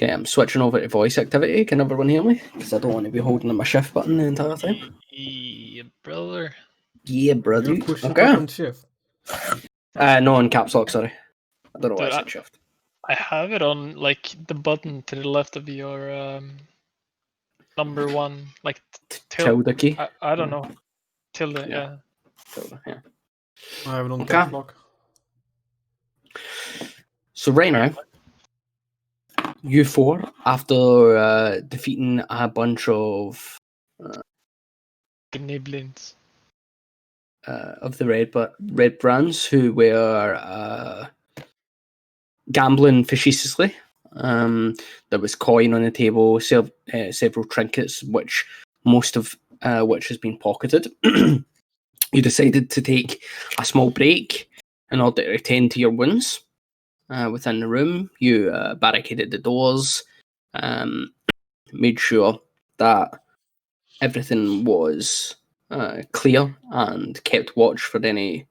Okay, I'm switching over to voice activity. Can everyone hear me? Because I don't want to be holding my shift button the entire time. Yeah, brother. Yeah, brother. You push the Okay. button shift. No, in caps lock, sorry. I don't know why Dude, I said shift. I have it on like the button to the left of your number one, like Tilde key. I don't know. Tilde, yeah. Tilde, yeah. I have it on Okay. caps lock. So right now, you four, after defeating a bunch of Gniblins. the red brands who were gambling facetiously. There was coin on the table, several trinkets, which most of which has been pocketed. You decided to take a small break in order to attend to your wounds within the room. You barricaded the doors, made sure that everything was clear, and kept watch for any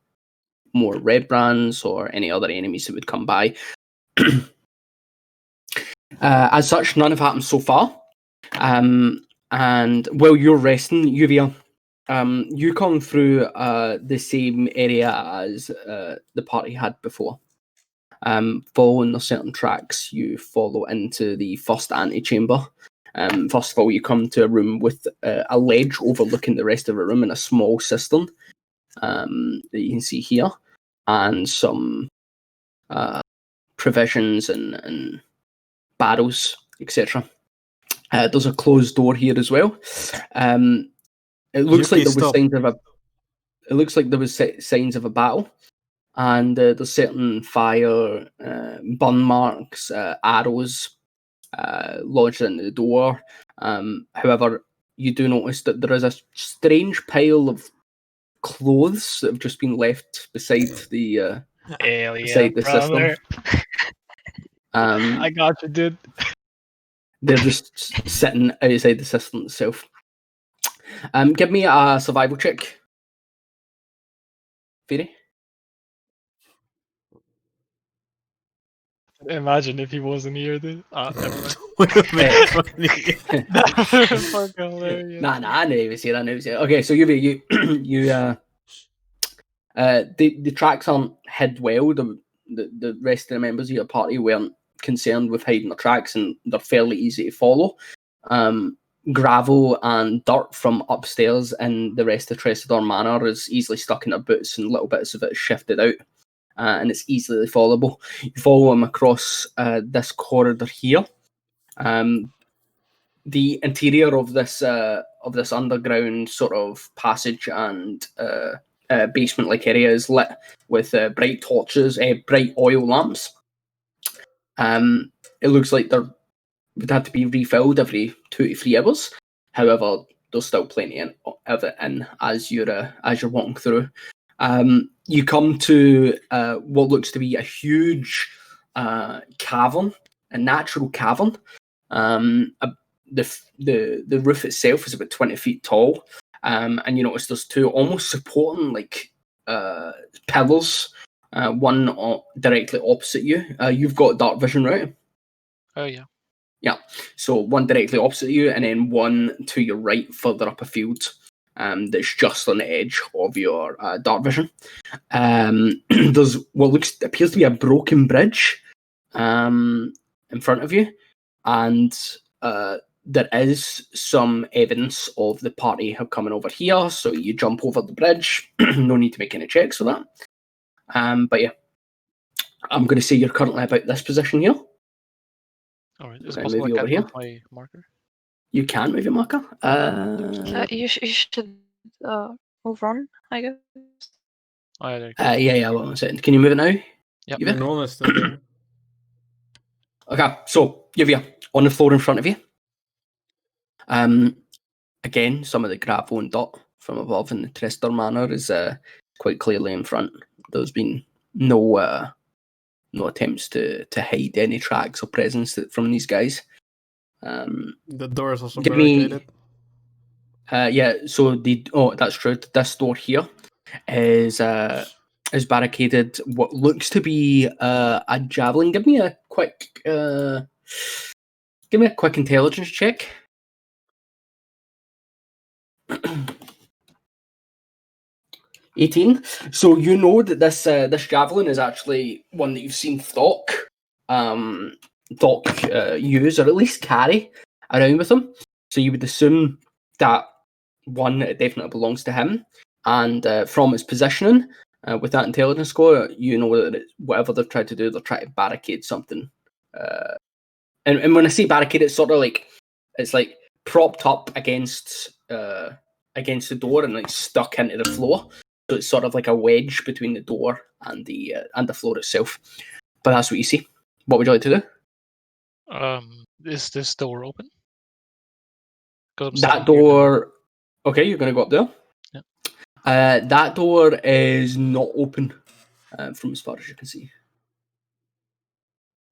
more red brands or any other enemies that would come by. As such, none have happened so far. And while you're resting, Yuvia, you come through the same area as the party had before. Following the certain tracks, you follow into the first antechamber. First of all, you come to a room with a ledge overlooking the rest of the room and a small cistern that you can see here, and some provisions and barrels, etc. There's a closed door here as well. It looks like there was signs of a. It looks like there was signs of a battle, and there's certain fire, burn marks, arrows lodged into the door. However, you do notice that there is a strange pile of clothes that have just been left beside the beside the system. I got you, dude. They're just sitting outside the system itself. Give me a survival check, Fairy. Imagine if he wasn't here, dude. Never mind. Fucking hilarious. Nah, I knew he was here. Okay, so you the tracks aren't hid well. The rest of the members of your party weren't concerned with hiding the tracks, and they're fairly easy to follow. Gravel and dirt from upstairs in the rest of Tresidor Manor is easily stuck in their boots, and little bits of it is shifted out, and it's easily followable. You follow them across this corridor here. The interior of this underground sort of passage and basement-like area is lit with bright torches, bright oil lamps. It looks like there would have to be refilled every 2 to 3 hours. However, there's still plenty of it in as you're walking through. You come to what looks to be a huge cavern, a natural cavern. The roof itself is about 20 feet tall, and you notice there's 2 almost supporting pillars, one directly opposite you. You've got dark vision, right? Oh yeah. Yeah. So one directly opposite you, and then one to your right, further up a field. That's just on the edge of your dark vision. There's what appears to be a broken bridge in front of you, and there is some evidence of the party coming over here. So you jump over the bridge. No need to make any checks for that. But yeah, I'm going to say you're currently about this position here. All right. Is it possible I can move my marker? You can move your marker. You should move on, I guess. Yeah. One second. Can you move it now? Yep. Normal is still there. Okay, so Yuvia, on the floor in front of you. Again, some of the gravel and dirt from above in the Trestor Manor is quite clearly in front. There's been no attempts to hide any tracks or presence from these guys. The door is also give barricaded. So that's true. This door here is barricaded. What looks to be a javelin. Give me a quick Give me a quick intelligence check. 18. So you know that this javelin is actually one that you've seen Thok use, or at least carry around with him. So you would assume that one, it definitely belongs to him, and from its positioning, with that intelligence score, you know that whatever they've tried to do, they're trying to barricade something. And when I say barricade, it's sort of like it's like propped up against the door and like stuck into the floor. So it's sort of like a wedge between the door and the floor itself. But that's what you see. What would you like to do? Is this door open? That door. Okay, you're going to go up there. Yeah. That door is not open from as far as you can see.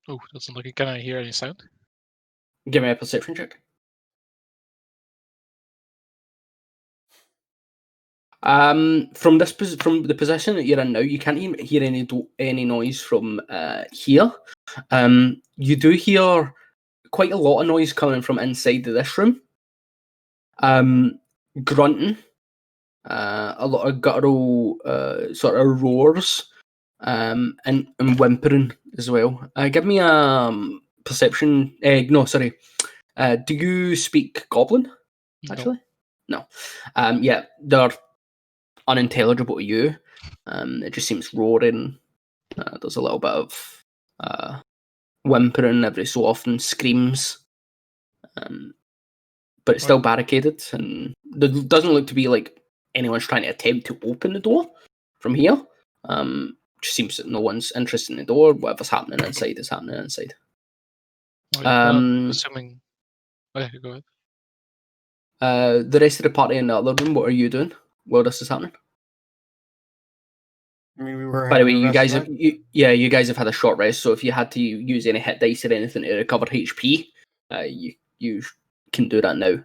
Oh, doesn't look. Can I hear any sound? Give me a perception check. From the position that you're in now, you can't even hear any noise from here. You do hear quite a lot of noise coming from inside of this room. Grunting, a lot of guttural sort of roars, and whimpering as well. Give me a perception. No, sorry. Do you speak Goblin? Actually, no. Yeah, they're unintelligible to you. It just seems roaring. There's a little bit of whimpering every so often, screams. But it's still barricaded, and there doesn't look to be like anyone's trying to attempt to open the door from here. Just seems that no one's interested in the door. Whatever's happening inside is happening inside. Assuming. Okay, go ahead. The rest of the party in the other room, what are you doing while this is happening? I mean, we were. By the way, you guys have had a short rest. So if you had to use any hit dice or anything to recover HP, you can do that now.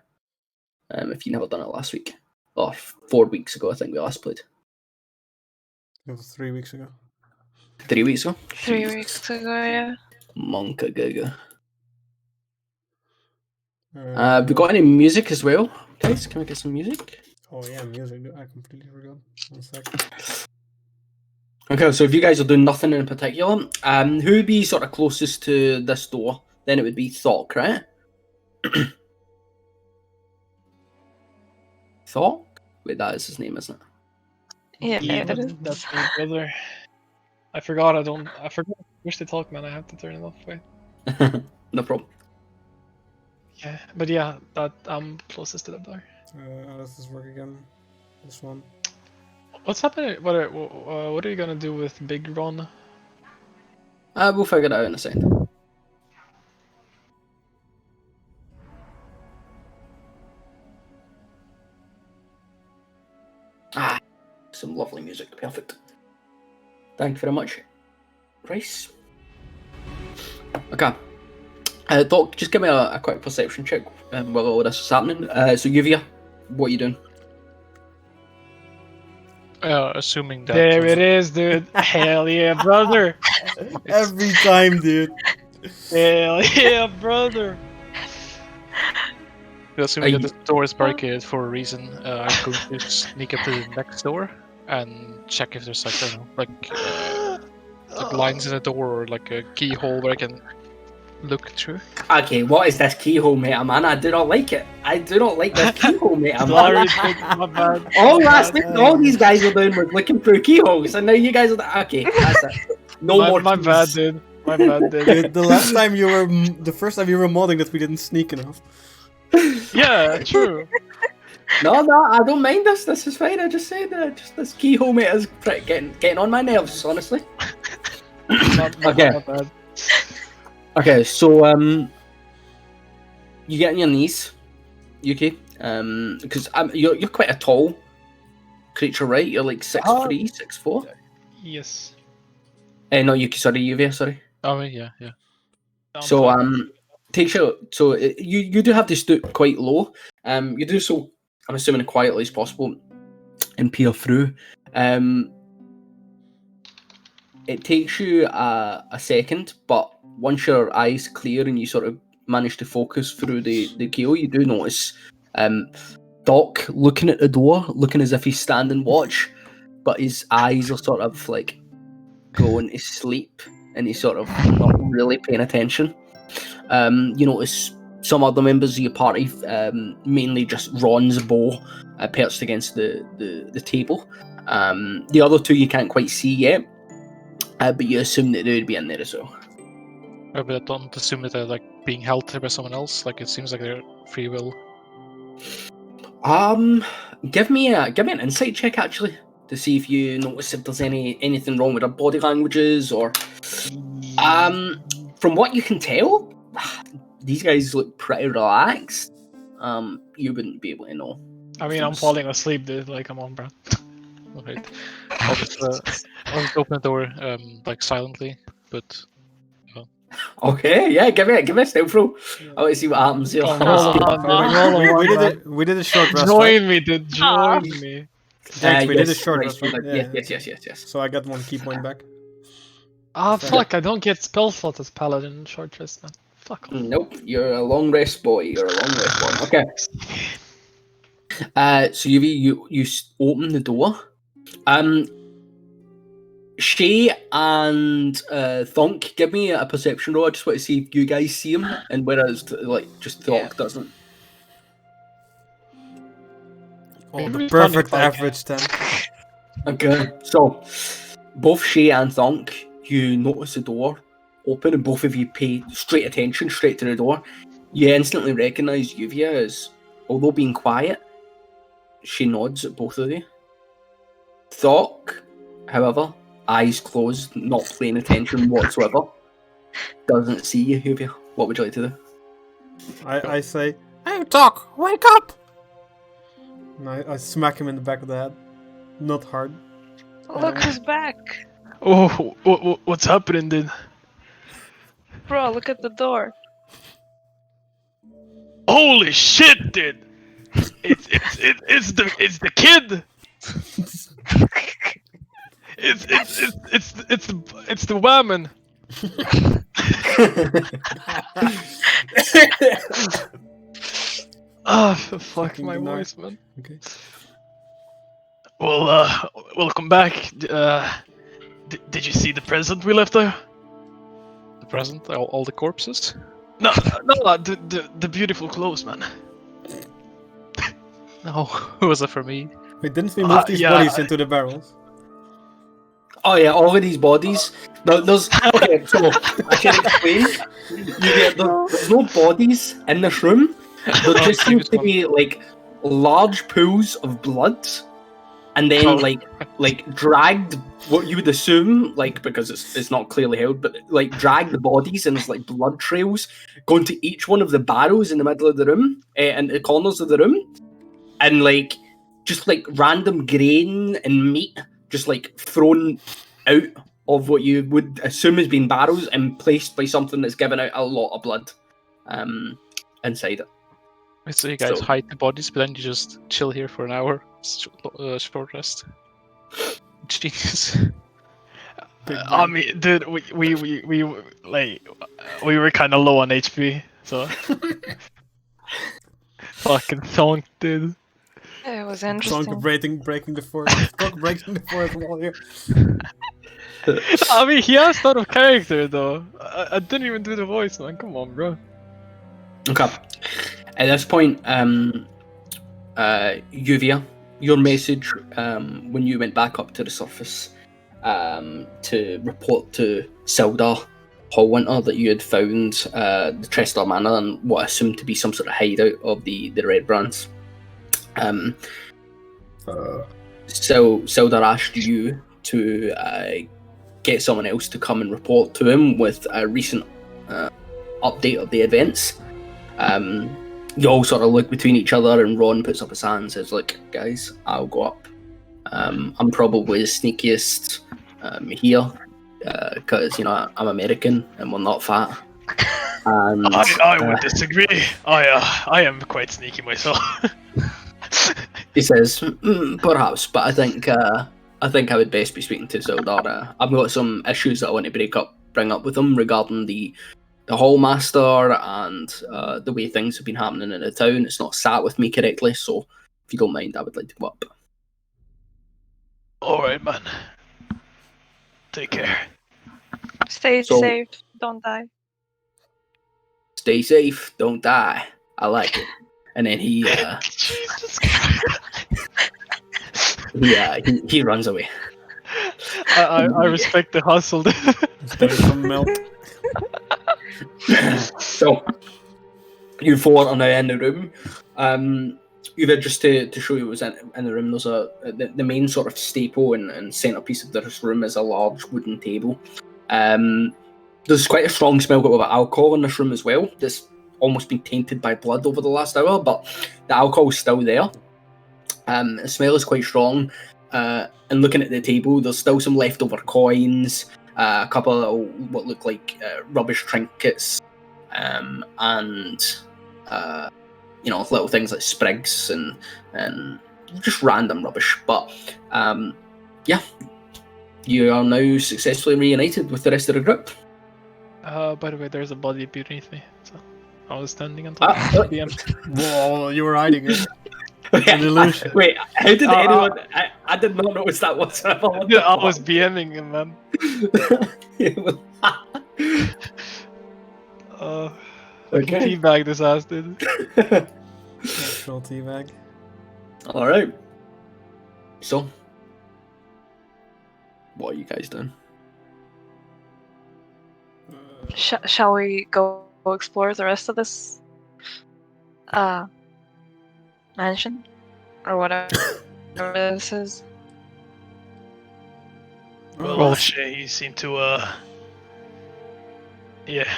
If you never done it last week or 4 weeks ago, I think we last played. It was 3 weeks ago. 3 weeks ago. 3 weeks ago, yeah. Monka gaga. Have we got any music as well, guys? Can we get some music? Oh yeah, music. I completely forgot. 1 sec. Okay, so if you guys are doing nothing in particular, who would be sort of closest to this door? Then it would be Thok, right? Thok? Wait, that is his name, isn't Yeah, it is. That's my brother. I forgot. I forgot. Wish to talk, man. I have to turn it off. Wait. it? No problem. Yeah, but yeah, that I'm closest to the door. How does this work again? This one. What's happening? What are you gonna do with Big Ron? We'll figure it out in a second. Some lovely music. Perfect. Thank you very much, Rice. Okay. Doc, just give me a quick perception check while all this is happening. So, Yuvia, what are you doing? Assuming that. There it is, dude. Hell yeah, brother. Every time, dude. Hell yeah, brother. Assuming that the door is barricaded for a reason, I'm going to sneak up to the next door and check if there's like, I don't know, like lines in the door or like a keyhole where I can look through. Okay, what is this keyhole meta, man? I do not like it. I do not like this keyhole meta, Sorry, man. my bad. All last week, all these guys were doing was looking through keyholes, and now you guys are okay. That's it. No more. My bad, dude. My bad, dude. Dude, the first time you were modding that we didn't sneak enough. Yeah, true. No, I don't mind this. This is fine. I just said just this keyhole mate is getting on my nerves, honestly. Okay. Not bad. Okay, so you get on your knees, Yuki, because you're quite a tall creature, right? You're like 6'3", 6'4". Yes. No, Yuki, sorry, Yuvia, sorry. I mean, yeah. So you do have to stoop quite low. You do so, I'm assuming, as quietly as possible, and peer through. It takes you a second, but once your eyes clear and you sort of manage to focus through the gale, you do notice Doc looking at the door, looking as if he's standing watch, but his eyes are sort of like going to sleep, and he's sort of not really paying attention. You notice some other members of your party, mainly just Ron's bow, perched against the table. The other two you can't quite see yet, but you assume that they would be in there as well. But I don't assume that they're like being held by someone else. Like it seems like they're free will. Give me an insight check actually to see if you notice if there's anything wrong with their body languages or. From what you can tell, these guys look pretty relaxed. You wouldn't be able to know. I mean, I'm falling asleep, dude. Like, come on, bro. Alright. I'll just open the door, like silently, but. Okay, yeah, give me a stealth roll. I want to see what happens here. We did a short rest. Join me, dude. Join me. Thanks, we did a short rest. Right? Yes. So I got one key point back. Ah, fuck! I don't get spell slot as paladin short rest, man. Fuck off. Nope, you're a long rest boy. Okay. So you open the door. Shay and Thunk, give me a perception roll. I just want to see if you guys see him, and whereas like just Thunk doesn't. Oh, the perfect average 10. Okay, so both Shay and Thunk, you notice the door open, and both of you pay straight attention, straight to the door. You instantly recognise Yuvia as, although being quiet, she nods at both of you. Thok, however, eyes closed, not paying attention whatsoever, doesn't see you, Yuvia. What would you like to do? I say, "Hey, Doc, wake up!" And I smack him in the back of the head. Not hard. Look who's back. Oh, what's happening, dude? Bro, look at the door. Holy shit, dude! It's the kid. It's the woman. Ah, fuck my voice, man. Okay. Well, welcome back. Did you see the present we left there? The present? All the corpses? No, the beautiful clothes, man. No, was it for me? Wait, didn't we move these bodies into the barrels? Oh yeah, all of these bodies. There's okay, so I can explain. There's no bodies in this room. There just seems to be like large pools of blood, and then like dragged. What you would assume, like because it's not clearly held, but like drag the bodies and there's like blood trails going to each one of the barrels in the middle of the room and the corners of the room, and like just like random grain and meat just like thrown out of what you would assume has been barrels and placed by something that's given out a lot of blood inside it. So you guys hide the bodies, but then you just chill here for an hour, short rest. Genius. I mean, dude, we were kind of low on HP, so fucking Thunk, dude. Yeah, it was interesting. Thunk breaking the fourth. Thunk breaking the fourth wall here. I mean, he has sort of character though. I didn't even do the voice, man. Come on, bro. Okay. At this point, Yuvia, your message when you went back up to the surface to report to Sildar Hallwinter that you had found the Trestor Manor and what assumed to be some sort of hideout of the Red Brands. So Sildar asked you to get someone else to come and report to him with a recent update of the events. You all sort of look between each other, and Ron puts up his hand and says, "Look, guys, I'll go up. I'm probably the sneakiest here because I'm American and we're not fat." And I would disagree. I am quite sneaky myself. he says, "Perhaps, but I think I would best be speaking to Sildar. I've got some issues that I want to bring up with him regarding the the hallmaster and the way things have been happening in the town. It's not sat with me correctly, so if you don't mind, I would like to go up. Alright, man. Take care. Stay So- safe. Don't die. Stay safe, don't die. I like it. And then he Jesus Christ. he runs away. I respect the hustle. Stay some milk. So you four are now in the room. Either just to show you what's in the room, there's the main sort of staple and centerpiece of this room is a large wooden table. There's quite a strong smell of alcohol in this room as well. That's almost been tainted by blood over the last hour, but the alcohol is still there. The smell is quite strong. And looking at the table, there's still some leftover coins, a couple of little, what look like rubbish trinkets, and little things like sprigs and just random rubbish. But yeah, you are now successfully reunited with the rest of the group. By the way, there's a body beneath me, so I was standing on top of the empty. Whoa, you were hiding it. An illusion. Wait, how did anyone? I did not notice that whatsoever. Yeah, I was BMing him, man. Okay. Teabag this ass, dude. Actual teabag. All right. So, what are you guys doing? Shall we go explore the rest of this mansion or whatever this is? Well, Shay, you seem to, yeah.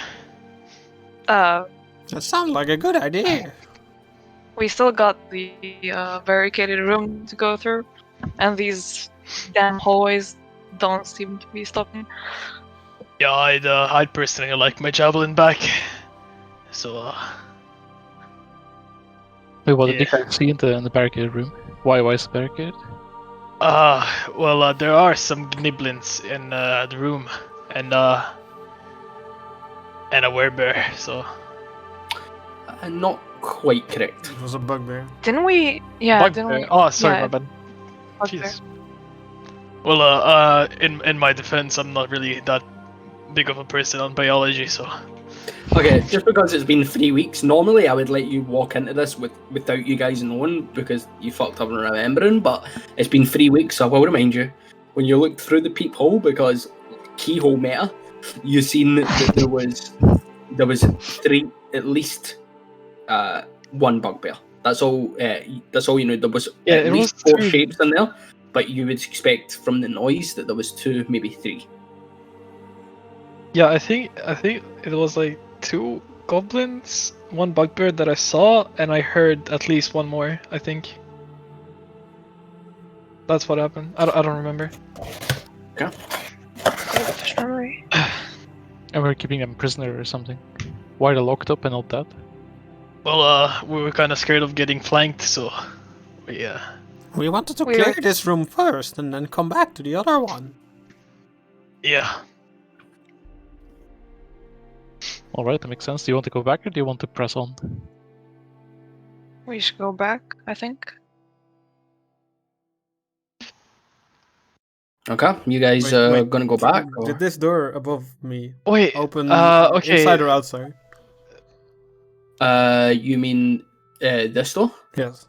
That sounds like a good idea. We still got the barricaded room to go through, and these damn hallways don't seem to be stopping. Yeah, I'd personally like my javelin back. So, Wait, what did you Yeah. guys see in the barricaded room? Why is the barricade? well, there are some gniblins in the room, and a werebear, so... Not quite correct. It was a bugbear. Didn't we? Yeah, Bugbear. didn't we? Oh, sorry, yeah, my bad. bugbear. Jesus. Well, in my defense, I'm not really that big of a person on biology, so... Okay, just because it's been 3 weeks, normally I would let you walk into this without you guys knowing because you fucked up and remembering, but it's been 3 weeks, so I will remind you. When you looked through the peephole, because keyhole meta, you seen that there was three, at least one bugbear. That's all you know. There was Yeah, at it least was 4 three. shapes in there, but you would expect from the noise that there was 2, maybe 3. Yeah, I think it was like 2 goblins, 1 bugbear that I saw, and I heard at least 1 more. I think that's what happened. I don't remember. Okay. Memory. And we're keeping them prisoner or something. Why they're locked up and all that? Well, we were kind of scared of getting flanked, so... Yeah. We wanted to We clear were- this room first and then come back to the other one. Yeah. All right, that makes sense. Do you want to go back or do you want to press on? We should go back, I think. Okay, you guys Wait, gonna go back? Or? Did this door above me Wait. open Okay. inside or outside? You mean this door? Yes.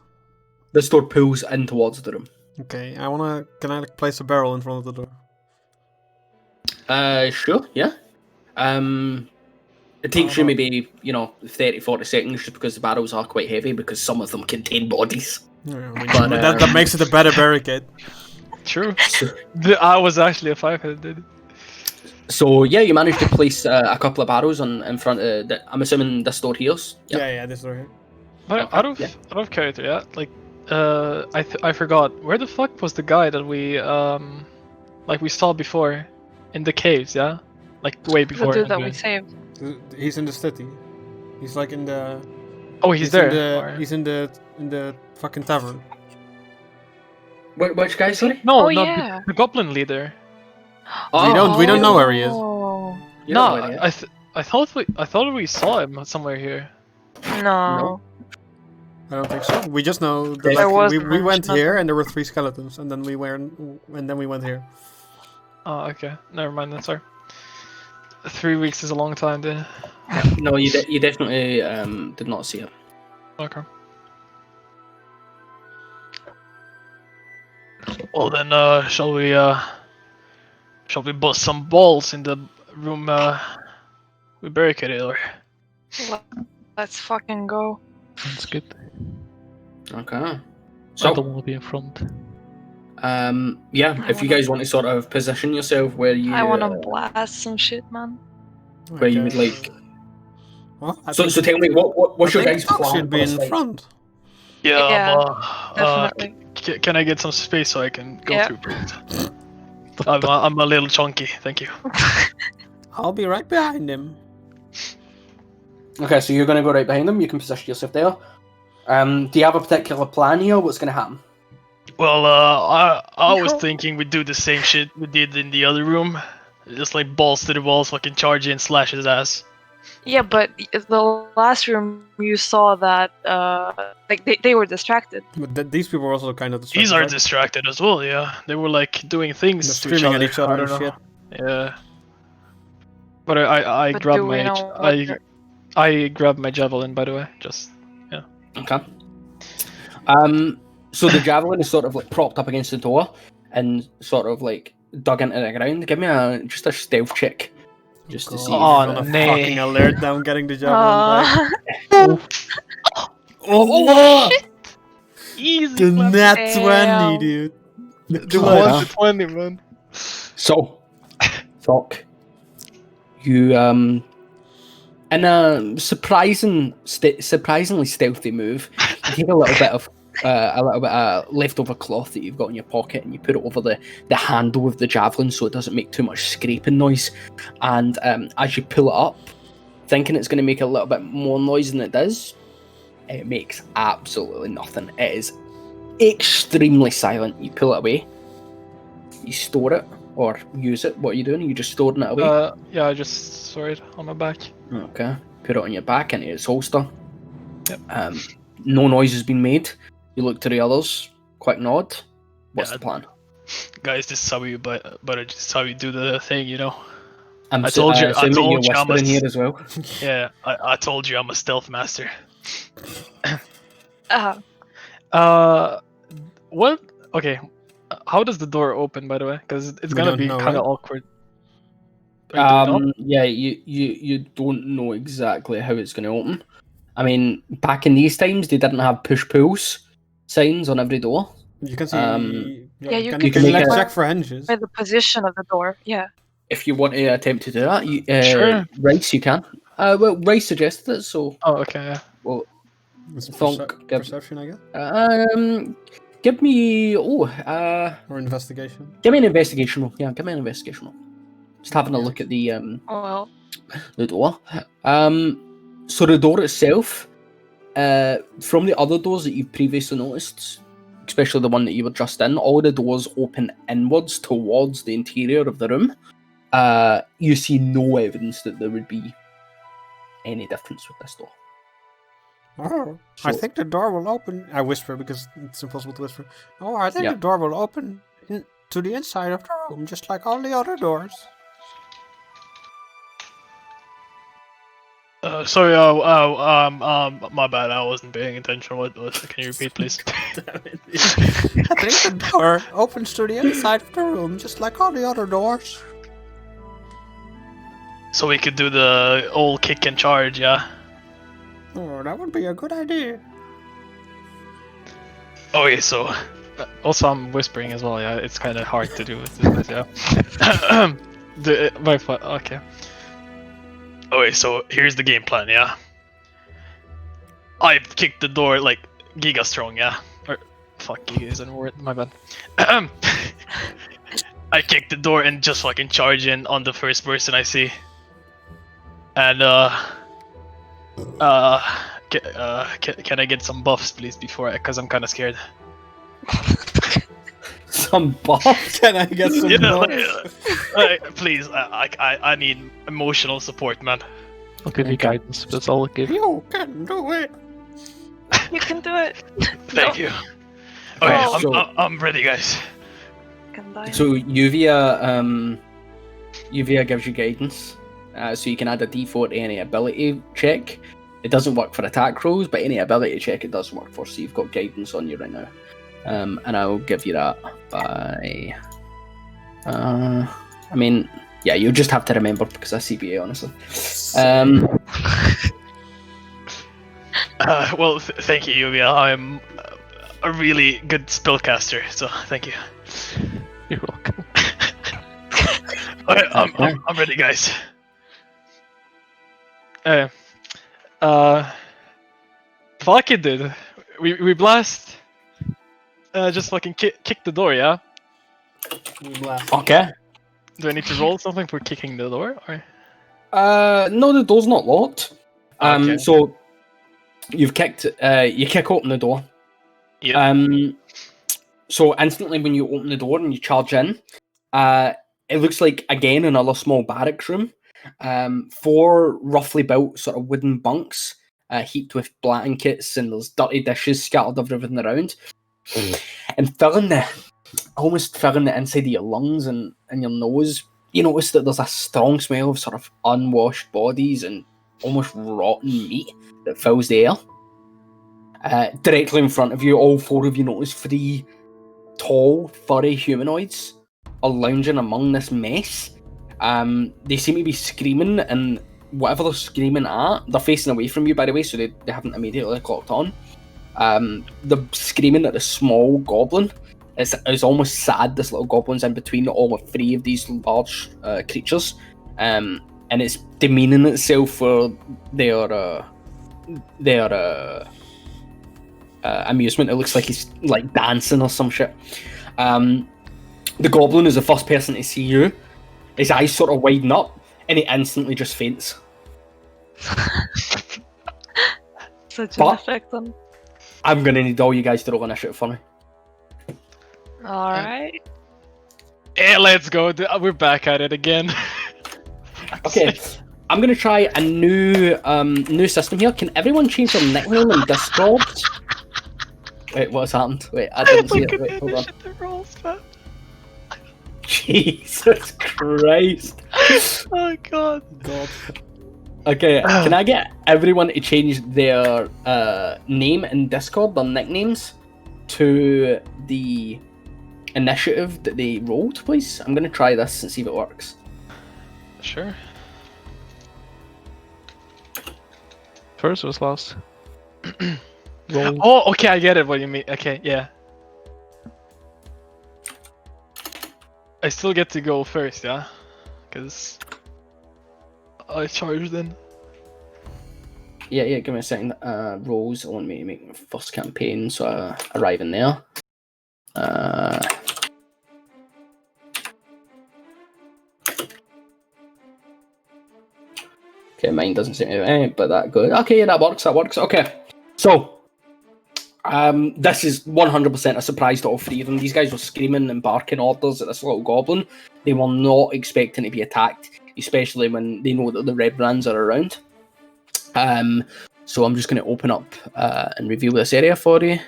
This door pulls in towards the room. Okay, can I place a barrel in front of the door? Sure, yeah. It takes you maybe, 30, 40 seconds just because the barrels are quite heavy because some of them contain bodies. Yeah, I mean, But, that makes it a better barricade. True. I was actually a 5-headed. So, yeah, you managed to place a couple of barrels in front of, I'm assuming this door here. Yeah, this door here. But Okay, out of yeah. character, yeah. Like, I forgot where the fuck was the guy that we we saw before, in the caves, yeah, like way The before. dude that we saved. He's in the city. He's like in the. Oh, he's there. He's in the fucking tavern. Which guy, sorry? No, Oh, not yeah. the goblin leader. We don't know where he is. Oh. You No, don't know where he is. I I thought we saw him somewhere here. No. I don't think so. We just know that There like, was we went mention of here him. and there were 3 skeletons, and then we went here. Oh, okay. Never mind then, sorry. 3 weeks is a long time, then. No, you definitely did not see it. Okay. Well then, shall we bust some balls in the room we barricaded, or? Let's fucking go. Sounds good. Okay. I So, don't want to be in front. yeah, if you guys want to sort of position yourself where you I wanna blast some shit, man. where you would Okay. like. Well, I So think- tell me what's I your think guys' Doc plan? should for be this in fight? front. Yeah, Yeah, definitely. Can I get some space so I can go Yeah. through, please? I'm a little chunky, thank you. I'll be right behind him. Okay, so you're going to go right behind them. You can position yourself there. Do you have a particular plan here? What's going to happen? Well, I was No. thinking we'd do the same shit we did in the other room. Just like balls to the walls, fucking charge in, slash his ass. Yeah, but the last room you saw that like they were distracted. But these people were also kind of distracted. These are right? distracted as well, yeah. They were like doing things They're to screaming at each each other I don't and know. shit. Yeah. But I But grabbed do we my know what I grabbed my javelin, by the way. Just Okay. So the javelin is sort of like propped up against the door and sort of like dug into the ground. Give me just a stealth check, just to see. Oh, He's gonna nay. fucking alert them getting the javelin back. oh, easy. The clap. nat Damn. 20, dude. The Oh, 1 yeah. to 20, man. So, Doc, you in a surprisingly stealthy move, you take a little bit of leftover cloth that you've got in your pocket and you put it over the handle of the javelin so it doesn't make too much scraping noise. And as you pull it up, thinking it's going to make a little bit more noise than it does, it makes absolutely nothing. It is extremely silent. You pull it away, you store it or use it. What are you doing? Are you just storing it away? Yeah, I just saw it on my back. Okay. Put it on your back into its holster. Yep. No noise has been made. You look to the others. Quick nod. What's Yeah. the plan? Guys, this is how we but this is how we do the thing, you know. I'm I told you- I assuming told you're you I'm a whispering here as well. Yeah, I told you I'm a stealth master. What? Okay. How does the door open, by the way? Because it's We gonna don't be know, kind of right? awkward. Or do you know? Yeah, you don't know exactly how it's going to open. I mean, back in these times, they didn't have push-pulls signs on every door. You can see. Yeah, you can, can can see like it. check for hinges. by the position of the door. Yeah. If you want to attempt to do that, Sure. Rice, you can. Well, Rice suggested it, so Oh, okay. Yeah. well, It's Thunk, perception, I guess, give me or investigation. give me an investigation roll. Yeah, give me an investigation roll. Just having a look at the Well, door. So the door itself, from the other doors that you've previously noticed, especially the one that you were just in, all the doors open inwards towards the interior of the room. You see no evidence that there would be any difference with this door. Oh, I So- think the door will open. I whisper because it's impossible to whisper. Oh, I think Yeah. the door will open to the inside of the room, just like all the other doors. Sorry. My bad. I wasn't paying attention. What? Can you repeat, please? I think the door opens to the inside of the room, just like all the other doors. So we could do the old kick and charge, yeah. Oh, that would be a good idea. Okay, so Also, I'm whispering as well. Yeah, it's kind of hard to do with this. Yeah. Okay. okay, so here's the game plan, yeah. I've kicked the door like giga strong, yeah. Or Fuck, you isn't a word. My bad. I kick the door and just fucking charge in on the first person I see. And can I get some buffs, please, before? Because I'm kind of scared. Some buff. Can I get some Yeah, buffs? please, I need emotional support, man. I'll give you Okay. guidance. That's all I'll give. You can do it. You can do it. Thank No, you. Okay, Oh. So- I'm ready, guys. you can die. So Uvia gives you guidance, so you can add a d4 to any ability check. It doesn't work for attack rolls, but any ability check it does work for. So you've got guidance on you right now, and I'll give you that by. I mean, yeah, you'll just have to remember because that's CBA, honestly. Well, thank you, Yuvia. I'm a really good spellcaster, so thank you. You're welcome. Okay, I'm ready, guys. Fuck it, dude. We blast. Just fucking kick the door, yeah? We blast. Okay. Do I need to roll something for kicking the door? Or? No, the door's not locked. Okay. So you've kicked. You kick open the door. Yep. So instantly when you open the door and you charge in, it looks like again another small barracks room. 4 roughly built sort of wooden bunks, heaped with blankets, and there's dirty dishes scattered everything around. And almost filling the inside of your lungs and your nose, you notice that there's a strong smell of sort of unwashed bodies and almost rotten meat that fills the air. Directly in front of you, all 4 of you notice 3 tall, furry humanoids are lounging among this mess. They seem to be screaming, and whatever they're screaming at, they're facing away from you, by the way, so they haven't immediately clocked on. They're screaming at the small goblin. It's almost sad this little goblin's in between all 3 of these large creatures, and it's demeaning itself for their amusement. It looks like he's like dancing or some shit. The goblin is the first person to see you. His eyes sort of widen up, and he instantly just faints. Such an But- effect on. I'm gonna need all you guys to roll initiative for me. Alright. Yeah, let's go. We're back at it again. Okay, I'm gonna try a new system here. Can everyone change their nickname in Discord? Wait, what's happened? Wait, I didn't see it. Wait, hold on. rolls, man. Jesus Christ. Oh god. God. Okay, can I get everyone to change their name in Discord, their nicknames, to the initiative that they rolled, please? I'm gonna try this and see if it works. Sure. First was last. Roll. Oh, okay, I get it. What you mean? Okay, yeah. I still get to go first, yeah, because I charged in. Yeah, give me a second. Rolls, I want me to make my first campaign, so I arrive in there. Okay, mine doesn't seem to but that good. Okay, yeah, that works. Okay, so this is 100% a surprise to all 3 of them. These guys were screaming and barking orders at this little goblin. They were not expecting to be attacked, especially when they know that the red brands are around. So I'm just going to open up and reveal this area for you.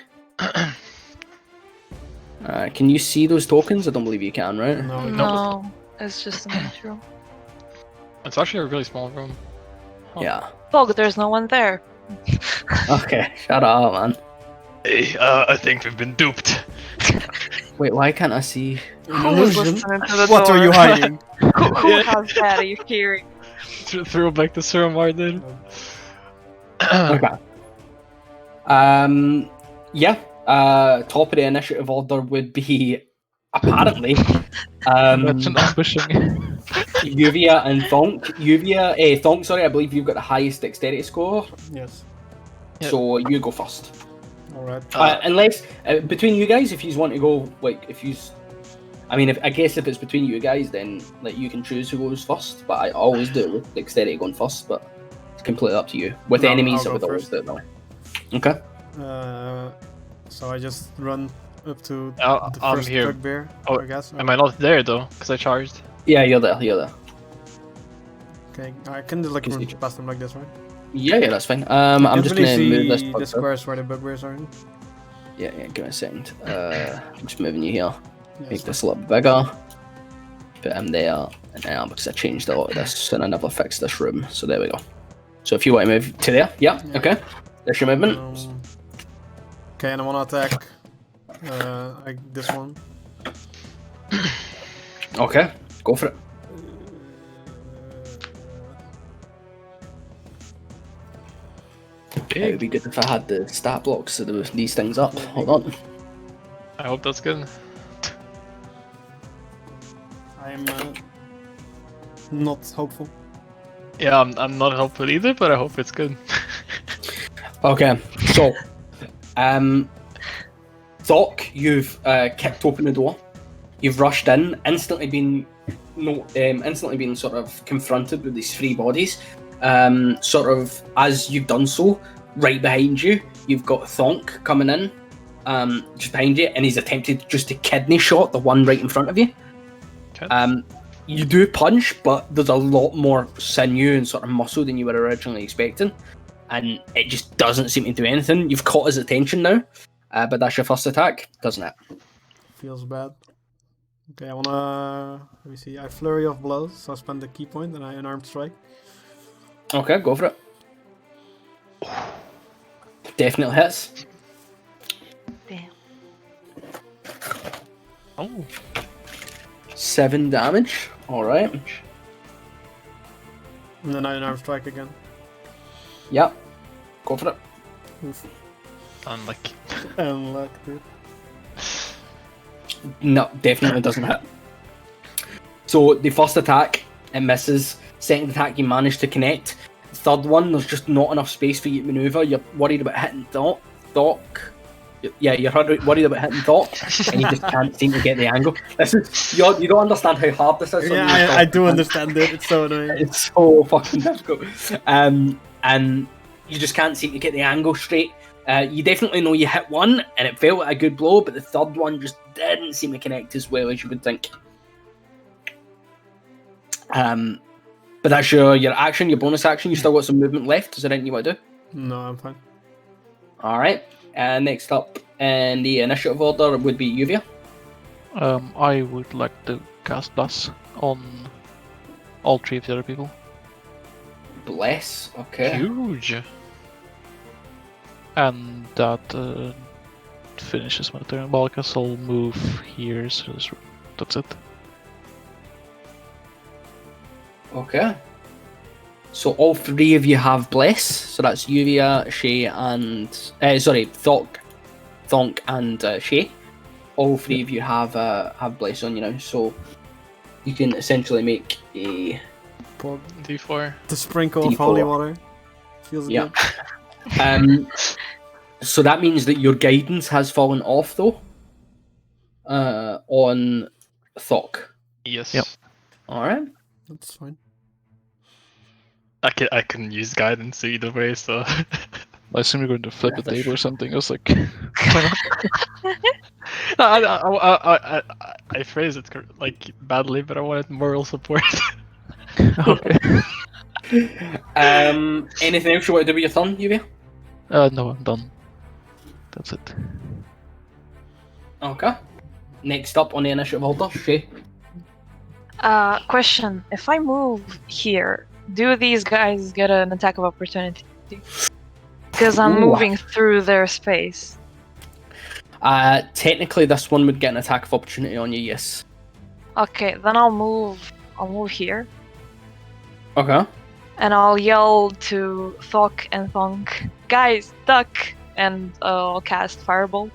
Can you see those tokens? I don't believe you can, right? No, No, it's just a miniature room. It's actually a really small room. Yeah. Look, there's no one there. Okay, shut up, man. Hey, I think we've been duped. Wait, why can't I see? Who's listening to the What door? are you hiding? Who has that? Are you hearing? Throw back the serum, dude. Okay. Yeah. Top of the initiative order would be apparently Imagine us pushing. Uvia and Thonk. Thonk, sorry, I believe you've got the highest dexterity score, Yes. Yep. so you go first. Alright. Unless between you guys, if you want to go, like if you, I mean, I guess if it's between you guys, then like you can choose who goes first. But I always do it with dexterity going first, but it's completely up to you. With No, enemies, I'll I would go always first. do it that way. Okay. So I just run up to Oh, the I'm first here. bugbear, Oh, I guess. Am I not there though? Because I charged. Yeah, you're there. You're there. Okay, I can just like Is run it- past them like this, right? Yeah, that's fine. I'm just gonna move this. the bug squares where the bugbears are in. Yeah, give me a second. I'm just moving you here. Yeah, Make this a little bigger. Put him there, and now because I changed a lot of this and I never fixed this room, so there we go. So if you want to move to there, yeah. Okay. There's your movement. Okay, and I want to attack like this one. Okay, go for it. It would be good if I had the stat blocks to do these things up. Hold on. I hope that's good. I am not hopeful. Yeah, I'm not hopeful either, but I hope it's good. Okay, so, Thok, you've kicked open the door. You've rushed in, instantly been sort of confronted with these three bodies. Sort of as you've done so, right behind you, you've got Thonk coming in, just behind you, and he's attempted just to kidney shot the one right in front of you. Okay. You do punch, but there's a lot more sinew and sort of muscle than you were originally expecting, and it just doesn't seem to do anything. You've caught his attention now, but that's your first attack, doesn't it? Feels bad. Okay, I wanna. Let me see. I flurry of blows, so I spend the key point and I unarmed strike. Okay, go for it. Definitely hits. Damn. Oh, 7 damage. Alright. And then I unarmed strike again. Yep. Go for it. Oof. unlucky. Unluck, dude. No, definitely doesn't hit. So the first attack, it misses. Second attack, you manage to connect. Third one, there's just not enough space for you to maneuver. You're worried about hitting Thok. Yeah, you're worried about hitting Thok, and you just can't seem to get the angle. This is you don't understand how hard this is. Yeah, I do understand it. It's so annoying. It's so fucking difficult. And you just can't seem to get the angle straight. You definitely know you hit one, and it felt like a good blow, but the third one just didn't seem to connect as well as you would think. But that's your action, your bonus action. You still got some movement left. Is there anything you want to do? No, I'm fine. All right. Next up in the initiative order would be Yuvia. I would like to cast Bless on all three of the other people. Bless. Okay. Huge. And that finishes my turn. Well, I guess I'll move here, so that's it. Okay. So all three of you have Bless. So that's Yuvia, Shay, and Thonk, and Shay. All three of you have Bless on you now, so you can essentially make a Pour D4. the sprinkle of D4. holy water. Feels yeah. good. So that means that your guidance has fallen off though. On Thok. Yes. Yep. All right. That's fine. I can use guidance either way, so. I assume you're going to flip Yeah, a that's table or true. something. I was like, No, I phrased it like badly, but I wanted moral support. okay. Anything else you want to do with your turn, Yuvia? No, I'm done. That's it. Okay. Next up on the initiative order, Shay. Question: if I move here, do these guys get an attack of opportunity? Because I'm Ooh. moving through their space. Technically, this one would get an attack of opportunity on you. Yes. Okay, then I'll move here, Okay. and I'll yell to Thok and Thonk, guys, duck, and I'll cast Firebolt.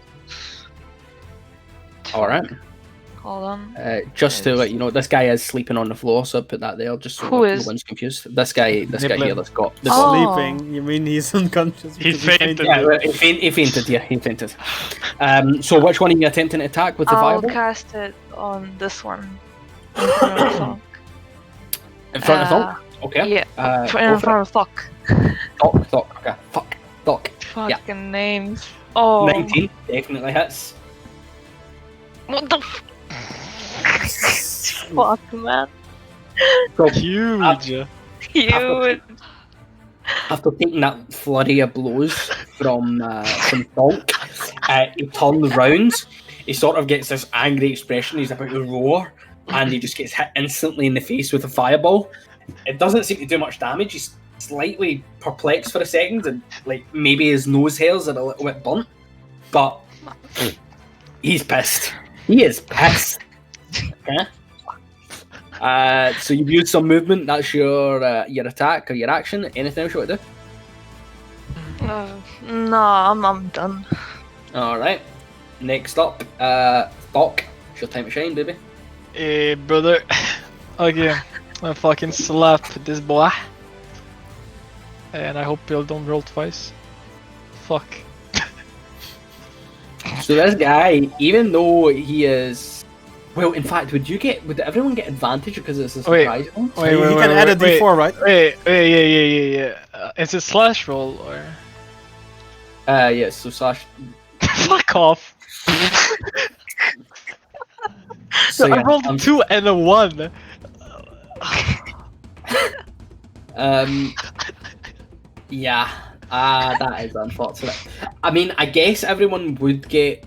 All right. Hold on. Just to let you know, this guy is sleeping on the floor, so I put that there just so Who no is? one's confused. This guy here Nibbler. that's got. Oh. Sleeping? You mean he's unconscious? He because fainted. Yeah, well, he fainted. Yeah, he fainted. So which one are you attempting to attack with the I'll fireball? cast it on this one. In front of Thonk. In front of Thok? Okay. Yeah, Go in for it. front of Thok. Thok. Okay. Thok. Fucking names. Oh. 19 definitely hits. What the fuck, man? So, Huge. You. After taking that flurry of blows from Thonk, he turns round. He sort of gets this angry expression. He's about to roar, and he just gets hit instantly in the face with a fireball. It doesn't seem to do much damage. He's slightly perplexed for a second, and like maybe his nose hairs are a little bit burnt, but he's pissed. He is pissed. Okay. So you've used some movement. That's your attack or your action. Anything else you want to do? No, I'm done. All right. Next up, Thok. It's your time to shine, baby. Hey, brother. Okay, I fucking slap this boy. And I hope you don't roll twice. Fuck. So this guy, even though he is, well, in fact, would everyone get advantage because it's a surprise? You can add a D4, right? Yeah. Is it slash roll or? Yes. So slash. Fuck off. So I yeah, rolled a 2 and a 1. Yeah. That is unfortunate. I mean, I guess everyone would get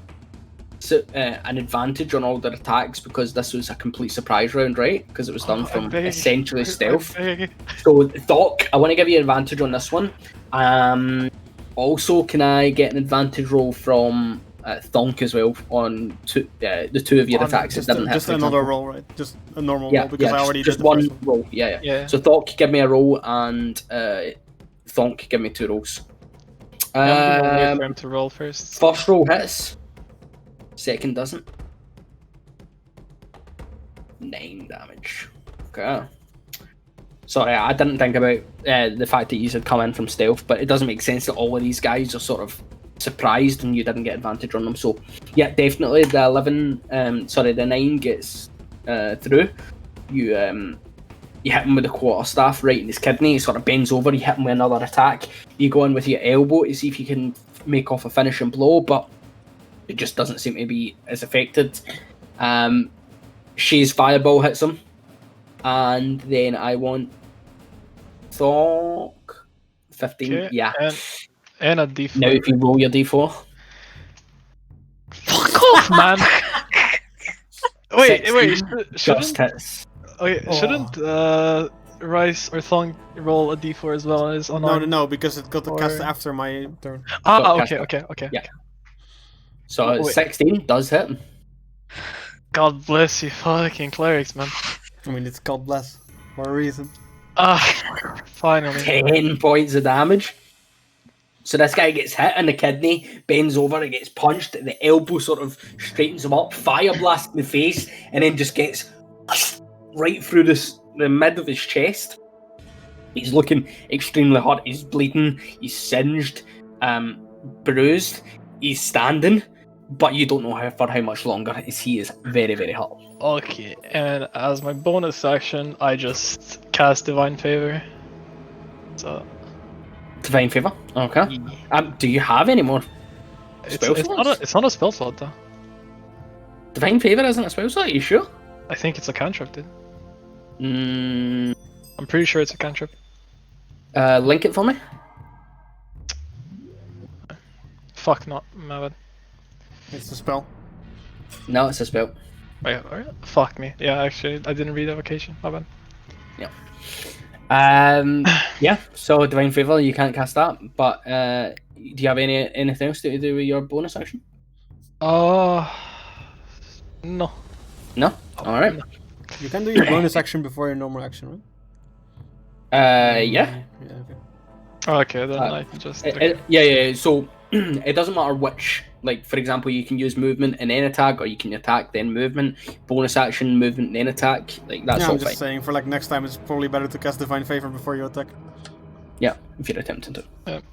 an advantage on all their attacks because this was a complete surprise round, right? Because it was done from essentially stealth. So, Doc, I want to give you an advantage on this one. Also, can I get an advantage roll from Thonk as well on the two of your attacks? Just, it didn't just hit, another roll, right? Just a normal roll because I already just did the one first roll. Yeah. So Thonk, give me a roll, and Thonk, give me 2 rolls. Wait for him to roll first. First roll hits. Second doesn't. 9 damage. Okay. Sorry, I didn't think about the fact that you had come in from stealth, but it doesn't make sense that all of these guys are sort of surprised and you didn't get advantage on them. So, yeah, definitely the 9 gets through. You hit him with the quarterstaff right in his kidney. He sort of bends over. You hit him with another attack. You go in with your elbow to see if you can make off a finishing blow, but it just doesn't seem to be as affected. She's fireball hits him, and then I want Thok 15. Okay, Yeah, and a D4. now if you roll your D4. Fuck off, man. Wait, 16 just shouldn't hits. shouldn't Rice or Thong roll a D4 as well as on? No, because it got cast after my turn. Okay. Yeah. So 16 does hit him. God bless you, fucking clerics, man. I mean, it's God bless for a reason. Finally. 10 points of damage. So this guy gets hit in the kidney, bends over, and gets punched. The elbow sort of straightens him up, fire blast in the face, and then just gets right through the mid of his chest. He's looking extremely hot. He's bleeding. He's singed, bruised. He's standing, but you don't know for how much longer. He is very, very hot. Okay, and as my bonus action, I just cast Divine Favor. So. Divine Favor? Okay. Do you have any more spell slots? It's not a spell slot, though. Divine Favor isn't a spell slot, are you sure? I think it's a cantrip, dude. Mm. I'm pretty sure it's a cantrip. Link it for me. Fuck, not my bad. It's a spell. No, it's a spell. Wait, alright. Fuck me. Yeah, actually, I didn't read evocation. My bad. Yeah. So Divine Favor, you can't cast that. But do you have anything else to do with your bonus action? No. No. All right. No. You can do your bonus action before your normal action, right? Yeah. Yeah. Okay. Okay, then I can just. Yeah. So it doesn't matter which. Like, for example, you can use movement and then attack, or you can attack then movement, bonus action, movement then attack. Like that's all I'm just fine. saying, for like next time, it's probably better to cast Divine Favor before you attack. Yeah, if you're attempting to. Yep.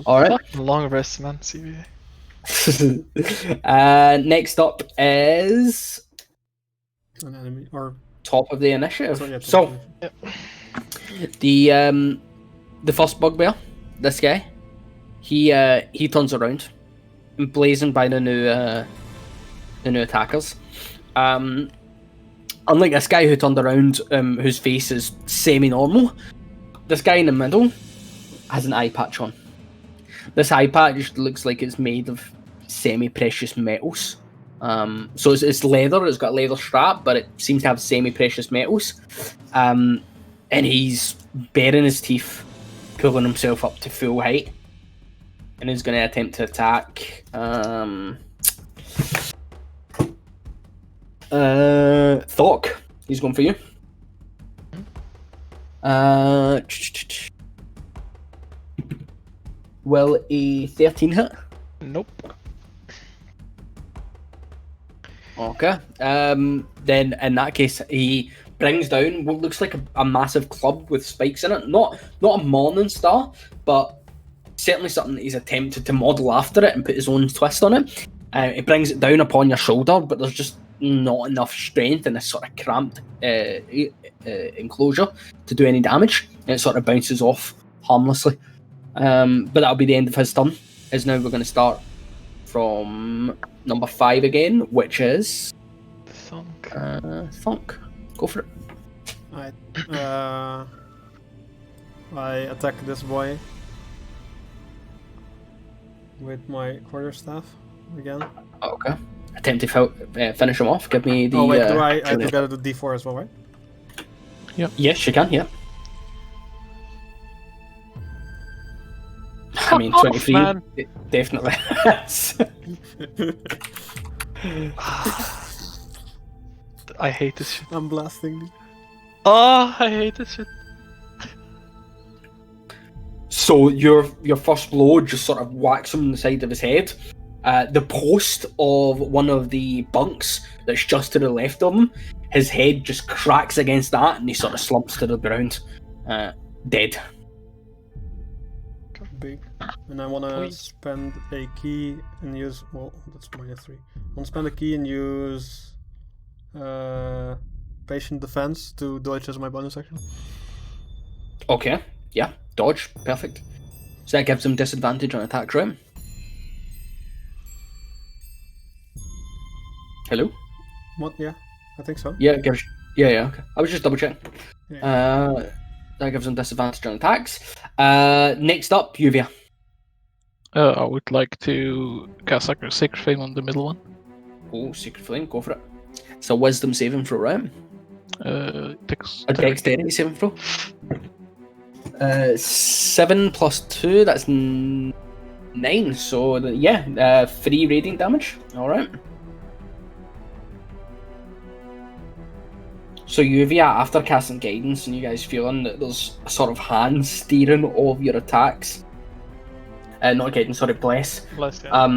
All right. Long rest, man. CBA. Next up is An enemy or top of the initiative. So, the first bugbear, this guy, he turns around, emblazoned by the new attackers, and unlike this guy who turned around, whose face is semi-normal, this guy in the middle has an eye patch on. This eye patch looks like it's made of semi-precious metals. So it's leather, it's got a leather strap, but it seems to have semi-precious metals. And he's baring his teeth, pulling himself up to full height. And he's going to attempt to attack... Thok. He's going for you. Will a 13 hit? Nope. Okay. Then in that case, he brings down what looks like a massive club with spikes in it. Not a morning star, but certainly something that he's attempted to model after it and put his own twist on it. He brings it down upon your shoulder, but there's just not enough strength in this sort of cramped enclosure to do any damage, and it sort of bounces off harmlessly. But that'll be the end of his turn. As now we're going to start from number 5 again, which is Thunk. Thunk. Go for it. I attack this boy with my quarterstaff again. Okay. Attempt to finish him off. Give me the. Oh wait, I do gotta do D4 as well, right? Yes, you can. Yeah. I mean, 23 man. it definitely. I hate this shit. I'm blasting you. Oh, I hate this shit. So your first blow just sort of whacks him in the side of his head. The post of one of the bunks that's just to the left of him, his head just cracks against that and he sort of slumps to the ground, dead. Big. And I wanna spend a key and use, well, that's -3. I wanna spend a key and use patient defense to dodge as my bonus action. Okay, yeah, dodge, perfect. So that gives him disadvantage on attack, right? Hello? What? Yeah, I think so. Yeah, it gives. Yeah, okay. I was just double checking. Yeah. That gives him disadvantage on attacks. Next up, Yuvia. I would like to cast Sacred Flame on the middle one. Oh, Secret Flame, go for it. It's a wisdom saving throw, right? A dexterity saving throw. 7 plus 2, that's 9. So, 3 radiant damage. Alright. So Yuvia, after casting guidance and you guys feeling that there's a sort of hand steering of your attacks, not guidance, sorry, bless. Bless, yeah.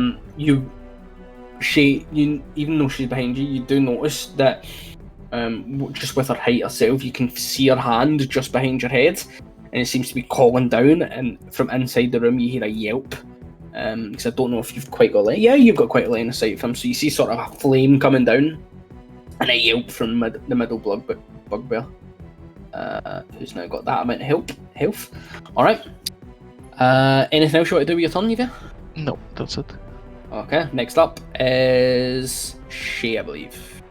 She, even though she's behind you, you do notice that just with her height herself, you can see her hand just behind your head, and it seems to be calling down. And from inside the room, you hear a yelp. Because I don't know if you've quite got you've got quite a line of sight of him. So you see sort of a flame coming down. And a yelp from the middle bugbear, who's now got that amount of health. Alright. Anything else you want to do with your turn, Yuvia? No, that's it. Okay, next up is Shay, I believe.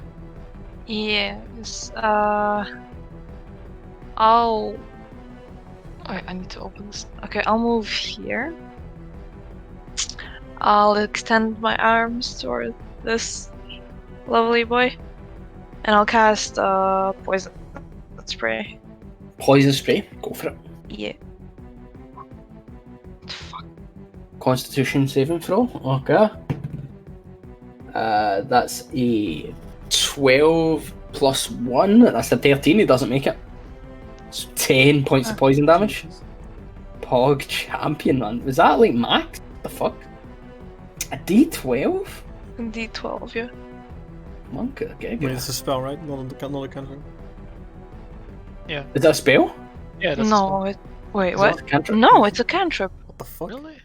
Yes. I need to open this. Okay, I'll move here. I'll extend my arms toward this lovely boy. And I'll cast poison spray. Poison spray, go for it. Yeah. Fuck. Constitution saving throw, okay. That's a 12 plus 1, that's a 13, he doesn't make it. It's 10 points of poison damage. Jesus. Pog champion, man. Was that like max? What the fuck? A D12? D12, yeah. Monk, okay, Wait, good. it's a spell, right? Not a cantrip. Yeah. Is that a spell? Yeah, that's No, wait, Is what? that a cantrip? No, it's a cantrip. What the fuck? really.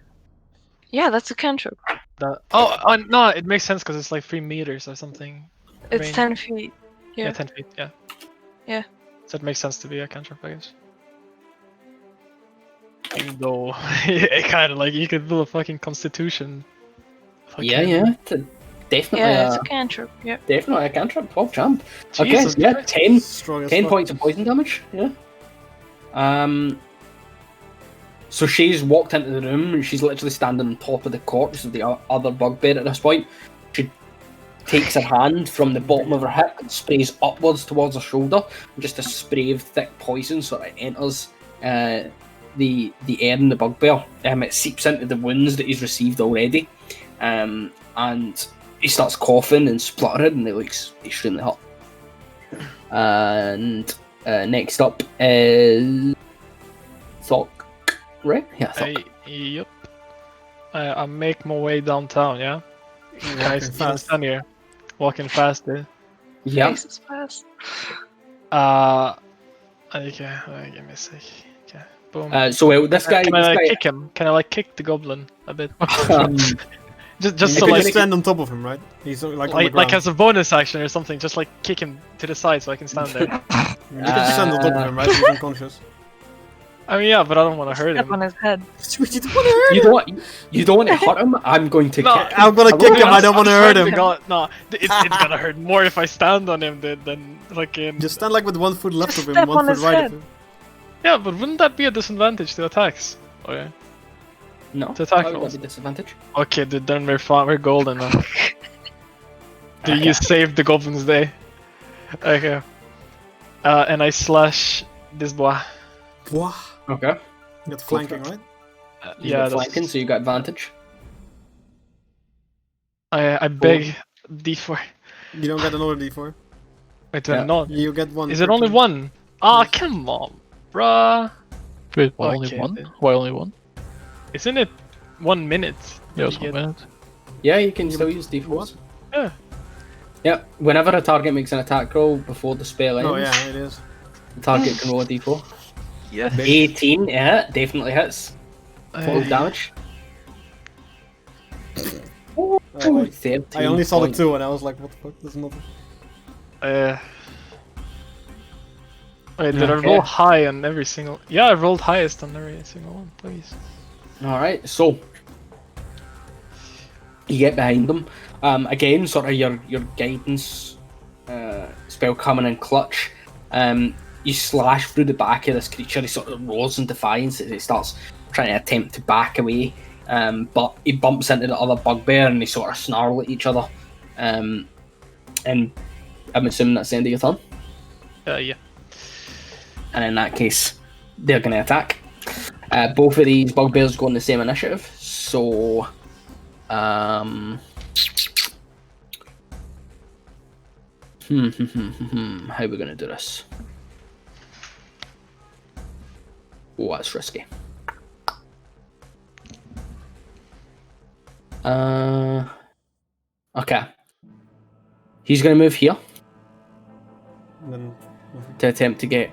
Yeah, that's a cantrip. No, it makes sense because it's like 3 meters or something. It's Range. 10 feet. Yeah, Yeah. 10 feet. Yeah. Yeah. So it makes sense to be a cantrip, I guess. Even though it kind of like you could build a fucking constitution. Yeah, Definitely, Yeah, it's a cantrip. Yeah. definitely a cantrip. 12 champ. Okay, Jesus yeah, Christ. 10, Strong as 10 fuck. points of poison damage. Yeah. So she's walked into the room and she's literally standing on top of the corpse of the other bugbear at this point. She takes her hand from the bottom of her hip and sprays upwards towards her shoulder, and just a spray of thick poison sort of enters the air in the bugbear. It seeps into the wounds that he's received already, and he starts coughing and spluttering, and it looks extremely hot. And next up is Thok, right? Yeah, Thok. Yep. I make my way downtown, yeah? Can I fast. stand here? Walking fast, eh? Yeah. Face is fast. Okay, give me a sec. Okay, boom. So this guy, Can I like kick him? Can I like kick the goblin a bit? just You so can like, just stand on top of him, right? He's like on the like ground. as a bonus action or something, just like kick him to the side so I can stand there. You can just stand on top of him, right? He's unconscious. I mean, yeah, but I don't want to hurt Step him. on his head. you don't want to hurt him. I'm going to. No, kick I'm gonna kick him, I don't want to hurt him. No, it's gonna hurt more if I stand on him than like in. Just stand like with 1 foot left of him, Step 1 on foot his right head. of him. Yeah, but wouldn't that be a disadvantage to attacks? Oh yeah. No, To attack why would that rolls. be disadvantage. Okay, dude, then we're fine. We're golden now. Dude, you saved the goblin's day. Okay. And I slash this boy. Wah. Okay. You got flanking, right? You Yeah, got flanking, so you got advantage. I beg D4. You don't get another d4. Wait, do I Yeah. not? You get one. Is it per only turn. one? Ah, come on, bruh. Wait, why only Okay, one? then. Why only one? Isn't it 1 minute? Yeah, that it's you 1 get? minute. Yeah, you can still but use d4s. what? Yeah. Yeah, whenever a target makes an attack roll before the spell ends, Oh yeah, it is. the target can roll a d4. Yes. 18, yeah, definitely hits. Full damage. I, like, 13 I only saw the points. 2 and I was like, what the fuck? There's nothing. Wait, did I Okay. roll high on every single? Yeah, I rolled highest on every single one. Please. Alright, so you get behind them. Again, sort of your guidance spell coming in clutch. You slash through the back of this creature. He sort of roars in defiance as he starts trying to attempt to back away. But he bumps into the other bugbear and they sort of snarl at each other. And I'm assuming that's the end of your turn. Yeah. And in that case, they're going to attack. Both of these bugbears go on the same initiative, so how are we going to do this? Oh, that's risky. Okay. He's going to move here And then to attempt to get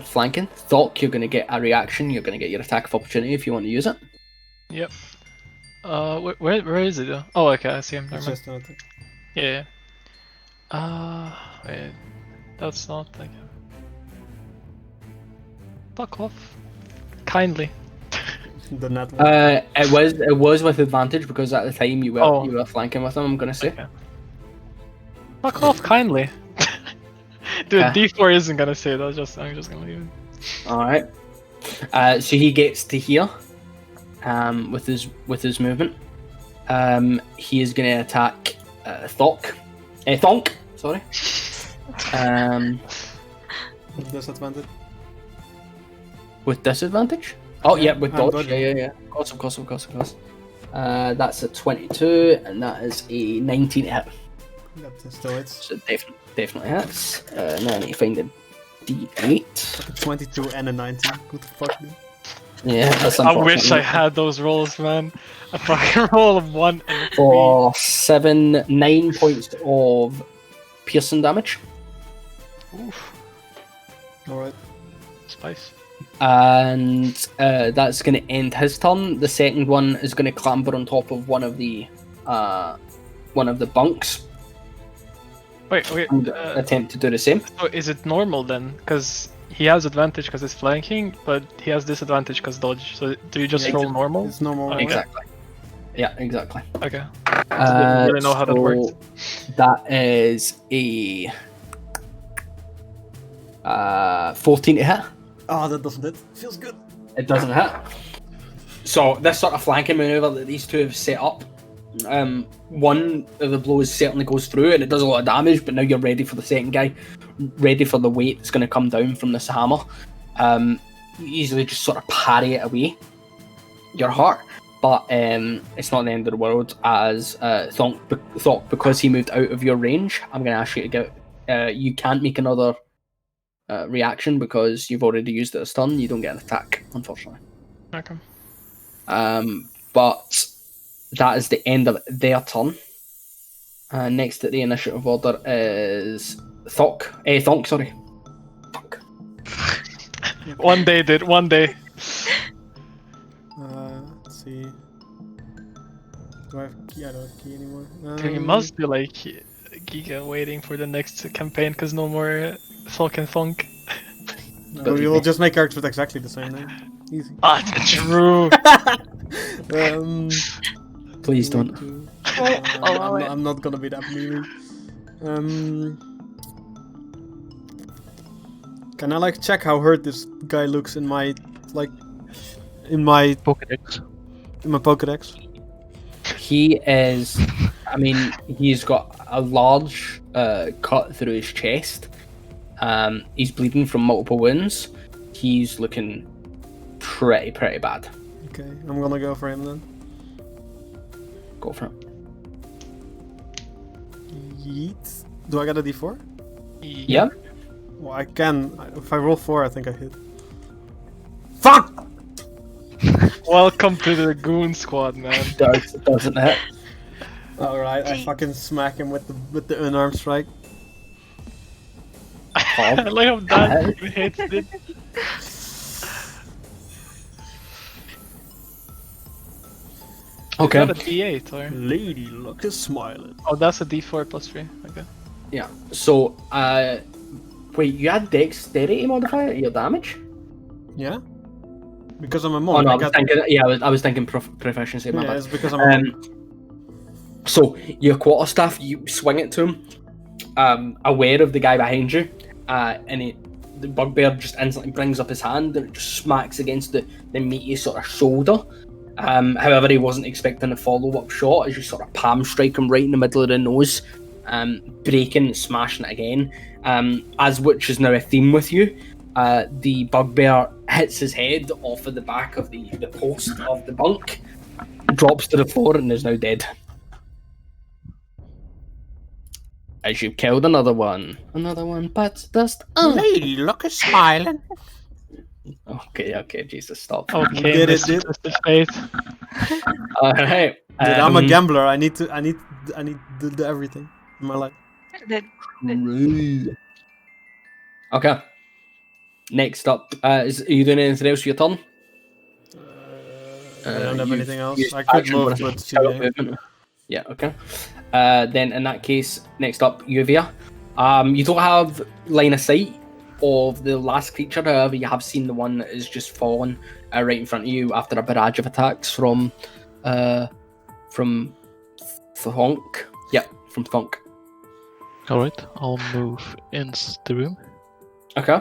flanking. Thok, you're going to get a reaction. You're going to get your attack of opportunity if you want to use it. Yep. Where is it? Oh, okay, I see him. Never it's mind. just an attack. Yeah. Wait, that's not like. Fuck off. Kindly. The net one. It was with advantage because at the time you Oh. were flanking with him. I'm going to say. Okay. Fuck off, kindly. Dude, Okay. D4 isn't gonna say that. I'm just gonna leave it. All right. So he gets to here. With his movement. He is going to attack Thok. Thonk. Sorry. Disadvantage. With disadvantage. Oh yeah, with and dodge. dodge. Yeah. Of course. That's a 22, and that is a 19 to hit. That still hits. So definitely hits. Now I need to find a D8. A 22 and a 19. Good fuck, dude. Yeah, that's I wish I unfortunate. had those rolls, man. A fucking roll of 1 and a 3. For 9 points of piercing damage. Oof. Alright. Spice. And that's going to end his turn. The second one is going to clamber on top of one of the bunks Wait. and attempt to do the same. So is it normal then? Because he has advantage because it's flanking, but he has disadvantage because dodge. So do you just Yeah, roll normal? It's normal. Okay. Exactly. Yeah, exactly. Okay. Didn't really know how that worked. So that is a 14 to hit. Oh, that doesn't hit. Feels good. It doesn't hit. So this sort of flanking maneuver that these two have set up, one of the blows certainly goes through and it does a lot of damage, but now you're ready for the second guy, ready for the weight that's going to come down from this hammer. You easily just sort of parry it away. You're hurt, but it's not the end of the world, as Thonk, because he moved out of your range, I'm going to ask you to get... you can't make another reaction because you've already used it as turn. You don't get an attack, unfortunately. Okay. But that is the end of their turn. Next at the initiative order is Thonk. Sorry. Fuck. One day, dude. One day. Let's see. Do I have key? I don't have key anymore. You must be like Giga waiting for the next campaign because no more fucking Thonk. No, we will just make characters with exactly the same name. Easy. Ah, true. Please don't. I'm not gonna be that mean. Can I like check how hurt this guy looks in my Pokedex. Pokedex? He is... I mean, he's got a large cut through his chest. He's bleeding from multiple wounds. He's looking pretty bad. Okay, I'm gonna go for him then. Go for it. Yeet. Do I get a D4? Yeah. Well, I can. If I roll 4, I think I hit. Fuck! Welcome to the Goon Squad, man. Doesn't hit. Alright, I fucking smack him with the unarmed strike. I like how that hits it. Okay. Is that a D8 or? Lady Luck is smiling. Oh, that's a D4 plus 3. Okay. Yeah. So, wait, you had dexterity modifier your damage? Yeah? Because I'm a Oh monk. no, I was thinking proficiency. My Yeah, bad. it's because I'm a monk. So your quarterstaff, you swing it to him, aware of the guy behind you, and the bugbear just instantly brings up his hand and it just smacks against the meaty sort of shoulder. However, he wasn't expecting a follow-up shot as you sort of palm strike him right in the middle of the nose, breaking and smashing it again. As which is now a theme with you. The bugbear hits his head off of the back of the post of the bunk, drops to the floor and is now dead. As you've killed another one bites dust. Lady Luck is smiling. Okay, Jesus, stop. Okay, Did it, Mr. dude. Mr. Fate. Alright. Dude, I'm a gambler. I need to do everything in my life. Okay. Next up, are you doing anything else for your turn? I don't have you've anything else. used I could action move, bonus but to scout movement. Yeah, okay. Then in that case, next up, Uvia. You don't have line of sight of the last creature, however, you have seen the one that is just fallen right in front of you after a barrage of attacks from Thonk. Yeah, from Thonk. Alright, I'll move in the room Okay.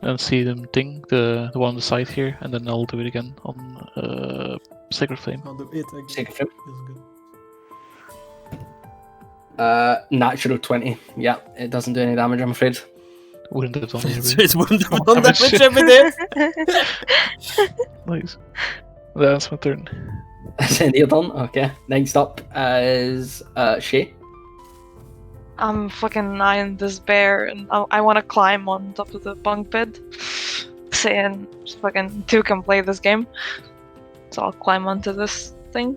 and see them ding, the one on the side here, and then I'll do it again on Sacred Flame. I'll do it again. Sacred Flame. Feels good. Natural 20. Yeah, it doesn't do any damage, I'm afraid. Wouldn't have done It's it. one damage every day. Nice. That's my turn. Send your turn. Okay. Next up is Shay. I'm fucking eyeing this bear, and I want to climb on top of the bunk bed, saying fucking two can play this game. So I'll climb onto this thing.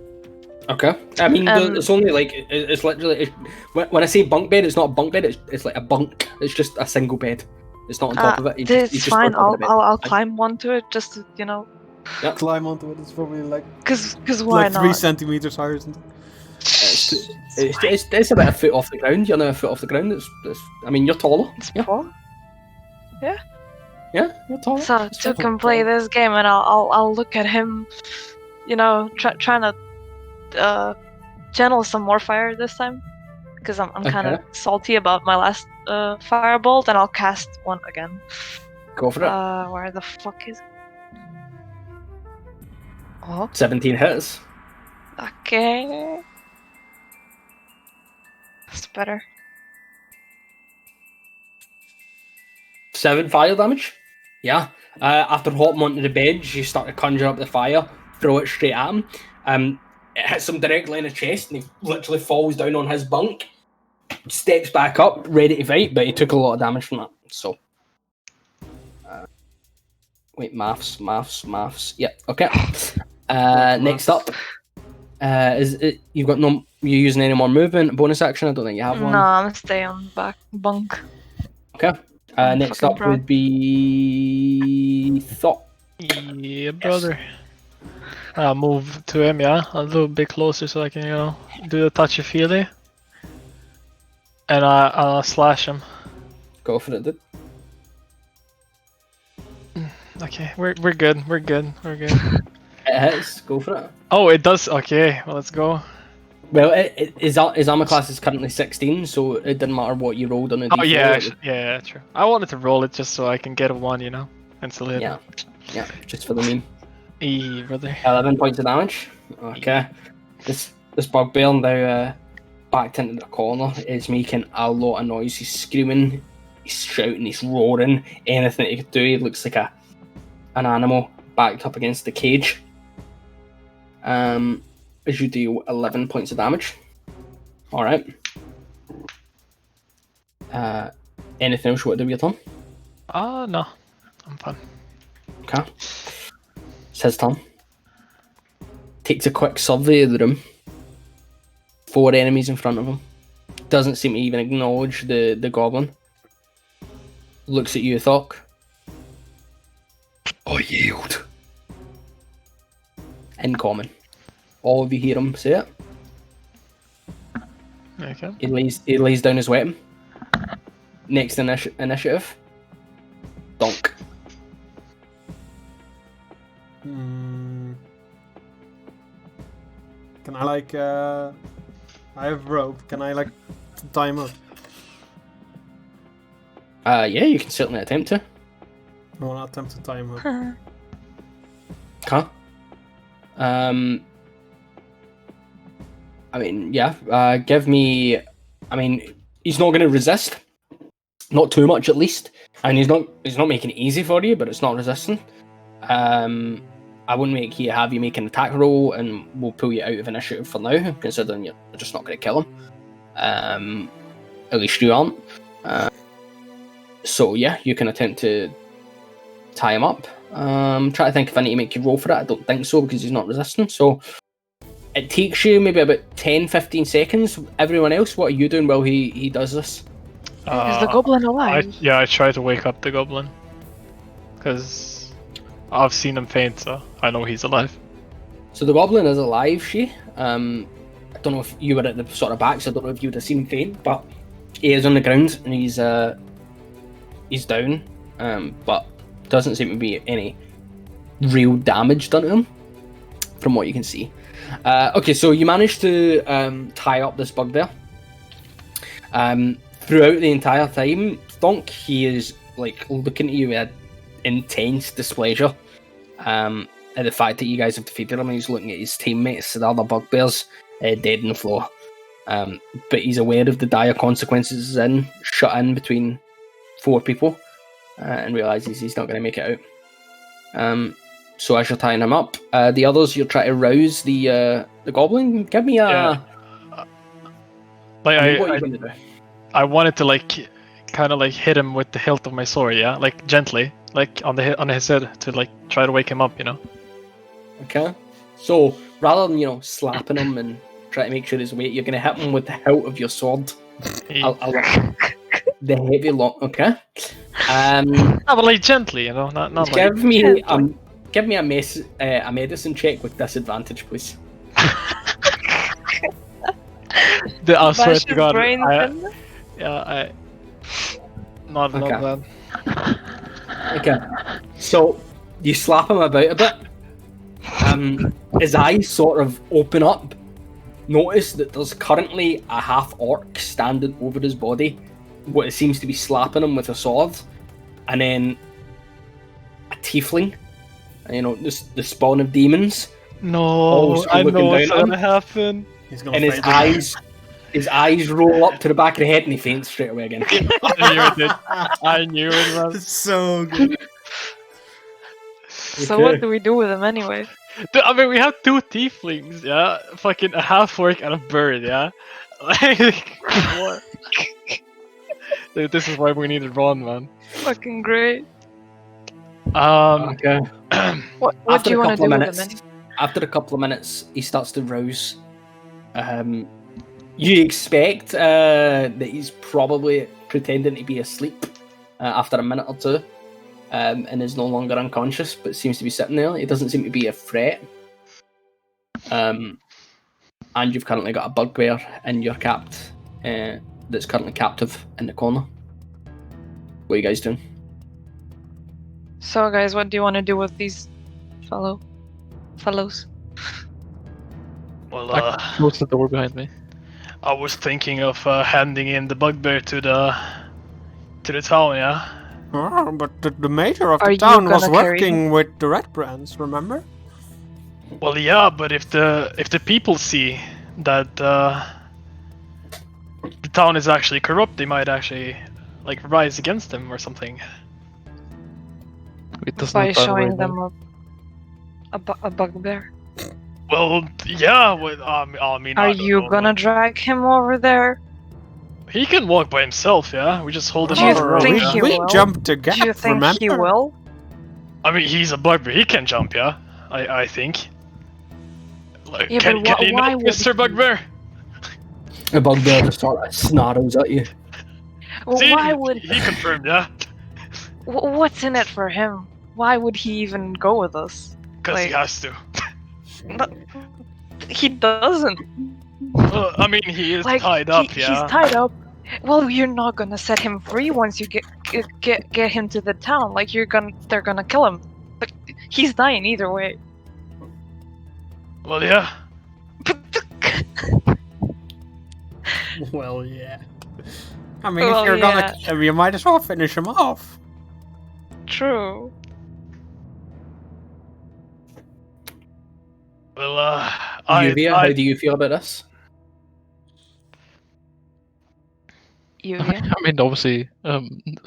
Okay. I mean, it's only like it's literally when I say bunk bed, it's not a bunk bed. It's like a bunk. It's just a single bed. It's not on top of it. It's fine. I'll climb onto it just to, you know. Yep. Climb onto it. It's probably like Cause why like not? 3 centimeters higher. Isn't it? It's about a foot off the ground. You're now a foot off the ground. It's I mean, you're taller. It's Yeah. Paul. Yeah, you're taller. So two can play this game, and I'll look at him, you know, trying to channel some more fire this time because I'm kind of Okay. salty about my last firebolt, and I'll cast one again. Go for it. Where the fuck is it? Oh, 17 hits. okay. That's better. 7 fire damage. Yeah. After hopping onto the bed, you start to conjure up the fire, throw it straight at him. It hits him directly in the chest, and he literally falls down on his bunk. Steps back up, ready to fight, but he took a lot of damage from that. So, wait, maths. Yeah, okay. Next up, is it? You've got no? You using any more movement? Bonus action? I don't think you have one. No, I'm gonna stay on the back bunk. Okay. I'm Next fucking up proud. would be Thought. Yeah, brother. I'll move to him, yeah. A little bit closer so I can, do the touchy-feely. And I'll slash him. Go for it, dude. Okay, we're good. We're good. It hits. Go for it. Oh, it does. Okay, well, let's go. Well, his armor class is currently 16, so it didn't matter what you rolled on the D4. Oh yeah, yeah, true. I wanted to roll it just so I can get a 1, and still hit. Yeah, just for the meme. Brother. 11 points of damage. Okay. This bugbear now backed into the corner is making a lot of noise. He's screaming, he's shouting, he's roaring. Anything he could do, he looks like an animal backed up against the cage. As you deal 11 points of damage. Alright. Anything else you want to do with your turn? No. I'm fine. Okay. It's his turn. Takes a quick survey of the room. 4 enemies in front of him. Doesn't seem to even acknowledge the goblin. Looks at you, Thok. I yield. In common. All of you hear him say it. Okay. He lays down his weapon. Next initiative. Donk. Can I I have rope. Can I tie him up? Yeah, you can certainly attempt to. I want to attempt to tie him up. Okay. I mean, yeah. Give me. I mean, he's not going to resist. Not too much, at least. And he's not making it easy for you, but it's not resisting. I wouldn't have you make an attack roll, and we'll pull you out of initiative for now, considering you're just not going to kill him. At least you aren't. So yeah, you can attempt to tie him up. Try to think if I need to make you roll for it. I don't think so, because he's not resisting. So it takes you maybe about 10-15 seconds. Everyone else, what are you doing while he does this? Is the goblin alive? I try to wake up the goblin. Because I've seen him faint, so I know he's alive. So the goblin is alive, I don't know if you were at the sort of back, so I don't know if you would have seen him faint, but he is on the ground, and he's down, but doesn't seem to be any real damage done to him, from what you can see. Okay, so you managed to tie up this bugbear. Throughout the entire time, Thonk, he is looking at you with intense displeasure at the fact that you guys have defeated him. He's looking at his teammates, the other bugbears, dead on the floor. But he's aware of the dire consequences shut in between 4 people, and realises he's not going to make it out. So as you're tying him up, the others, you're trying to rouse the goblin. Give me a... what are you going to do? I wanted to kind of hit him with the hilt of my sword, yeah, gently, on his head to try to wake him up, Okay. So rather than slapping him and trying to make sure he's awake, you're going to hit him with the hilt of your sword. The heavy long. Okay. But gently, not give me a medicine check with disadvantage, please. I swear to God, brain not bad. Okay. So you slap him about a bit. His eyes sort of open up, notice that there's currently a half-orc standing over his body, what it seems to be slapping him with a sword, and then a tiefling, you know, the spawn of demons, No, also I know looking what's down at him. gonna happen. He's gonna and faint. his eyes roll up to the back of the head, and he faints straight away again. I knew it. I knew it, man. It's so good. So what do we do with him anyway? Dude, I mean, we have two tieflings, yeah? Fucking a half-orc and a bird, yeah? Like, what? Dude, this is why we needed Ron, man. Fucking great. Okay. What After do you a want to couple do of with him? minutes, after a couple of minutes, he starts to rouse. You expect that he's probably pretending to be asleep after a minute or two, and is no longer unconscious, but seems to be sitting there. He doesn't seem to be a threat. And you've currently got a bugbear in your capped, that's currently captive in the corner. What are you guys doing? So guys, what do you want to do with these fellows? Well, I closed the door behind me. I was thinking of handing in the bugbear to the town, yeah? Oh, but the mayor of Are the you town was gonna carry working with the Red Brands, remember? Well, yeah, but if the people see that the town is actually corrupt, they might actually like rise against them or something. It doesn't By look that way, showing no. them a bugbear. Well, yeah. Well, I mean, Are I don't you know, gonna like, drag him over there? he can walk by himself, yeah. We just hold him Do you off the road, think yeah? he we will? jumped the gap, Do you think remember? he will? I mean, he's a bugbear. He can jump, yeah. I think. Like, Yeah, can but you why not, would Mr. he? Bugbear? The bugbear just sort of snarls at you. Well, See, why would? he confirmed, yeah? What's in it for him? Why would he even go with us? Because he Like- has to. He doesn't. I mean, he is Like tied up, yeah. He's tied up. Well, you're not gonna set him free once you get him to the town. Like they're gonna kill him. But he's dying either way. Well, yeah. Well, yeah. I mean, Well, if you're gonna, you might as well finish him off. True. Well, Yuvia, how do you feel about this? You. I mean, obviously,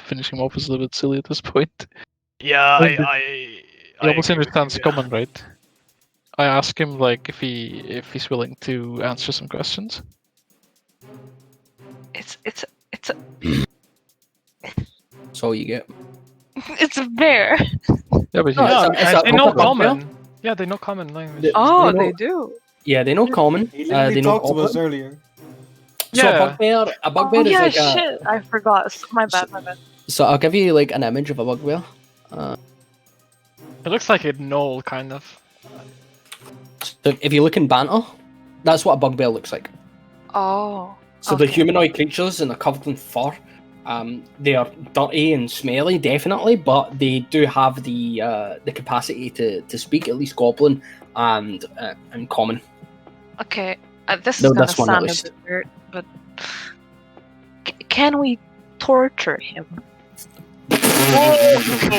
finishing him off is a little bit silly at this point. yeah, Well, I He obviously agree with understands you, yeah. common, right? I ask him like if he's willing to answer some questions. It's That's all you get. it's a bear. Yeah, but No, he's, it's a They know proper bugbear. common. Yeah, they know common language. The- Oh, know- they do. Yeah, they know common. He literally They know talked to us goblin. earlier. So Yeah. a bugbear Oh is yeah, like shit. I forgot. My bad. So I'll give you like an image of a bugbear. It looks like a gnoll, kind of. So if you look in banter, that's what a bugbear looks like. Oh. So the Okay. humanoid creatures and they're covered in fur. They are dirty and smelly, definitely, but they do have the capacity to speak, at least goblin and common. Okay. This No, is gonna that's one at sound a least. bit weird, but can we torture him?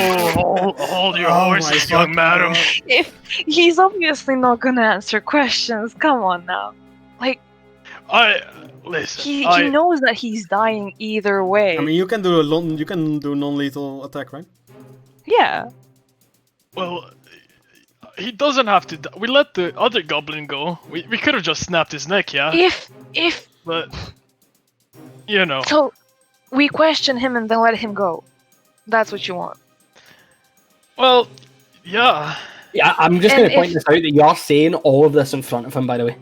Hold your Oh my horses, young fucking madam. God. If he's obviously not gonna answer questions, come on now. Like Listen. he knows that he's dying either way. I mean, you can do non-lethal attack, right? yeah. Well, he doesn't have to. We let the other goblin go. We could have just snapped his neck, yeah. If But you know. so, we question him and then let him go. That's what you want. Well, yeah. Yeah, I'm just And going to point if- this out that you're saying all of this in front of him, by the way.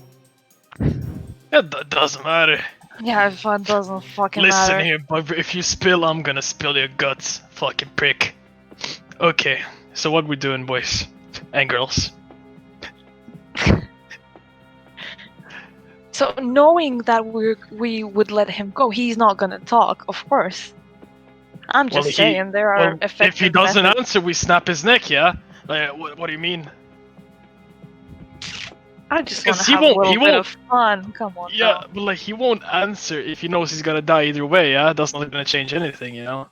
It doesn't matter. Yeah, if it doesn't fucking Listen matter. here, Bugbear. If you spill, I'm gonna spill your guts, fucking prick. Okay. So what we doing, boys and girls? So knowing that we would let him go, he's not gonna talk, of course. I'm just Well, saying there are Well, effective if he doesn't methods. answer, we snap his neck, yeah? What do you mean? I just want Because to he have a won't- little he bit won't- of fun. Come on. Yeah, now. but like he won't answer if he knows he's gonna die either way. Yeah, that's not gonna change anything, you know.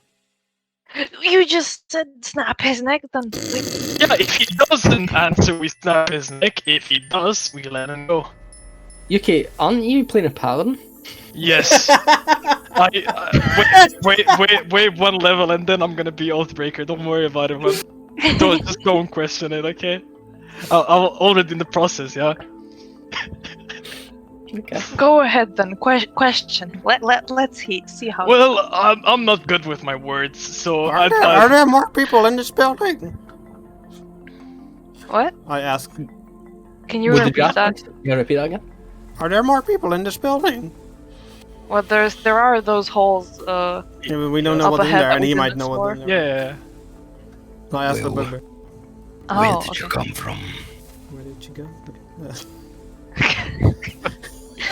You just said snap his neck, then. Yeah, if he doesn't answer, we snap his neck. If he does, we let him go. UK, aren't you playing a paladin? Yes. Wait one level and then I'm gonna be Oathbreaker. Don't worry about it, man. Don't question it, okay? I'm already in the process, yeah. Okay. Go ahead then. Question. Let's see how. Well, I'm not good with my words, so Are there more people in this building? What? I asked. Can you What did you repeat ask? that? You repeat that again? Are there more people in this building? Well, there are those holes. Yeah, but we don't know Up what's in ahead there, and he open might the know floor. what's in there. Yeah. I asked the Well, bugbear. Oh, Where did okay. you come from? Where did you go? Okay.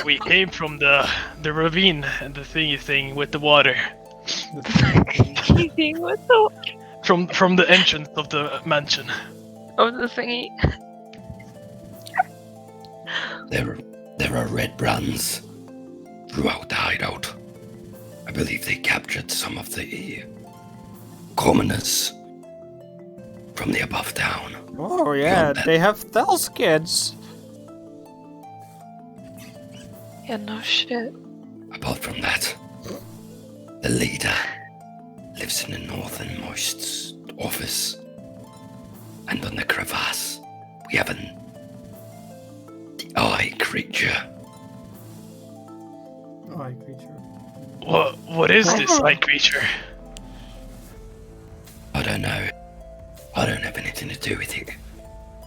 We came from the ravine and the thingy thing with the water. Keeping with the From the entrance of the mansion. of the thingy. There are red brands throughout the hideout. I believe they captured some of the commoners from the above town. Oh yeah, they have stealth kids. Yeah, no shit. Apart from that, the leader lives in the northernmost office. And on the crevasse, we have the eye creature. Eye creature. What is this eye creature? I don't know. I don't have anything to do with it.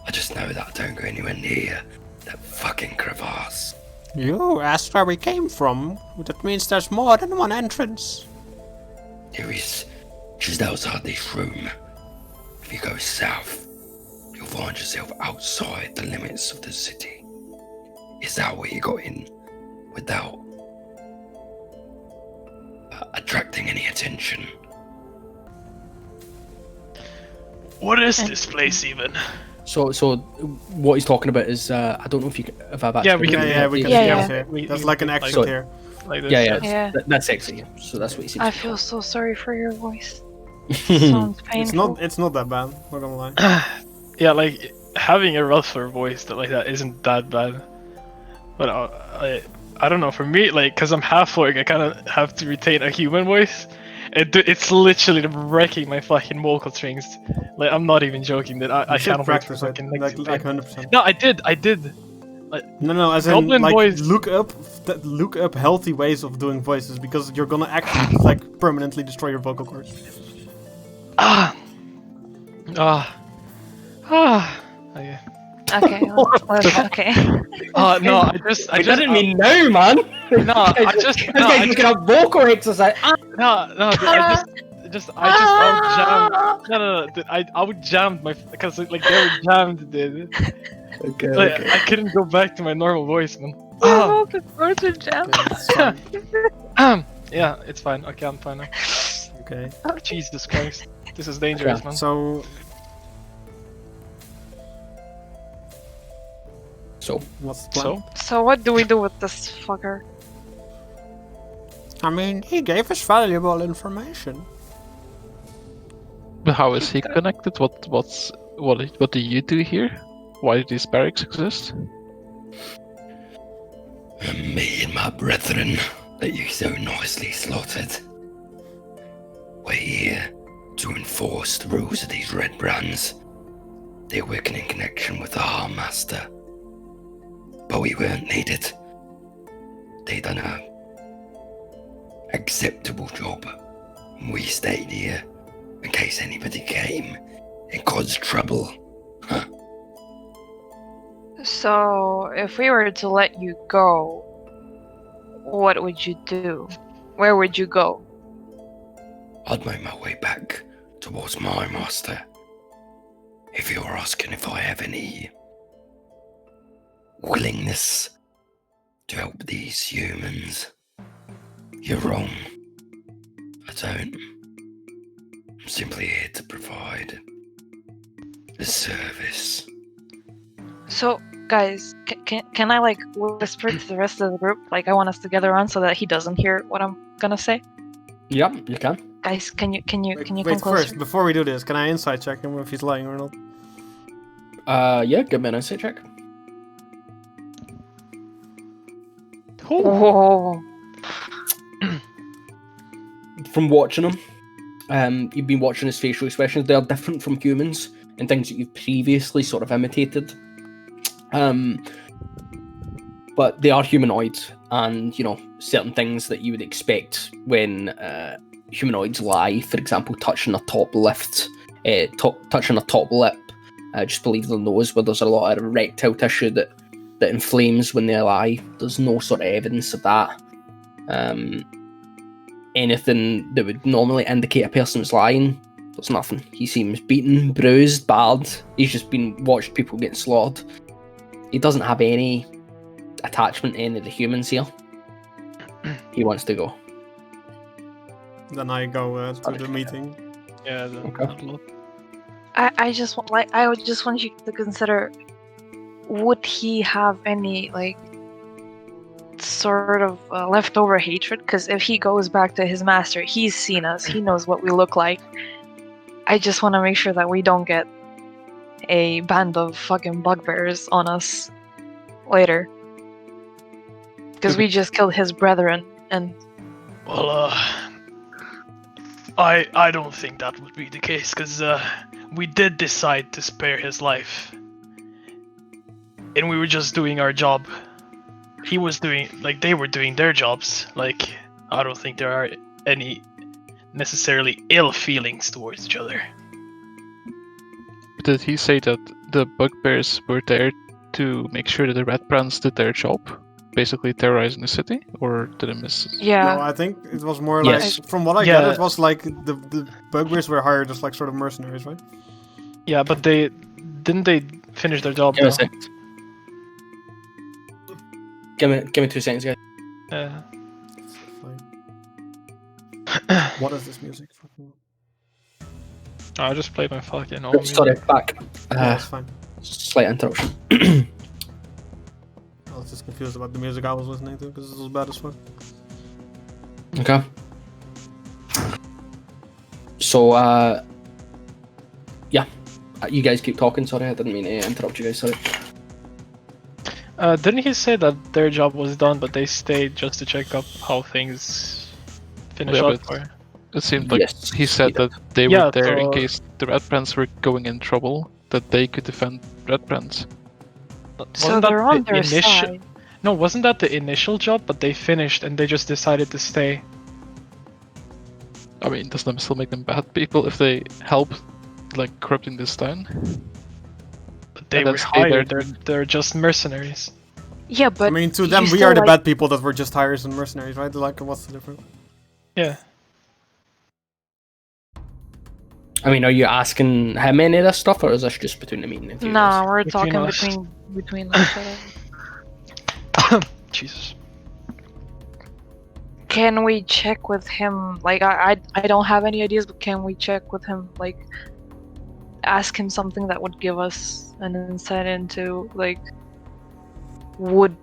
I just know that I don't go anywhere near that fucking crevasse. You asked where we came from. That means there's more than one entrance. There is just outside this room. If you go south, you'll find yourself outside the limits of the city. Is that where you got in without attracting any attention? What is this place even? So what he's talking about is I don't know if I've actually. Yeah, we can- Yeah, we can Yeah, see yeah. it here. We- That's we- like an like- exit So- here. Like this. Yeah. Yeah. That's actually so that's what he seems. I to feel so sorry for your voice. be. Sounds painful. It's not that bad. Not gonna lie. Yeah, like having a rougher voice like that isn't that bad. But I don't know. For me, like, cause I'm half orc, I kind of have to retain a human voice. It's literally wrecking my fucking vocal strings. Like, I'm not even joking. That I You should can't wait for practice it. fucking Like next day. 100%. No, I did. No, as in Goblin like voice. look up healthy ways of doing voices because you're gonna actually like permanently destroy your vocal cords. Okay. Okay. Okay. No, I just didn't mean now, man. no, I just This guy's looking up vocal exercise. no, dude, I just out jammed. No, dude, I out jammed my because like they were jammed, dude. Okay. Like, I couldn't go back to my normal voice, man. Oh, the birds are jammed. Okay, it's fine. Yeah, it's fine. Okay, I'm fine now. Okay. Jesus Christ, this is dangerous, man. So So what's the plan? So what do we do with this fucker? I mean, he gave us valuable information. But how is he connected? What do you do here? Why do these barracks exist? Me and my brethren that you so nicely slaughtered. We're here to enforce the rules of these red brands. They working in connection with the Harm Master. But we weren't needed. They done a acceptable job. We stayed here in case anybody came and caused trouble. Huh? So if we were to let you go, what would you do? Where would you go? I'd make my way back towards my master. If you're asking if I have any willingness to help these humans, you're wrong. I don't. I'm simply here to provide a service. So Guys, can I like whisper to the rest of the group? Like, I want us to gather around so that he doesn't hear what I'm gonna say. Yep, you can. Guys, can you Wait, come wait closer? first, before we do this, can I insight check him if he's lying or not? Yeah, give me an insight check. Whoa. From watching him, you've been watching his facial expressions. They are different from humans and things that you've previously sort of imitated. But they are humanoid, and certain things that you would expect when humanoids lie. For example, touching a top touching a top lip, just below the nose, where there's a lot of erectile tissue that inflames when they lie. There's no sort of evidence of that. Anything that would normally indicate a person's lying, there's nothing. He seems beaten, bruised, bad. He's just watched people get slaughtered. He doesn't have any attachment to any of the humans here. He wants to go. Then I go to the meeting. Yeah. Okay. I just want you to consider, would he have any like sort of leftover hatred? Because if he goes back to his master, he's seen us, he knows what we look like. I just want to make sure that we don't get a band of fucking bugbears on us later, because we just killed his brethren. And Well, I don't think that would be the case, because we did decide to spare his life, and we were just doing our job. He was doing, like, they were doing their jobs. Like, I don't think there are any necessarily ill feelings towards each other. Did he say that the bugbears were there to make sure that the red brands did their job, basically terrorizing the city, or did I miss it? yeah, No, I think it was more Yes. like, from what I Yeah. gathered, it was like the bugbears were hired as like sort of mercenaries, right? Yeah, but they finish their job Give me a though. second. Give me 2 seconds, guys. Fine. What is this music? Fucking... I just played my fucking own Sorry, back. Yeah, it's fine. Slight interruption. I was just confused about the music I was listening to because it was bad as fuck. Okay. So, yeah. You guys keep talking, sorry, I didn't mean to interrupt you guys, sorry. Didn't he say that their job was done, but they stayed just to check up how things finish Yeah, up? but- Or... It seemed like Yes, he said did. that they Yeah, were there in so- case the red brands were going in trouble, that they could defend red brands. so Wasn't that they're on the their initial? side. No, wasn't that the initial job? But they finished and they just decided to stay. I mean, doesn't that still make them bad people if they help, like, corrupting this town? But they And then were stay there. hired. They're just mercenaries. Yeah, but I mean, to you them, we still, are the like- bad people that were just hires and mercenaries, right? Like, what's the difference? Yeah. I mean, are you asking him any of this stuff, or is this just between the meeting and you Nah, guys? we're Between talking us. between each other. Jesus. Can we check with him? Like, I don't have any ideas, but can we check with him? Like, ask him something that would give us an insight into, like, would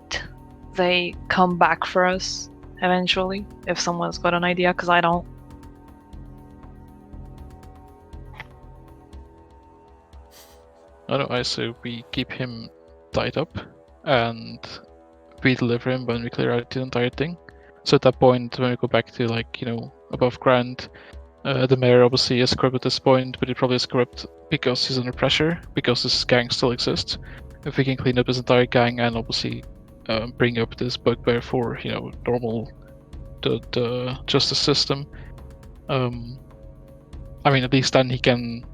they come back for us eventually if someone's got an idea? Because I don't. I know, I say we keep him tied up, and we deliver him when we clear out the entire thing. So at that point, when we go back to, like, above ground, the mayor obviously is corrupt at this point, but he probably is corrupt because he's under pressure, because this gang still exists. If we can clean up his entire gang and obviously bring up this bugbear for, normal the justice system, I mean, at least then he can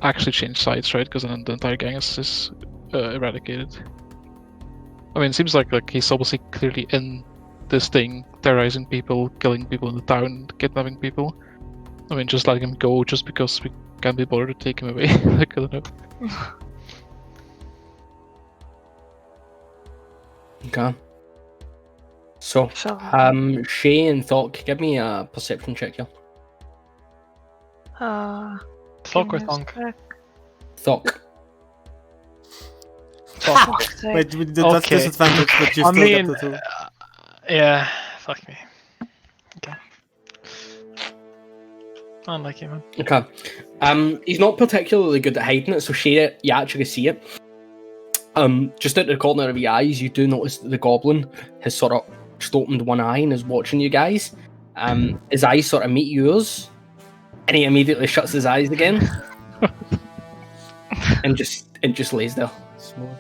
actually change sides, right? Because then the entire gang is eradicated. I mean, it seems like he's obviously clearly in this thing, terrorizing people, killing people in the town, kidnapping people. I mean, just letting him go just because we can't be bothered to take him away. Like, I don't know. Okay. So, So, Shay and Thok, give me a perception check here. Thok or give me a thonk? sec. Thok. talking. Fuck's sake. Wait, that's Okay. disadvantage, but you I still mean, get the 2. yeah, fuck me. Okay. Unlucky, man. Okay. He's not particularly good at hiding it, so Shay, you actually see it. Just out the corner of your eyes, you do notice that the goblin has sort of just opened one eye and is watching you guys. His eyes sort of meet yours, and he immediately shuts his eyes again, and just lays there. Small.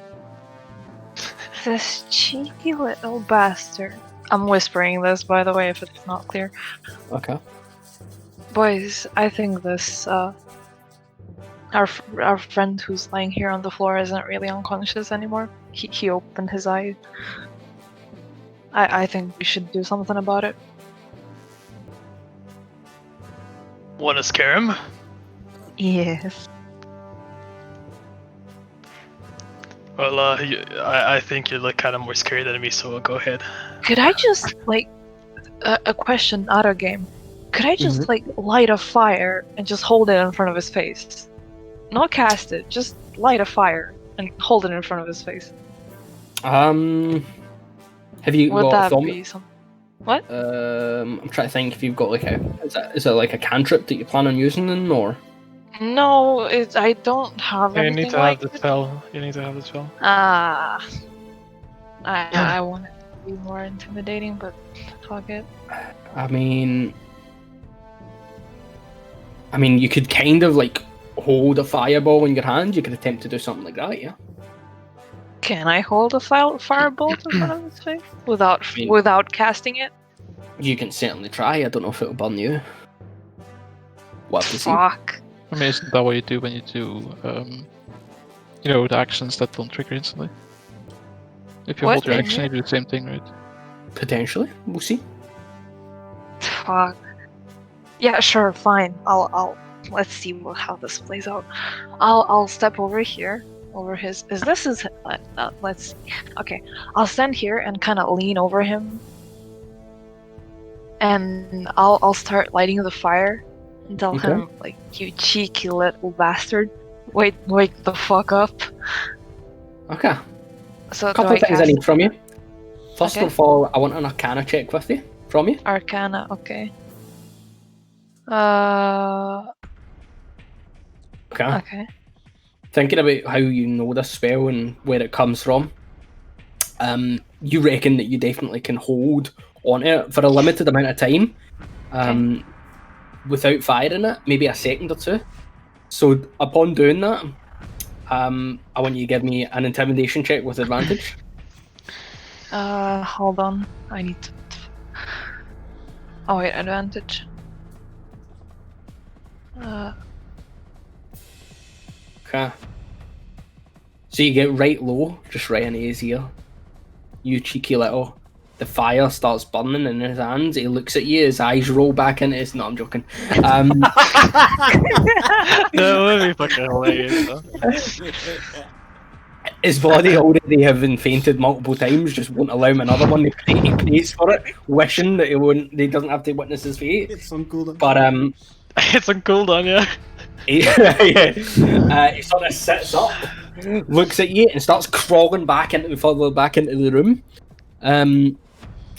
This cheeky little bastard. I'm whispering this, by the way, if it's not clear. Okay. Boys, I think this, our friend who's lying here on the floor isn't really unconscious anymore. He opened his eye. I think we should do something about it. Want to scare him? Yes. Well, I think you look kind of more scary than me, so go ahead. Could I just, like, a question out of game? Could I just, like, light a fire and just hold it in front of his face? Not cast it, just light a fire and hold it in front of his face. Have you Would got that thumb- be some... What? I'm trying to think if you've got like is it like a cantrip that you plan on using then, or? No, I don't have You anything need to like have the it. spell. You need to have the spell. I want it to be more intimidating, but fuck it. I mean, you could kind of like hold a fireball in your hand. You could attempt to do something like that, yeah. Can I hold a firebolt in front of his face mean- without casting it? You can certainly try. I don't know if it'll burn you. We'll have to see. Fuck. I mean, isn't that what you do when you do, the actions that don't trigger instantly? If you What? hold your action, you do the same thing, right? Potentially, we'll see. Fuck. Yeah, sure, fine. I'll let's see how this plays out. I'll step over here, over his. Let's see. Okay, I'll stand here and kind of lean over him, and I'll start lighting the fire and tell Okay. him like, "You cheeky little bastard, wake the fuck up." Okay. So A couple do of things I cast need from you. First Okay. of all, I want an Arcana check with you from you. Arcana? Okay. Okay. Okay. Thinking about how you know this spell and where it comes from, you reckon that you definitely can hold on it for a limited amount of time, without firing it, maybe a second or two. So upon doing that, I want you to give me an intimidation check with advantage. Hold on. I need to. Oh wait, advantage. Okay. So you get right low, just right in his ear. You cheeky little. The fire starts burning in his hands. He looks at you. His eyes roll back into his. No, I'm joking. That would be fucking hilarious. Though. His body already having fainted multiple times just won't allow him another one. He pays for it, wishing that he doesn't have to witness his fate. It's on cooldown. But It's on cooldown, yeah. he sort of sits up, looks at you, and starts crawling further back into the room.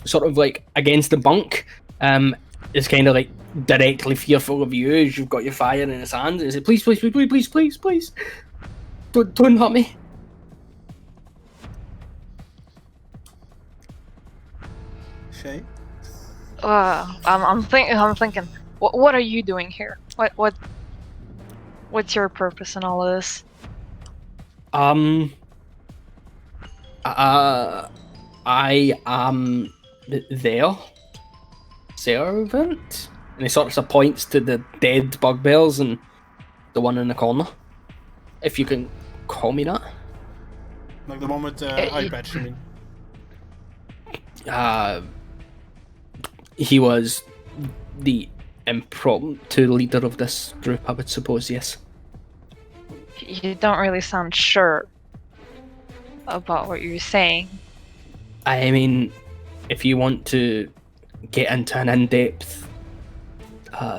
Sort of like against the bunk. Is kind of like directly fearful of you as you've got your fire in his hand. He says, please, don't hurt me. Shay? I'm thinking. What are you doing here? What's your purpose in all of this? I am their servant, and he sort of points to the dead bugbears and the one in the corner. If you can call me that. Like the one with eye patch, I mean. He was the impromptu leader of this group, I would suppose, yes. You don't really sound sure about what you're saying. I mean, if you want to get into an in-depth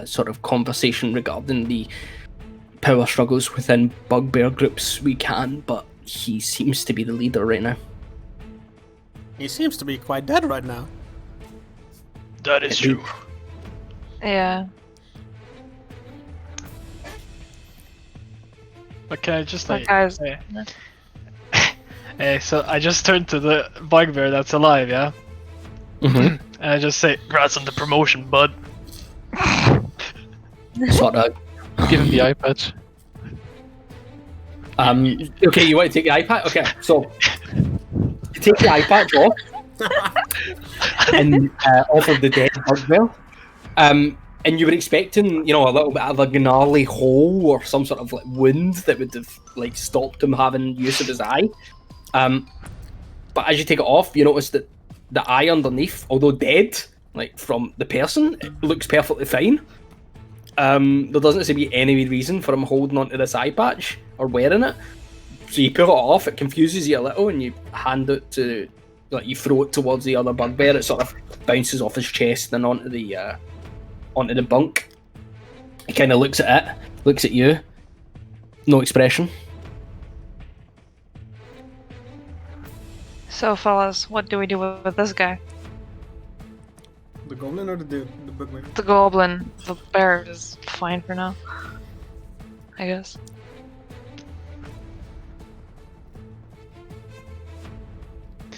sort of conversation regarding the power struggles within bugbear groups, we can, but he seems to be the leader right now. He seems to be quite dead right now. That is true. Yeah. But can I just That like... guy's. Hey, so I just turned to the bugbear that's alive, yeah? Mm-hmm. And I just say, "Congrats on the promotion, bud." Sort of. Give him the eye patch. Okay, you want to take the iPad? Okay, so you take the iPad off and off of the dead bugbear. And you were expecting, a little bit of a gnarly hole or some sort of like wound that would have like stopped him having use of his eye. But as you take it off, you notice that the eye underneath, although dead, like from the person, it looks perfectly fine. There doesn't seem to be any reason for him holding onto this eye patch or wearing it. So you pull it off, it confuses you a little, and you hand it to, like, you throw it towards the other bugbear. It sort of bounces off his chest and onto the bunk. He kind of looks at it, looks at you. No expression. So, fellas, what do we do with this guy? The goblin or the dude? The bugbear? The goblin. The bear is fine for now. I guess.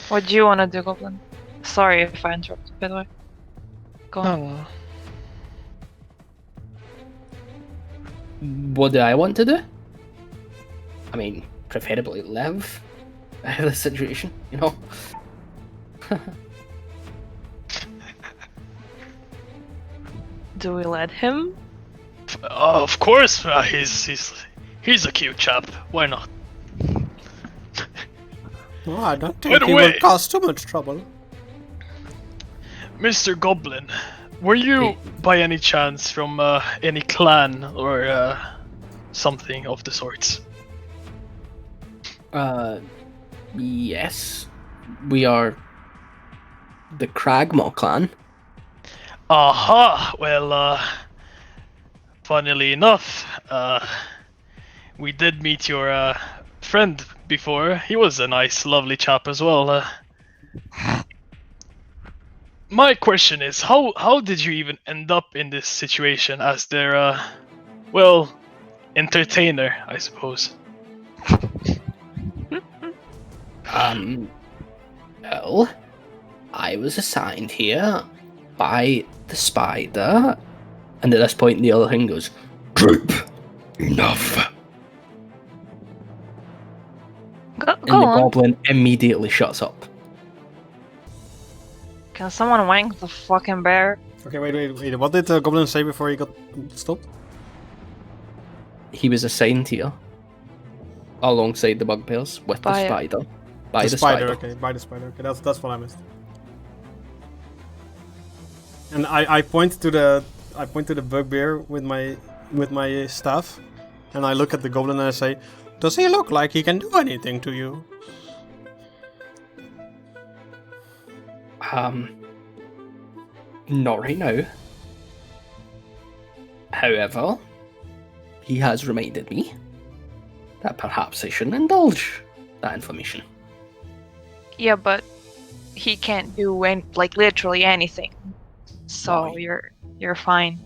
What do you want to do, goblin? Sorry if I interrupted, by the way. Go on. Oh, What do I want to do? I mean, preferably live out of the situation, Do we let him? Of course, he's a cute chap. Why not? Oh, I don't By think the he way- will cause too much trouble. Mr. Goblin, were you by any chance from any clan or something of the sorts? Yes. We are the Cragmaw clan. Aha! Well, funnily enough, we did meet your friend before. He was a nice, lovely chap as well. My question is, how did you even end up in this situation as their, entertainer, I suppose? Well, I was assigned here by the spider, and at this point the other thing goes, Group, enough. Go and the on. goblin immediately shuts up. Can someone wank the fucking bear? Okay, wait. What did the goblin say before he got stopped? He was assigned here alongside the bugbears with By- the spider. By the the spider. spider. Okay, by the spider. Okay, that's what I missed. And I point to the bugbear with my staff, and I look at the goblin and I say, "Does he look like he can do anything to you?" Not right now. However, he has reminded me that perhaps I shouldn't indulge that information. Yeah, but he can't do literally anything. So Right. you're fine.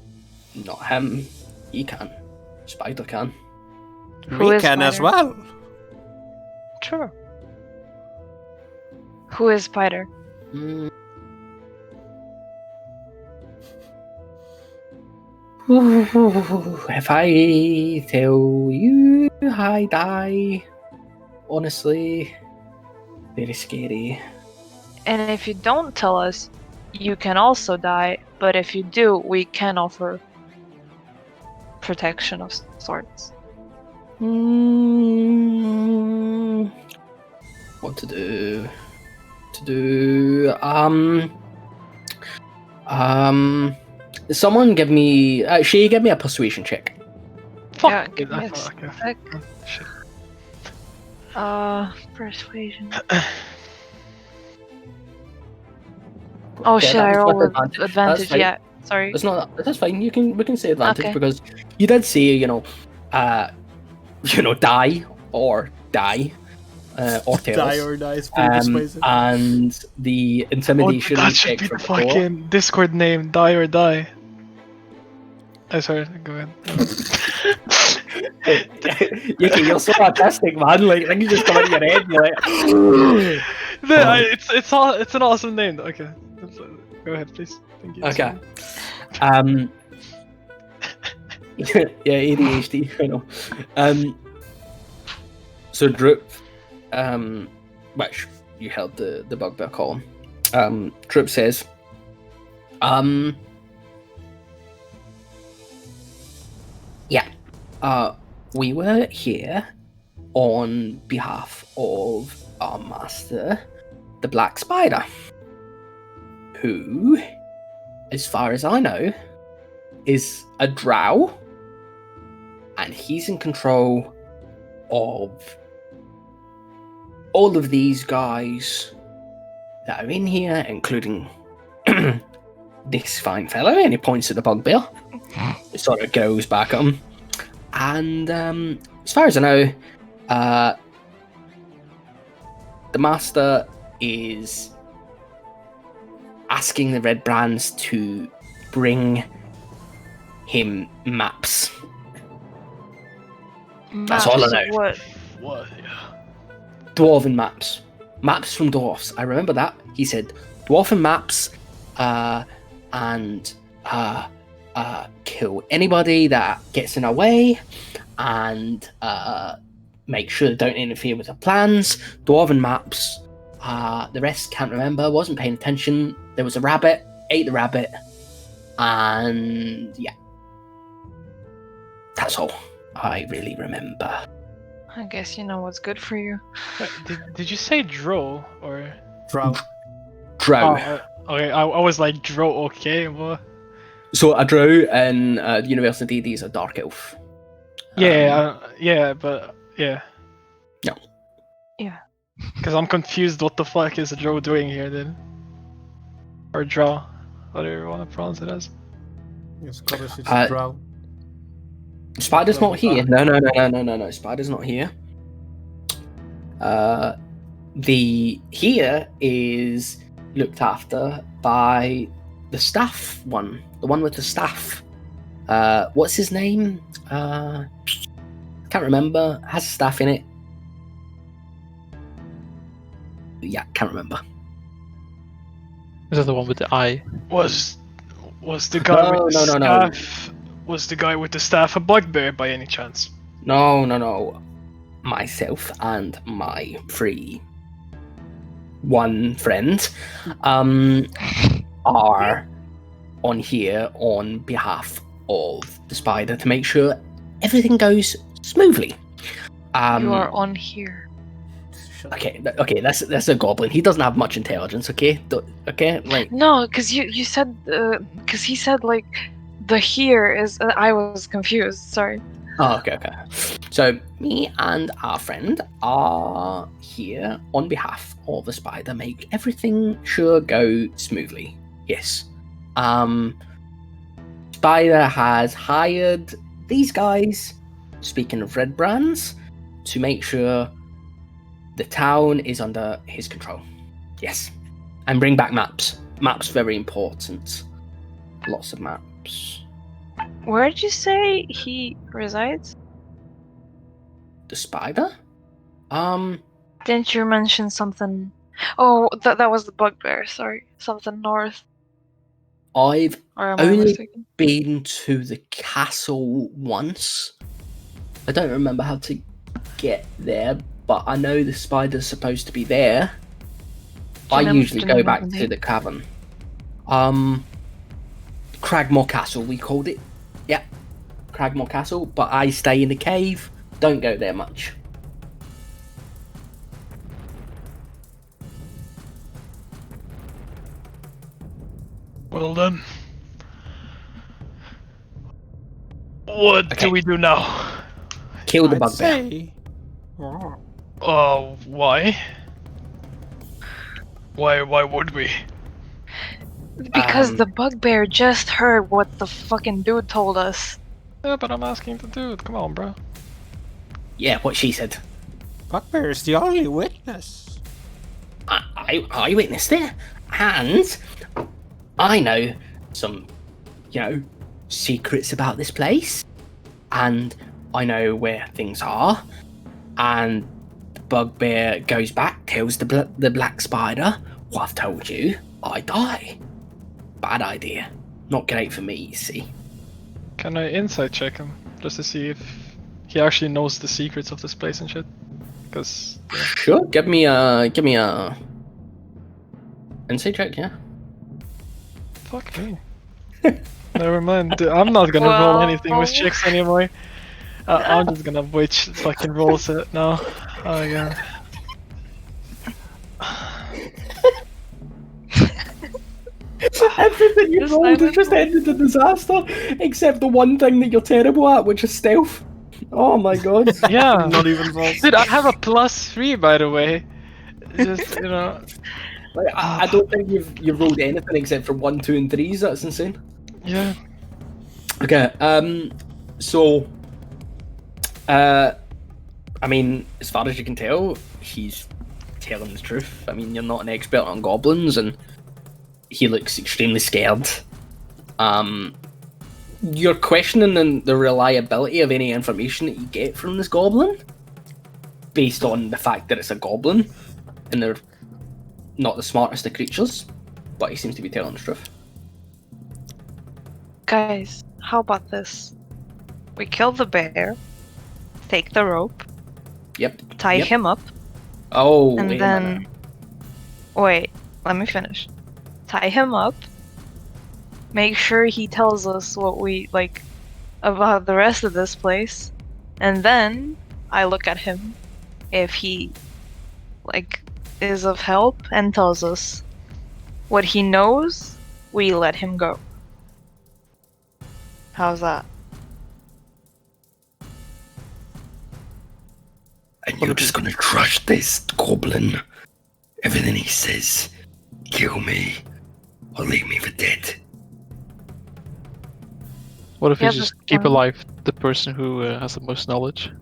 Not him. He can. Spider can. Who We is can as Spider? well. True. Who is Spider? Mm. If I tell you I die, honestly, very scary. And if you don't tell us, you can also die. But if you do, we can offer protection of sorts. What to do? Someone give me. Shay, give me a persuasion check. Fuck! Yeah, give me I a thought- okay. sec. Shit. Persuasion. Oh Okay, shit! I that's rolled with with advantage. That's fine. Yeah, sorry. It's not. That's fine. We can say advantage Okay. because you did say die or die. or Die tails. or die is pretty persuasive. And the intimidation that should check be for the the core. fucking Discord name, Die or Die. Oh, sorry, go ahead. Yuki, you're so artistic, man. Like things just come out of your head. You're like, It's an awesome name. Okay, go ahead, please. Thank you. okay. Yeah, ADHD. I know. So Droop, which you held the bugbear column. Droop says, yeah, we were here on behalf of our master, the Black Spider, who, as far as I know, is a drow, and he's in control of all of these guys that are in here, including this fine fellow, and he points at the bugbear. It sort of goes back at him. And as far as I know, the master is asking the Red Brands to bring him maps. That's all I know. What? What? Yeah. Dwarven maps. Maps from dwarfs. I remember that. He said dwarven maps, and kill anybody that gets in our way, and make sure they don't interfere with the plans. Dwarven maps. The rest can't remember. Wasn't paying attention. There was a rabbit. Ate the rabbit. And yeah. That's all I really remember. I guess you know what's good for you. Wait, did you say Dro or? Drow. Drow. Okay, I was like Dro. Okay, what? So a drow in the University D&D is a dark elf. Yeah, but yeah. No. Yeah. Because I'm confused. What the fuck is a Dro doing here then? Or Draw, whatever you want to pronounce it as. Yes, Scottish is Uh, drow. Spider's not here. No. Spider's not here. The here is looked after by the staff one, the one with the staff. What's his name? Can't remember. Has staff in it. Yeah, can't remember. Is that the one with the eye? Was the guy with the No. staff? Was the guy with the staff a bugbear by any chance? No. Myself and my one friend are on here on behalf of the spider to make sure everything goes smoothly. You are on here. Okay, that's a goblin. He doesn't have much intelligence. Okay, like No, because you said, because he said like the here is. I was confused. Sorry. oh, okay. So me and our friend are here on behalf of the spider, make everything sure go smoothly. Yes. Spider has hired these guys, speaking of Red Brands, to make sure the town is under his control. Yes. And bring back maps. Maps very important. Lots of maps. Where did you say he resides? The spider? Didn't you mention something? Oh, that was the bugbear. Sorry, something north. I've Or am I only mistaken? been to the castle once. I don't remember how to get there, but I know the spider's supposed to be there. Do you I know- usually do you go know back the to name? the cavern. Cragmore Castle, we called it. Yeah, Cragmore Castle, but I stay in the cave. Don't go there much. Well then. What Okay. do we do now? Kill the I'd bugbear. say... Oh. Why? Why would we? Because the bugbear just heard what the fucking dude told us. Yeah, but I'm asking the dude. Come on, bro. Yeah, what she said. Bugbear is the only witness. I witnessed it, and I know some, secrets about this place, and I know where things are, and the bugbear goes back, tells the black spider what I've told you. I die. Bad idea. Not great for me, you see. Can I insight check him just to see if he actually knows the secrets of this place and shit? Because Sure. Give me a insight check. Yeah. fuck me. Never mind. I'm not gonna roll anything with checks anymore. I'm just gonna witch fucking rolls it now. Oh my god. Everything you Just rolled has silent. just ended in disaster, except the one thing that you're terrible at, which is stealth. Oh my god. Yeah. Not even false. Dude, I have a +3 by the way. Just Like, I don't think you've rolled anything except for 1, 2, and 3s. That's insane. yeah. Okay. So, I mean, as far as you can tell, he's telling the truth. I mean, you're not an expert on goblins, and he looks extremely scared. You're questioning the reliability of any information that you get from this goblin, based on the fact that it's a goblin, and they're not the smartest of creatures, but he seems to be telling the truth. Guys, how about this? We kill the bear, take the rope, Yep. tie Yep. him up, Oh, and wait a then... minute. Wait, let me finish. Tie him up, make sure he tells us what we, about the rest of this place, and then I look at him. If he, is of help and tells us what he knows, we let him go. How's that? And you're just gonna trust this goblin? Everything he says, kill me or leave me for dead. What if Yeah, you just but, keep alive the person who has the most knowledge?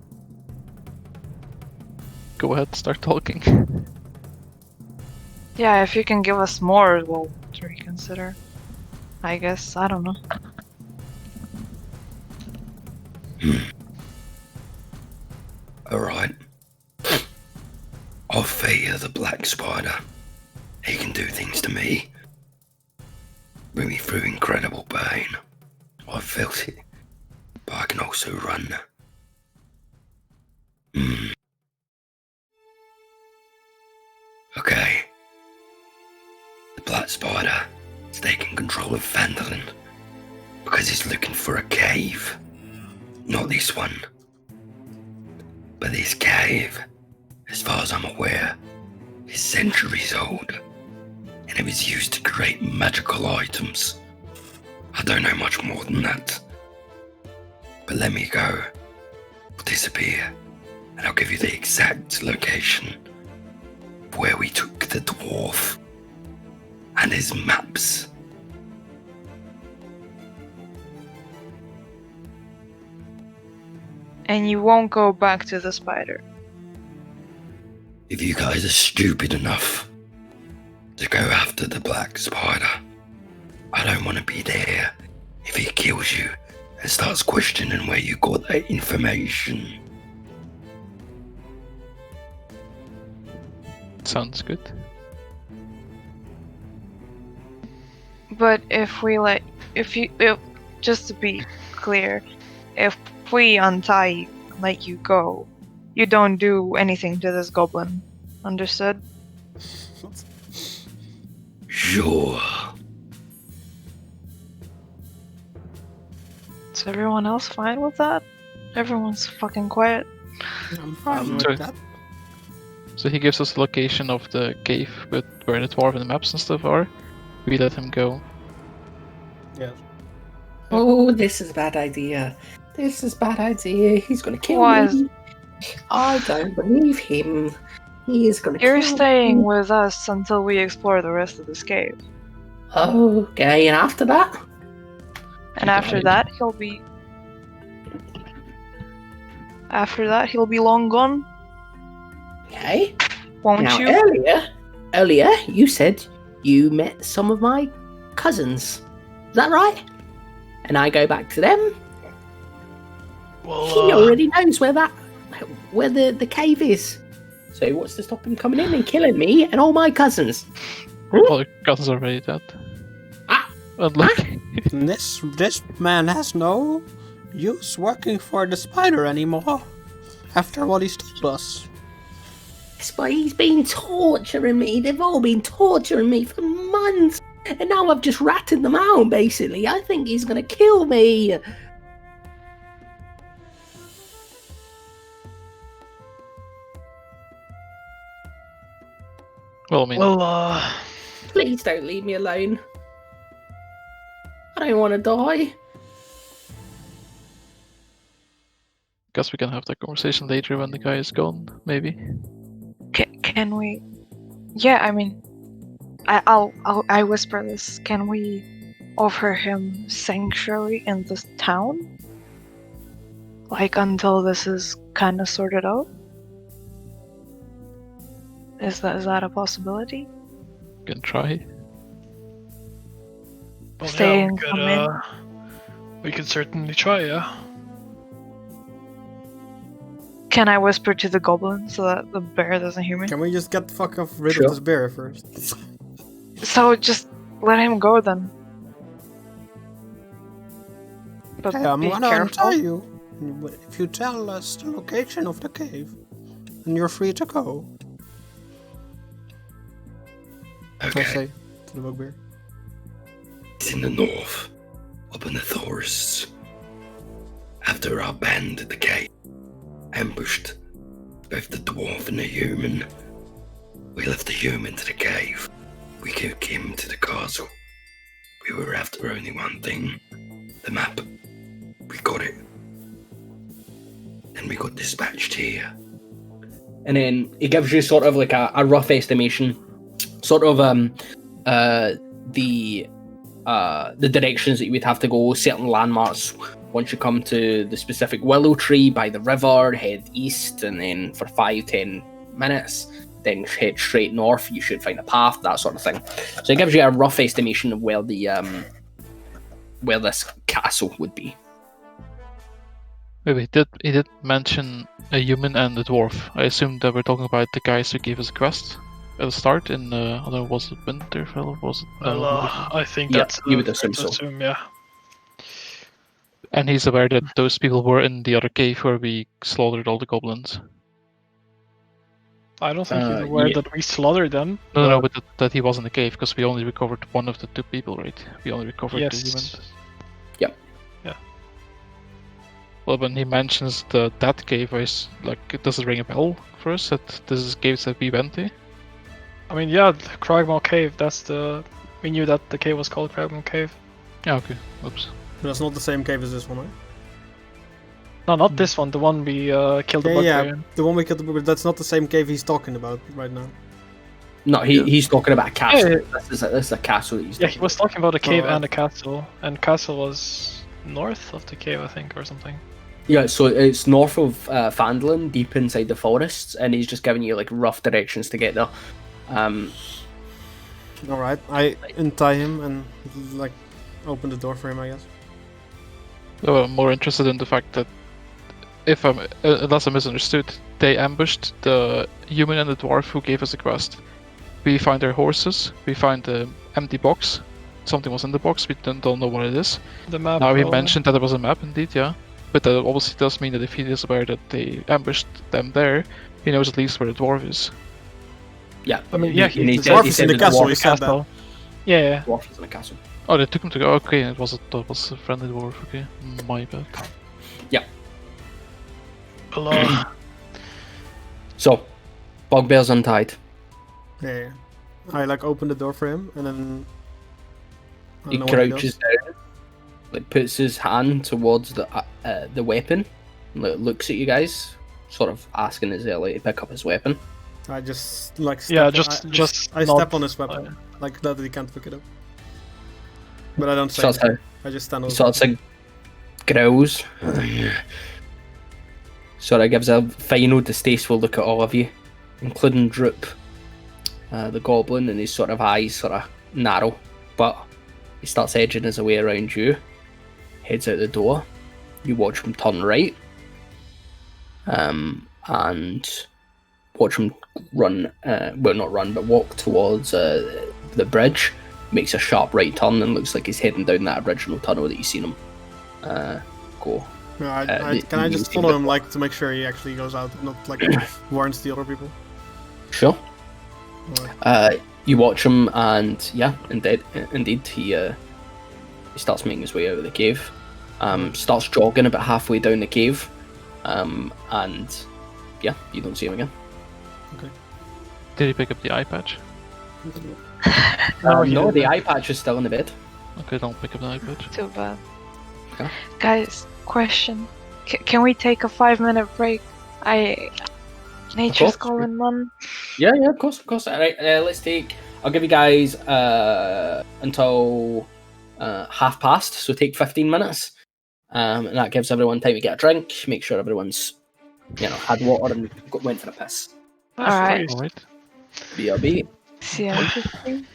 Go ahead, start talking. Yeah, if you can give us more, we'll reconsider. I guess, I don't know. Alright. I'll fear the black spider. He can do things to me. Bring me through incredible pain. I've felt it. But I can also run. Okay. The black spider is taking control of Vandalin because he's looking for a cave. Not this one. But this cave, as far as I'm aware, is centuries old, and it was used to create magical items. I don't know much more than that. But let me go. We'll disappear, and I'll give you the exact location of where we took the dwarf and his maps. And you won't go back to the spider. If you guys are stupid enough to go after the black spider, I don't want to be there if he kills you and starts questioning where you got that information. Sounds good. But if just to be clear, if we untie you, let you go, you don't do anything to this goblin. Understood? Sure. Is everyone else fine with that? Everyone's fucking quiet. I'm fine sorry. with that. So he gives us the location of the cave with where the dwarf and the maps and stuff are. We let him go. Yeah. Oh, this is a bad idea. This is a bad idea. He's gonna kill Why me. I don't believe him. He is gonna You're kill staying me. with us until we explore the rest of this cave. Okay, and after that? And after that, he'll be... After that, he'll be long gone. Okay. Won't Now, you? earlier, you said you met some of my cousins. Is that right? And I go back to them. Well, He already knows where the cave is. So what's to stop him coming in and killing me and all my cousins? All the cousins are already dead. Ah. But look, This man has no use working for the spider anymore. After what he's told us. Yes, but he's been torturing me. They've all been torturing me for months. And now I've just ratted them out, basically. I think he's going to kill me. well, I mean, well, Please don't leave me alone. I don't want to die. guess we can have that conversation later when the guy is gone, maybe. Can we? Yeah, I mean, I whisper this. Can we offer him sanctuary in this town? Like until this is kind of sorted out? Is that a possibility? Can try. well, Stay yeah, and come in. we could certainly try, yeah. Can I whisper to the goblin so that the bear doesn't hear me? Can we just get the fuck off rid Sure. of this bear first? So just let him go then. But Hey, I'm be gonna careful. untie you. If you tell us the location of the cave, then you're free to go. I Okay, say to the bugbear. it's in the north, up in the forests. After our band at the cave ambushed both the dwarf and the human, we left the human to the cave. We took him to the castle. We were after only one thing, the map. We got it. And we got dispatched here. And then it gives you sort of like a rough estimation, sort of the directions that you would have to go, certain landmarks. Once you come to the specific willow tree by the river, head east, and then for 5-10 minutes, then head straight north. You should find a path, that sort of thing. So it gives you a rough estimation of where the where this castle would be. Wait, he did mention a human and a dwarf. I assumed that we're talking about the guys who gave us a quest at the start in, I don't know, was it Winterfell or was it... Well, I think Yeah, that's you would fair assume to so. assume, yeah. And he's aware that those people were in the other cave where we slaughtered all the goblins. I don't think he's aware yeah. that we slaughtered them. No, but that he was in the cave, because we only recovered one of the two people, right? We only recovered the human. Yes. Well, when he mentions that cave, does it ring a bell for us that this is caves that we went to? I mean, yeah, the Cragmaw Cave, we knew that the cave was called Cragmaw Cave. Yeah, okay. Oops. But that's not the same cave as this one, right? No, not this one, the one we killed the Yeah, bugbear in. the one we killed the bugbear. That's not the same cave he's talking about right now. No, he's talking about a castle. Yeah. This is a castle that he's Yeah, talking he was talking about a cave Alright. and a castle, and castle was north of the cave, I think, or something. Yeah, so it's north of Fandlin, deep inside the forests, and he's just giving you like rough directions to get there. Alright, I untie him and like open the door for him, I guess. I'm more interested in the fact that, if I'm unless I misunderstood, they ambushed the human and the dwarf who gave us the quest. We find their horses, we find the empty box. Something was in the box, we don't know what it is. The map. Now he probably. mentioned that there was a map indeed, yeah. But that obviously does mean that if he is aware that they ambushed them there, he knows at least where the dwarf is. Yeah, I mean, yeah, and he the said, dwarf he is said in the the castle, dwarf, he said that. Castle. Yeah, dwarf is in the castle. Oh, they took him to go. Okay, that was a friendly dwarf. Okay, my bad. yeah. So, Bugbear's untied. Yeah. I like open the door for him and then I He don't know what crouches does. down, like puts his hand towards the weapon, looks at you guys, sort of asking Azeli to pick up his weapon. I just like step Yeah, I just I nod. step on his weapon, like that he can't pick it up. But I don't say Starts anything. to, I just stand on his starts to growls. Sort of gives a final distasteful look at all of you. including Droop, the goblin, and his sort of eyes sort of narrow, but he starts edging his way around you, heads out the door. You watch him turn right, and watch him run, well, not run, but walk towards the bridge. Makes a sharp right turn and looks like he's heading down that original tunnel that you've seen him go. Can I just follow him, like, to make sure he actually goes out, not like warns the other people? Sure. Or... You watch him, and yeah, indeed, he starts making his way out of the cave. Starts jogging about halfway down the cave, and yeah, you don't see him again. Okay. Did he pick up the eye patch? No, the eye patch is still in the bed. Okay, don't pick up the eye patch. Too bad. Okay. Guys, question. Can we take a 5-minute break? Nature's calling, man. Yeah, of course. Alright, let's take... I'll give you guys until past, so take 15 minutes. And that gives everyone time to get a drink, make sure everyone's, had water and went for a piss. Alright. BRB. See you next time.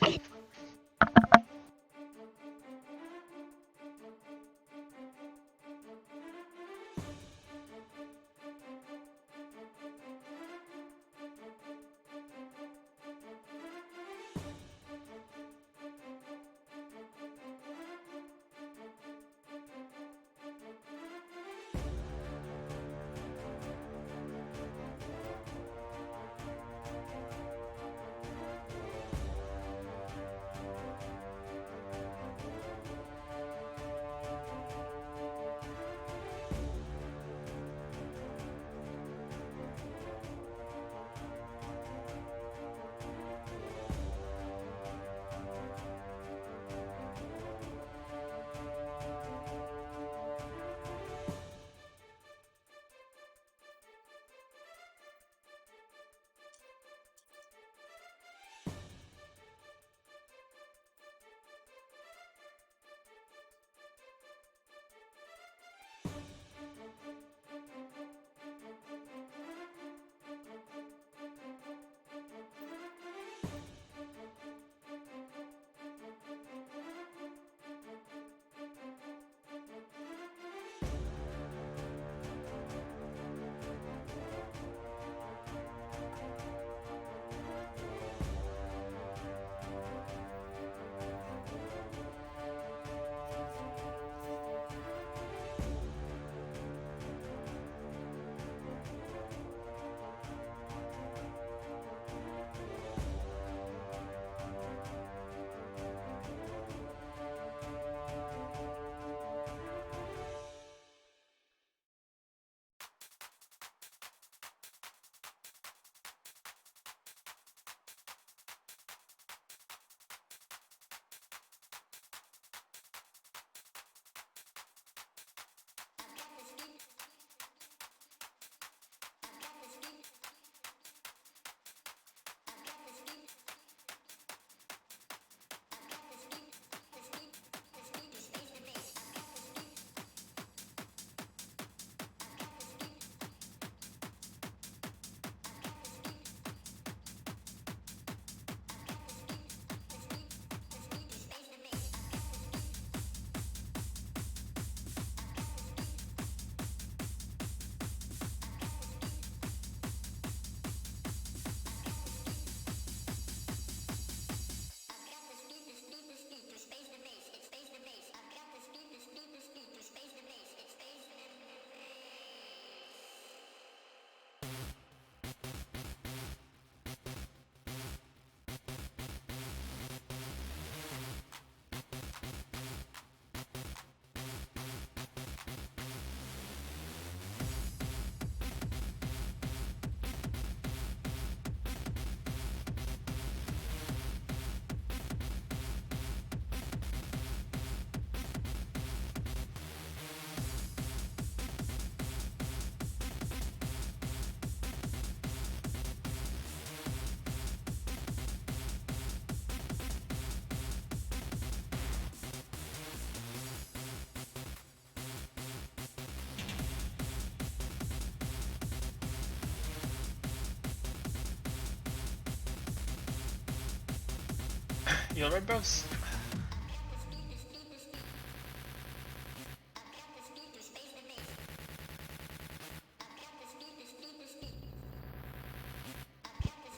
You alright, bros?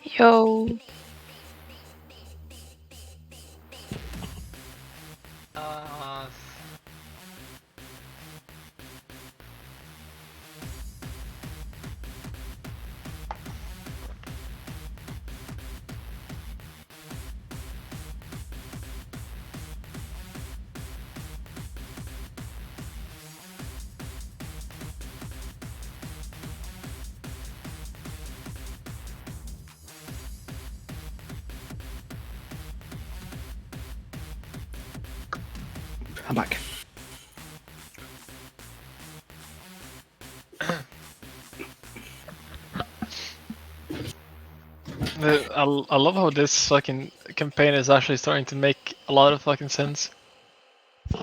Yo. I'm back. I love how this fucking campaign is actually starting to make a lot of fucking sense.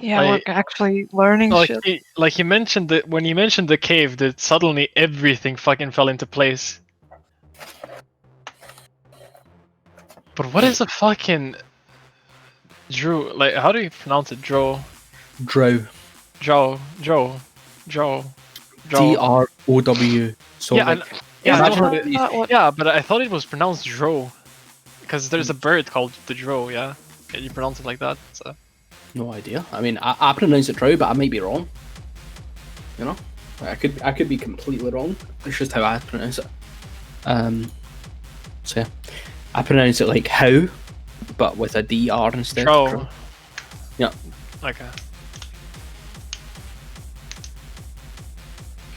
Yeah, I- we're actually learning Like shit. he mentioned that when he mentioned the cave, that suddenly everything fucking fell into place. But what is a fucking Drew? Like, how do you pronounce it? Drow. Drow. Drow. DROW. So Yeah, like, yeah, I that's know what it- it is. yeah, but I thought it was pronounced Drow. Because there's a bird called the Drow, yeah? And you pronounce it like that, so... No idea. I mean, I pronounce it Drow, but I might be wrong. You know, I could be completely wrong. It's just how I pronounce it. So yeah, I pronounce it like how, but with a DR instead. Drow. Yeah. Okay.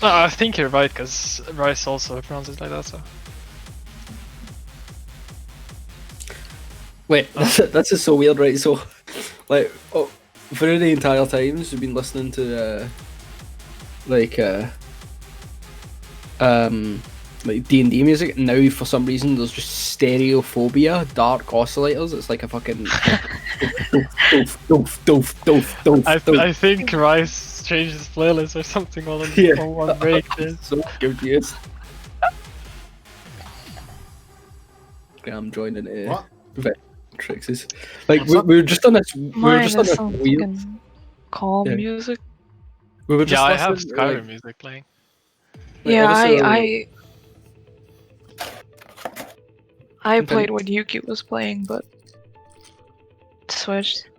No, I think you're right, because Rice also pronounces it like that, so... Wait, that's just so weird, right? So, like, for the entire times we've been listening to, like D&D music, and now for some reason there's just stereophobia, dark oscillators. It's like a fucking I think Rice changed his playlist or something while on, Yeah. on one break there. So confused. Okay, I'm joining it. What? Trixie's. Like What's we, up? we were just on this. We were Mine just on is this some weird. fucking calm Yeah. music. We were just Yeah, I have listening to, Skyrim like, music playing. Yeah, obviously, I Okay. played what Yuki was playing, but switched.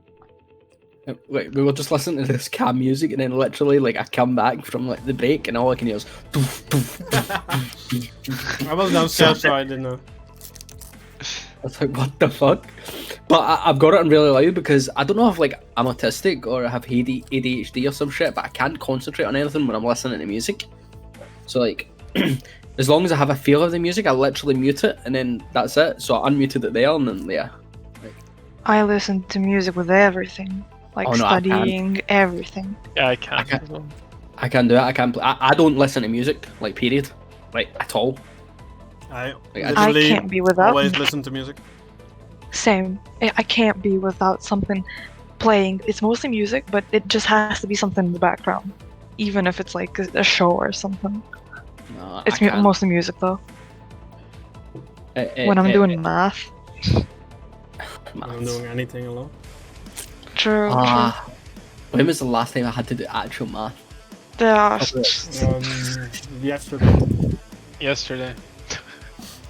like we were just listening to this calm music, and then literally, like, I come back from like the break, and all I can hear is. I was downstairs, so I didn't know. I was like, what the fuck? But I've got it on really loud because I don't know if like I'm autistic or I have ADHD or some shit, but I can't concentrate on anything when I'm listening to music. So like, as long as I have a feel of the music, I literally mute it, and then that's it. So I unmuted it there, and then yeah. I listen to music with everything, like Oh, no, I can't. studying everything. Yeah, I can't. can't- as well. I can do it. I can play. I don't listen to music, like, period, like, at all. I Like, I literally can't be without. always listen to music. Same. I can't be without something playing. It's mostly music, but it just has to be something in the background, even if it's like a show or something. No, It's I can't. mostly music though. When I'm doing math. When I'm doing anything alone. True. When was the last time I had to do actual math? True. Yeah. Yesterday. Yesterday.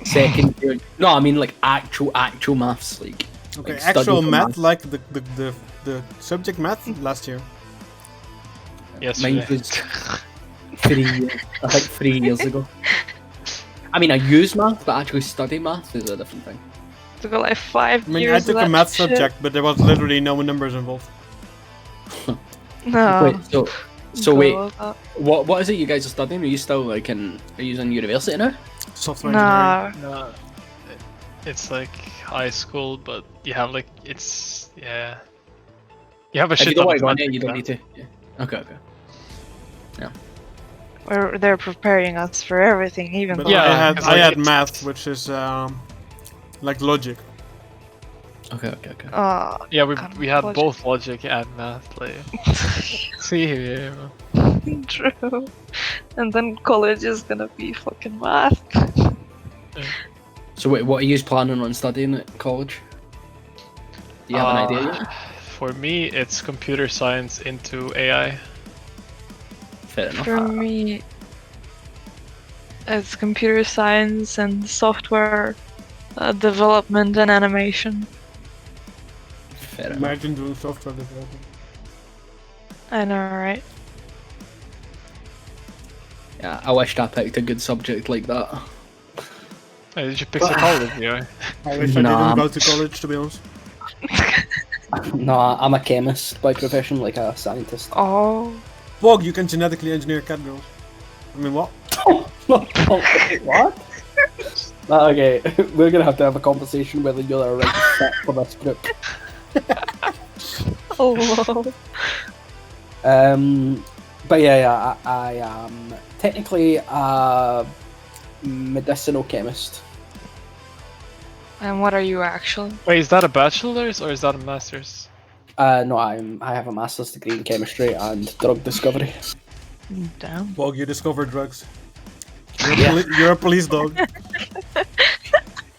Second year. No, I mean like actual maths, like. Okay, like actual studying for math, like the subject math last year. Yesterday. Mine was 3 years. I think 3 years ago. I mean, I use math, but actually study math is a different thing. Took like 5 I mean, years. I took of a that math shit. subject, but there was literally no numbers involved. No. Wait, so wait, Go with that. what is it you guys are studying? Are you still like are you in university now? Software engineering. Nah. No, it's like high school, but you have like yeah. You have a If shit you don't ton want of to go on it, you math. don't need to. Yeah. Okay. Where they're preparing us for everything, even But though Yeah, I 'cause, had like, it's- math, which is like logic. Okay. Yeah, Kind of we had logic. both logic and math. Like, see here. True. And then college is gonna be fucking math. So wait, what are you planning on studying at college? Do you have an idea yet? For me, it's computer science into AI. Fair enough. For me, it's computer science and software development and animation. Fair enough. Imagine doing software development. I know, right? Yeah, I wished I picked a good subject like that. Did you pick psychology? Yeah. I wish I Nah. didn't go to college, to be honest. No, I'm a chemist by profession, like a scientist. Oh. Bog, you can genetically engineer cat girls. I mean, what? What? Okay, we're gonna have to have a conversation whether you're the right fit for this group. Oh, wow. But yeah, I am technically a medicinal chemist. And what are you actually? Wait, is that a bachelor's or is that a master's? No, I have a master's degree in chemistry and drug discovery. Damn. Bog, you discover drugs. You're a police dog.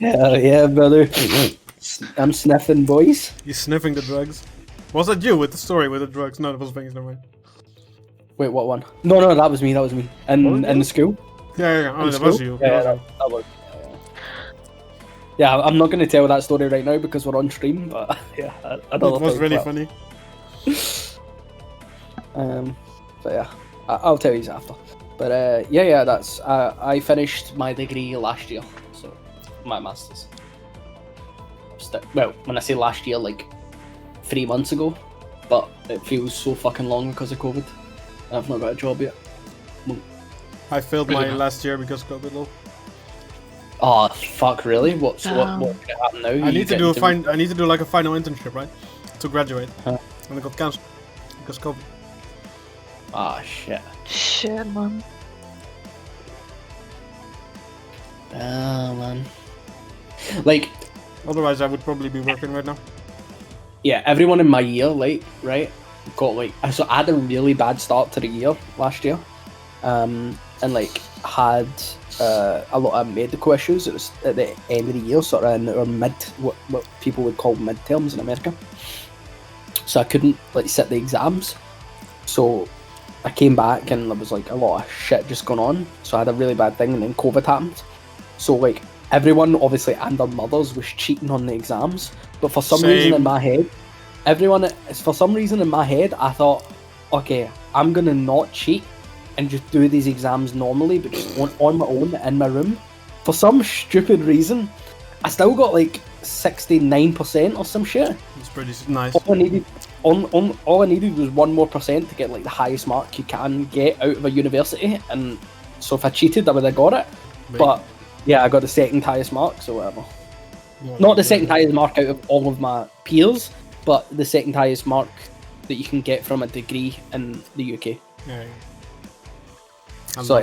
Hell yeah, brother. I'm sniffing, boys. You're sniffing the drugs. Was that you with the story with the drugs? No, it was Vegas, never mind. Wait, what one? No, that was me. In the school. Yeah. Oh, In that was school? you. Yeah, That was that was. Yeah, I'm not going to tell that story right now because we're on stream, but yeah, you. another It was thing, really but, funny. But yeah, I'll tell you after. But yeah, that's I finished my degree last year, so my masters. Well, when I say last year, like 3 months ago, but it feels so fucking long because of COVID. And I've not got a job yet. I failed my last year because COVID. Though. Oh fuck! Really? What's what Damn. gonna happen now? I You need to getting do I need to do like a final internship, right? To graduate. Huh. And it got cancelled because COVID. Ah shit. Shit, man. Ah man. Like, Otherwise, I would probably be working right now. yeah, everyone in my year, like, right, got like, so I had a really bad start to the year last year, and like had a lot of medical issues. It was at the end of the year, sort of in our what people would call midterms in America. So I couldn't like sit the exams. So I came back and there was like a lot of shit just going on. So I had a really bad thing, and then COVID happened. So like everyone, obviously, and their mothers was cheating on the exams. But for some reason in my head, I thought, okay, I'm gonna not cheat and just do these exams normally, but just on my own in my room. For some stupid reason, I still got like 69% or some shit. It's pretty nice. All I needed was 1 more percent to get like the highest mark you can get out of a university, and so if I cheated, I would have got it. But yeah, I got the second highest mark, so whatever. Not the second highest mark out of all of my peers, but the second highest mark that you can get from a degree in the UK. Yeah. So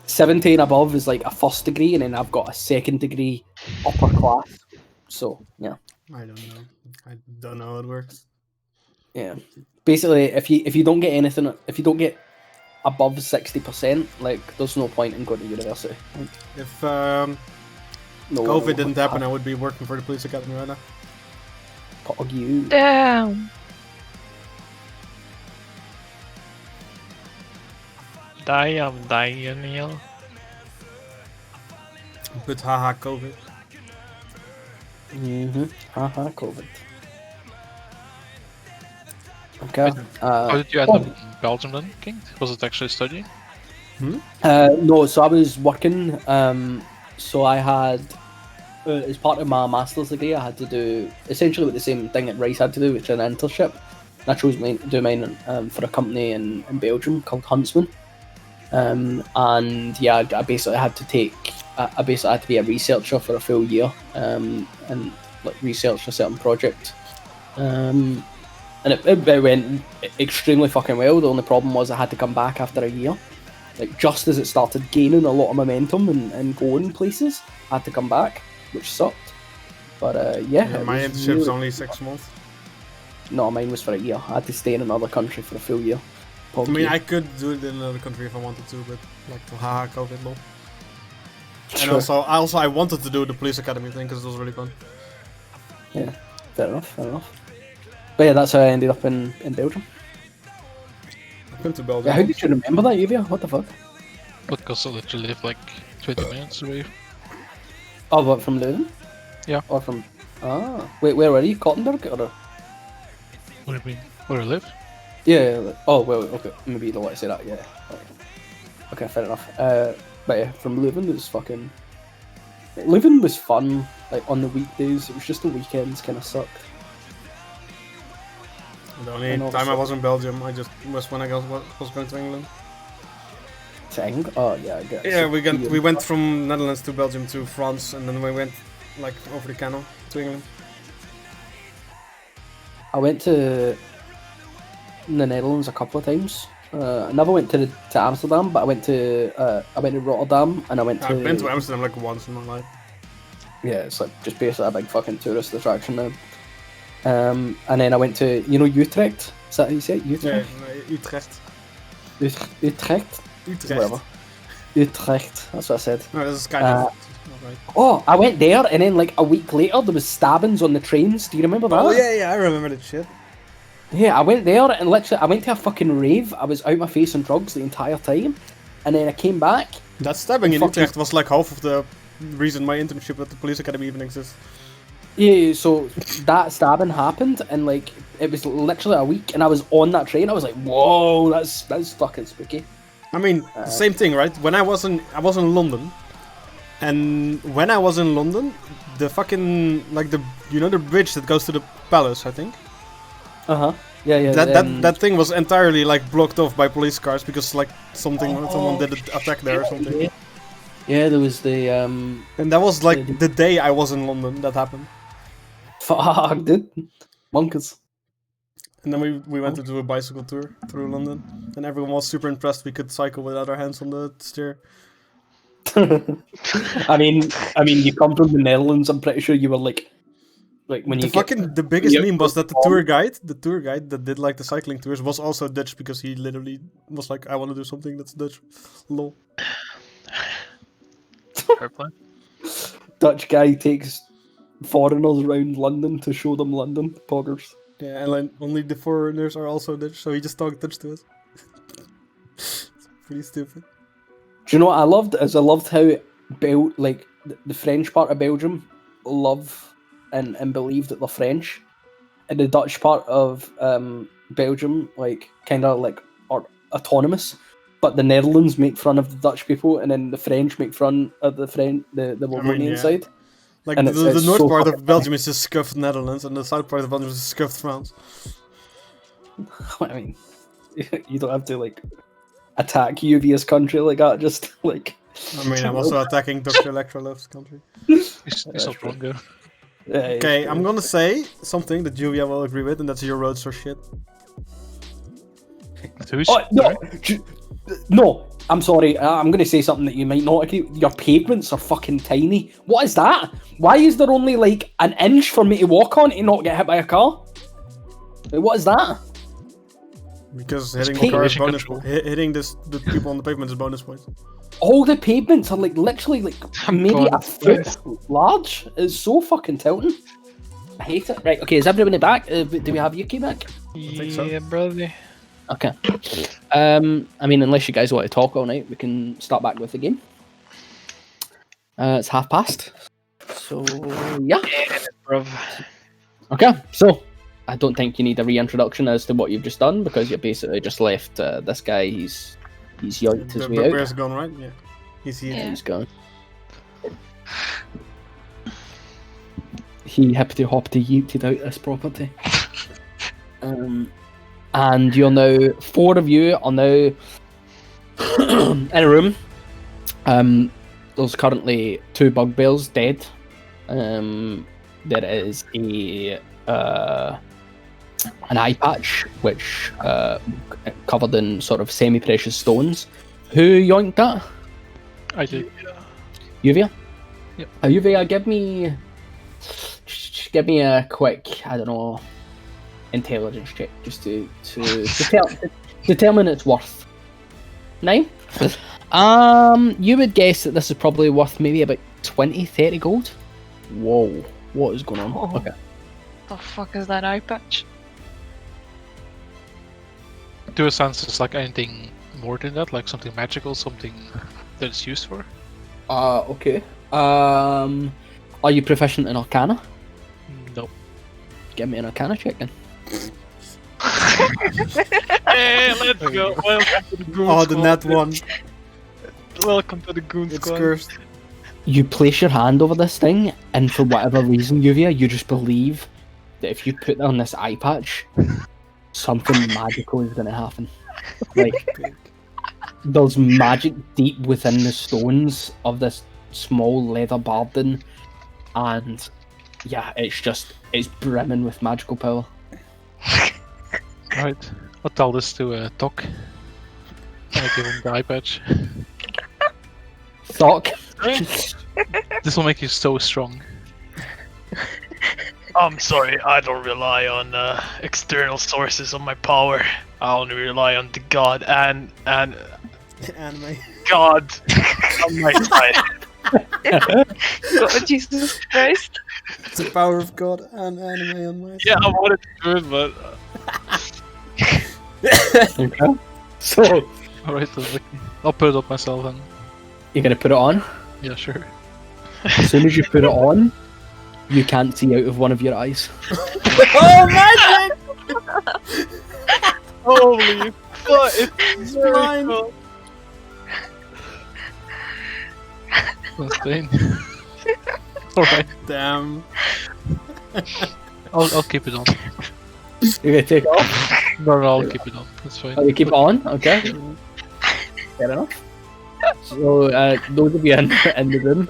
70 and above is like a first degree, and then I've got a second degree upper class. So yeah. I don't know how it works. Yeah, basically, if you don't get anything, if you don't get above 60%, like there's no point in going to university. If No, COVID didn't happen, I would be working for the police academy right now. Pog you. Damn. Daniel. But haha, COVID. Haha, COVID. Okay. How did you end up in Belgium then, King? Was it actually studying? No, so I was working. So I had, as part of my master's degree, I had to do essentially the same thing that Rice had to do, which is an internship. And I chose to do mine for a company in Belgium called Huntsman. And yeah, I basically had to be a researcher for a full year, and like research a certain project. And it went extremely fucking well. The only problem was I had to come back after a year. Like just as it started gaining a lot of momentum and going places, I had to come back, which sucked. But yeah, My internship's only 6 months. No, mine was for a year. I had to stay in another country for a full year. I mean, I could do it in another country if I wanted to, but like for haha, COVID, lol. And Sure. also I wanted to do the police academy thing because it was really fun. Yeah. Fair enough. But yeah, that's how I ended up in Belgium. I've been to Belgium. Yeah, how did you remember that, Yuvia? What the fuck? Because I literally live like 20 minutes away. Oh, what, from Leuven? Yeah. Or from... Ah. Wait, where were you? Kottenburg? Or... What do you mean? Where I live? Yeah. Oh, well, okay. Maybe you don't want to say that, yeah. Okay, fair enough. But yeah, from Leuven was fucking... Leuven was fun, like, on the weekdays. It was just the weekends kind of sucked. The only time I was in Belgium, I just was when I was going to England. To England? Oh, yeah, I guess. Yeah, we went from Netherlands to Belgium to France, and then we went, like, over the canal to England. I went to the Netherlands a couple of times. I never went to Amsterdam, but I went to Rotterdam, and I went to... I've been to Amsterdam like once in my life. Yeah, it's like just basically a big fucking tourist attraction now. And then I went to, Utrecht. Is that how you say it? Utrecht? Yeah, Utrecht. Utrecht? Utrecht. Whatever. Utrecht, that's what I said. No, this is kind of... Right. Oh, I went there, and then like a week later there was stabbings on the trains. Do you remember that? Oh yeah, I remember that shit. Yeah, I went there, and literally I went to a fucking rave. I was out my face on drugs the entire time. And then I came back. That stabbing in Utrecht was like half of the reason my internship at the police academy even exists. Yeah, so that stabbing happened, and like it was literally a week, and I was on that train. I was like, "Whoa, that's fucking spooky." I mean, same thing, right? When I was in London, and when I was in London, the fucking like the bridge that goes to the palace, I think. Yeah. That thing was entirely like blocked off by police cars because like someone did an attack there or something. Yeah, there was the And that was like the day I was in London that happened. Fuck, dude. Monkers. And then we went to do a bicycle tour through London, and everyone was super impressed we could cycle without our hands on the steer. I mean, you come from the Netherlands. I'm pretty sure you were like when you the biggest meme was that the tour guide that did like the cycling tours was also Dutch because he literally was like, I want to do something that's Dutch. Lol. Fair play. Dutch guy takes foreigners around London to show them London. Poggers. Yeah, and like only the foreigners are also Dutch, so he just talked Dutch to us. It's pretty stupid. Do you know what I loved? I loved how the French part of Belgium love and believe that they're French, and the Dutch part of Belgium kind of are autonomous, but the Netherlands make fun of the Dutch people, and then the French make fun of the Wallonian side. Like and the it's north so part of Belgium is just scuffed Netherlands, and the south part of Belgium is just scuffed France. I mean, you don't have to attack Uvia's country like that. Just like. I mean, I'm also attacking Dr. Electrolov's country. He's not wrong though. Okay, I'm gonna say something that Juvia will agree with, and that's your roads are shit. No, I'm sorry. I'm going to say something that you might not agree with. Your pavements are fucking tiny. What is that? Why is there only an inch for me to walk on to not get hit by a car? What is that? Because hitting the car is bonus. Hitting the people on the pavement is bonus points. All the pavements are literally maybe a foot large. It's so fucking tilting. I hate it. Right, okay, is everybody back? Do we have Yuki back? Yeah, brother. Okay. I mean, unless you guys want to talk all night, we can start back with the game. It's past. So, yeah. Bruv. Okay, so I don't think you need a reintroduction as to what you've just done because you basically just left this guy. He's yoinked his way out. Bear's gone, right? Yeah. He's here. Yeah. He's gone. He hippity hoppity yeeted out this property. And you're now, 4 of you are now in a room. There's currently 2 bugbears dead. There is an eye patch which covered in sort of semi-precious stones. Who yoinked that? I did. Yuvia? Yep. Yuvia, give me a quick, I don't know, intelligence check just to determine its worth. 9? You would guess that this is probably worth maybe about 20-30 gold. Whoa, what is going on? Okay. The fuck is that eye patch? Do a sense it's like anything more than that, like something magical, something that it's used for? Okay. Are you proficient in Arcana? No. Give me an Arcana check then. Hey, let's go. Welcome to the Goon Oh, Squad. the net one. Welcome to the Goon It's Squad. cursed. You place your hand over this thing, and for whatever reason, Yuvia, you just believe that if you put on this eye patch, something magical is going to happen. Like, there's magic deep within the stones of this small leather bardin, and yeah, it's brimming with magical power. Right. I'll tell this to Doc. And I give him the eye patch. Thok. This will make you so strong. I'm sorry, I don't rely on external sources of my power. I only rely on the god and Anime. God on my side. Oh, Jesus Christ. It's the power of God and anime on my Yeah, I wanted to do it, but Okay. So, Alright, I'll put it up myself then. you're going to put it on. Yeah, sure. As soon as you put it on, you can't see out of one of your eyes. Oh, magic! holy fuck, it's blind. miracle. That's fine. Alright, Damn. I'll keep it on. You're going to take it off. No, I'll keep it on. That's fine. Oh, you keep it on? Okay. Fair enough. So, those of you in the room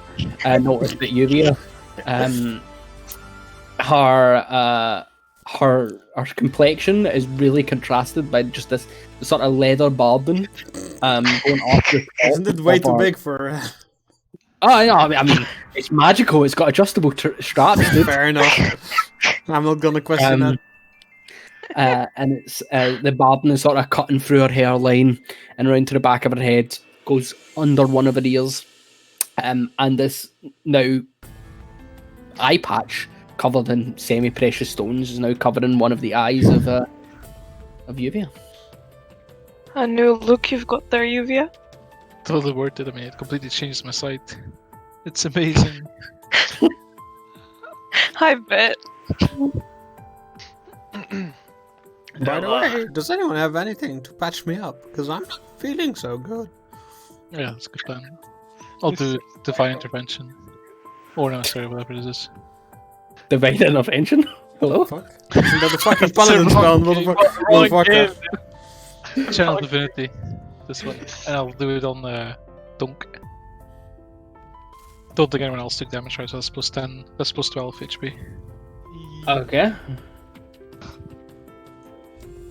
noticed that Yuvia, her complexion is really contrasted by just this sort of leather bardin going off the top. Isn't it way of too her- big for her? Oh, no, I mean, it's magical. It's got adjustable straps, dude. Fair enough. I'm not gonna question that. And it's the bardin is sort of cutting through her hairline and around to the back of her head, goes under one of her ears, and this now eye patch covered in semi-precious stones is now covering one of the eyes of Yuvia. A new look you've got there, Yuvia. Totally worth it. I mean, it completely changed my sight. It's amazing. I bet. By the way, does anyone have anything to patch me up? Because I'm not feeling so good. Yeah, that's a good plan. I'll do Divine Intervention. Or no, sorry, whatever it is. Divine intervention. Hello. Fuck. Isn't that the fucking paladin spell, motherfucker? Channel Divinity. This one. And I'll do it on Dunk. Don't think anyone else took damage, right? So that's plus 10. That's plus 12 HP. Okay.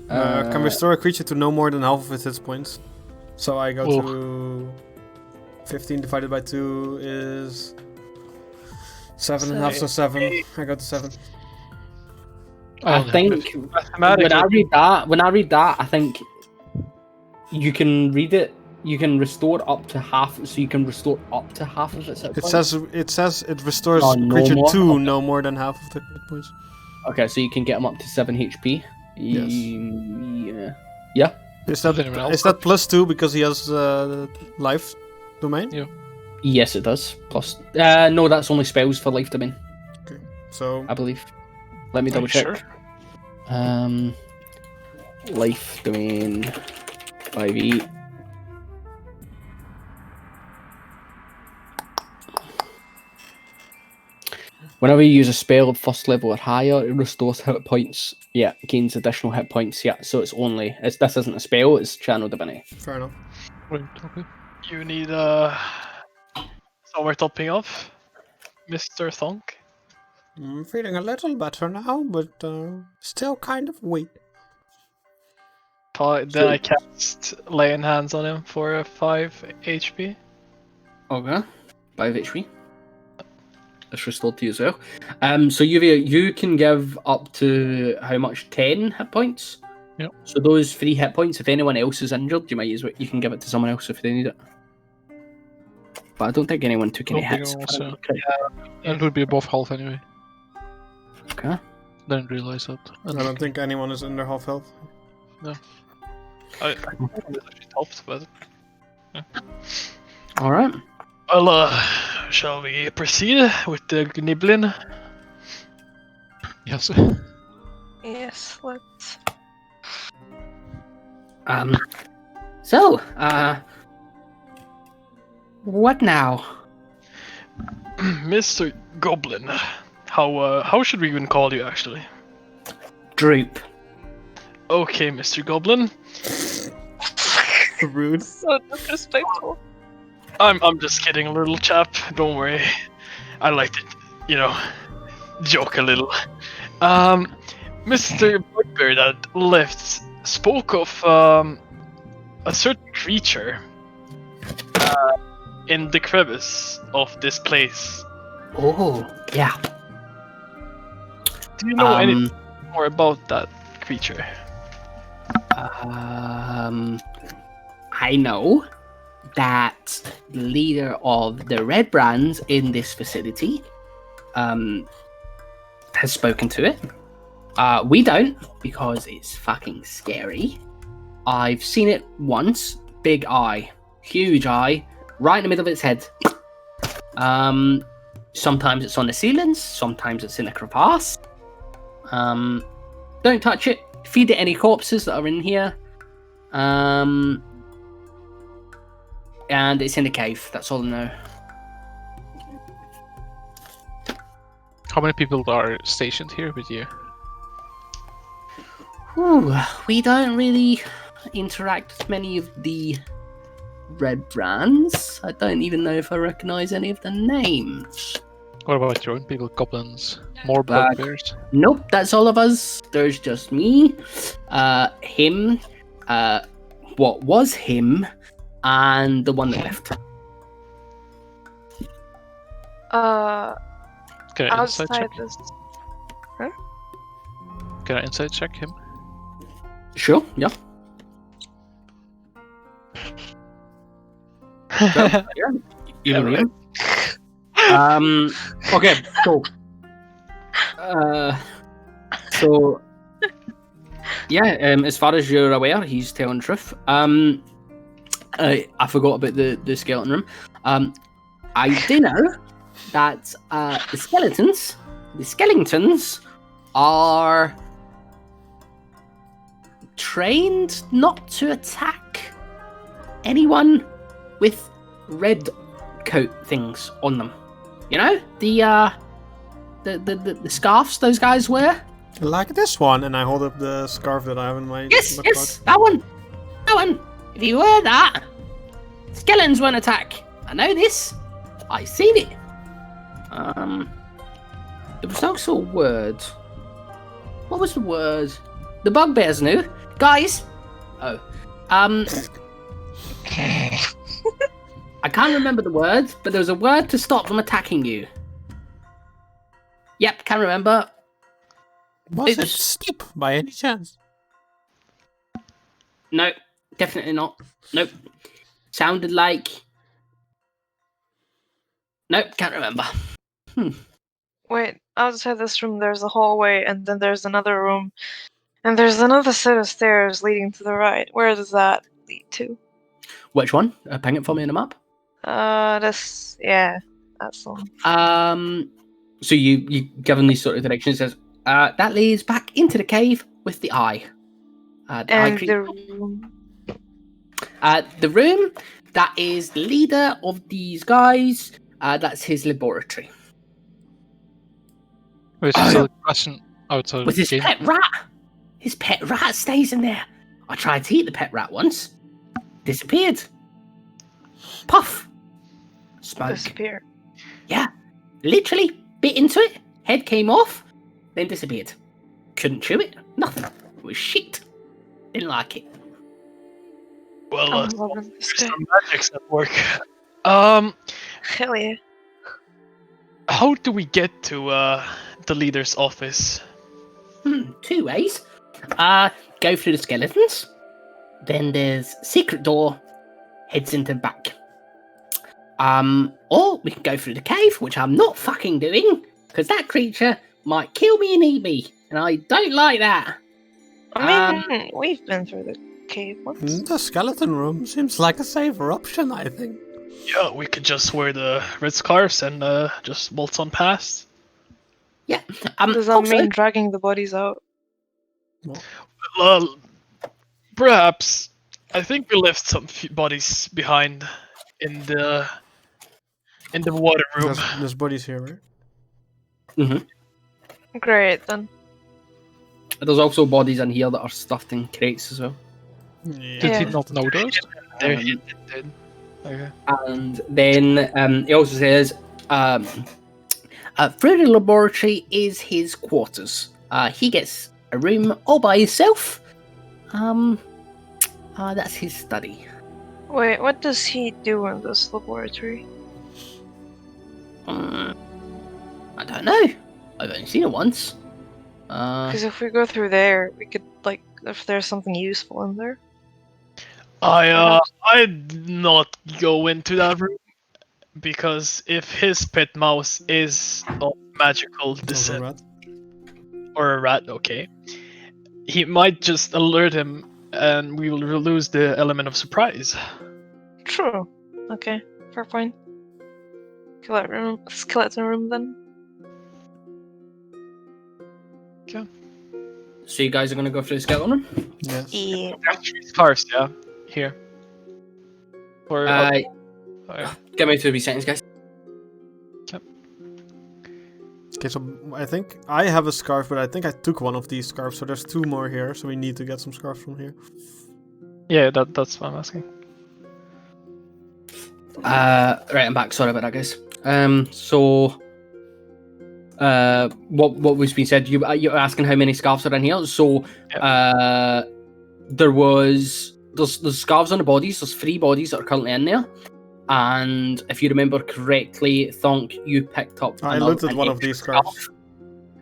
Can restore a creature to no more than half of its hit points. So I go to 15 divided by 2 is 7.5, so 7. I go to 7. I think when I read that, I think you can read it. You can restore up to half, so you can restore up to half of its hit points. It says it restores no creature more? to Okay. no more than half of the hit points. Okay, so you can get him up to 7 HP. Yes. Yeah. Is that Anyone else? is that plus 2 because he has life domain? Yeah. Yes, it does. Plus, no, that's only spells for life domain, So I believe. Let me Are double you check. sure? Life domain 5e. Whenever you use a spell of first level or higher, it restores hit points. Yeah, gains additional hit points. Yeah, so this isn't a spell, it's channel divinity. fair enough. Right, okay. You need somewhere topping off, Mr. Thonk. I'm feeling a little better now, but still kind of weak. Then I cast laying hands on him for 5 HP. Okay. 5 HP. It's restored to you as well. So you can give up to how much? 10 hit points? Yep. So those 3 hit points, if anyone else is injured, you can give it to someone else if they need it. But I don't think anyone took any Don't think hits. anyone wants Okay. And it would be above half anyway. Okay. Didn't realize that. I don't think anyone is under half health. I think it actually topped, but All right. well, shall we proceed with the nibbling? Yes. Yes, let's. So, what now? Mr. Goblin, how should we even call you actually? Droop. Okay, Mr. Goblin. Rude. So disrespectful. I'm just kidding, little chap. Don't worry. I like to, joke a little. Mr. Bugbear that left spoke of a certain creature in the crevice of this place. Oh, yeah. Do you know anything more about that creature? I know that the leader of the Red Brands in this facility has spoken to it. We don't, because it's fucking scary. I've seen it once. Big eye. Huge eye. Right in the middle of its head. Sometimes it's on the ceilings. Sometimes it's in a crevasse. Don't touch it. Feed it any corpses that are in here. And it's in the cave. That's all I know. How many people are stationed here with you? Ooh, we don't really interact with many of the Red Brands. I don't even know if I recognize any of the names. What about your own people? Goblins? More bugbears? Nope, that's all of us. There's just me, him, what was him, and the one that left. Can I insight Outside check? this. Can I insight check him? Sure, yeah. Yeah, you know him. Okay, so yeah, as far as you're aware, he's telling the truth. I forgot about the skeleton room. I do know that the skeletons are trained not to attack anyone with red coat things on them. You know, the scarves those guys wear. Like this one, and I hold up the scarf that I have in my. Yes, my yes, that one. If you wear that, skeletons won't attack. I know this. I've seen it. There was also a word. What was the word? The bugbears knew. Guys. Oh. I can't remember the word, but there was a word to stop them attacking you. Yep, can't remember. Was it steep by any chance? No, definitely not. Nope. Sounded like. Nope, can't remember. Wait, outside this room there's a hallway, and then there's another room, and there's another set of stairs leading to the right. Where does that lead to? Which one? Ping it for me on the map. That's the one. So you given these sort of directions, it says that leads back into the cave with the eye. And the room. The room that is the leader of these guys. That's his laboratory. Wait, so the question outside With his game? pet rat. His pet rat stays in there. I tried to eat the pet rat once. Disappeared. Puff. Smoke. Disappear. Yeah. Literally bit into it. Head came off. Then disappeared. Couldn't chew it. Nothing. It was shit. Didn't like it. Well, I'm loving this guy. some magics at work. Hell yeah. How do we get to the leader's office? Two ways. Go through the skeletons. Then there's secret door. Heads into the back. Or we can go through the cave, which I'm not fucking doing, because that creature might kill me and eat me, and I don't like that. I mean, we've been through the cave once. The skeleton room seems like a safer option, I think. Yeah, we could just wear the red scarves and just waltz on past. Yeah. Does that also, mean dragging the bodies out? Well, perhaps. I think we left some bodies behind in the water room. There's bodies here, right? Mm-hmm. Great, then. There's also bodies in here that are stuffed in crates as well. Yeah. Did he not know those? There Um, he did. Okay. And then he also says, through the laboratory is his quarters. He gets a room all by himself. That's his study. Wait, what does he do in this laboratory? I don't know. I've only seen it once. Because if we go through there, we could, like, if there's something useful in there. I'd not go into that room because if his pet mouse is of magical descent Override. or a rat, okay, he might just alert him, and we will lose the element of surprise. True. Okay, fair point. Skeleton room then. So you guys are going to go through the skeleton room? Yes. Yeah. There's 3 scarves, yeah, here. Or Give me 2 seconds, guys. Okay, so I think I have a scarf, but I think I took one of these scarves, so there's 2 more here, so we need to get some scarves from here. yeah, that's what I'm asking. Right, I'm back. Sorry about that, guys. What was being said? You're asking how many scarves are in here. So, there's scarves on the bodies. There's 3 bodies that are currently in there. And if you remember correctly, Thonk, you picked up. I looted one of these scarves.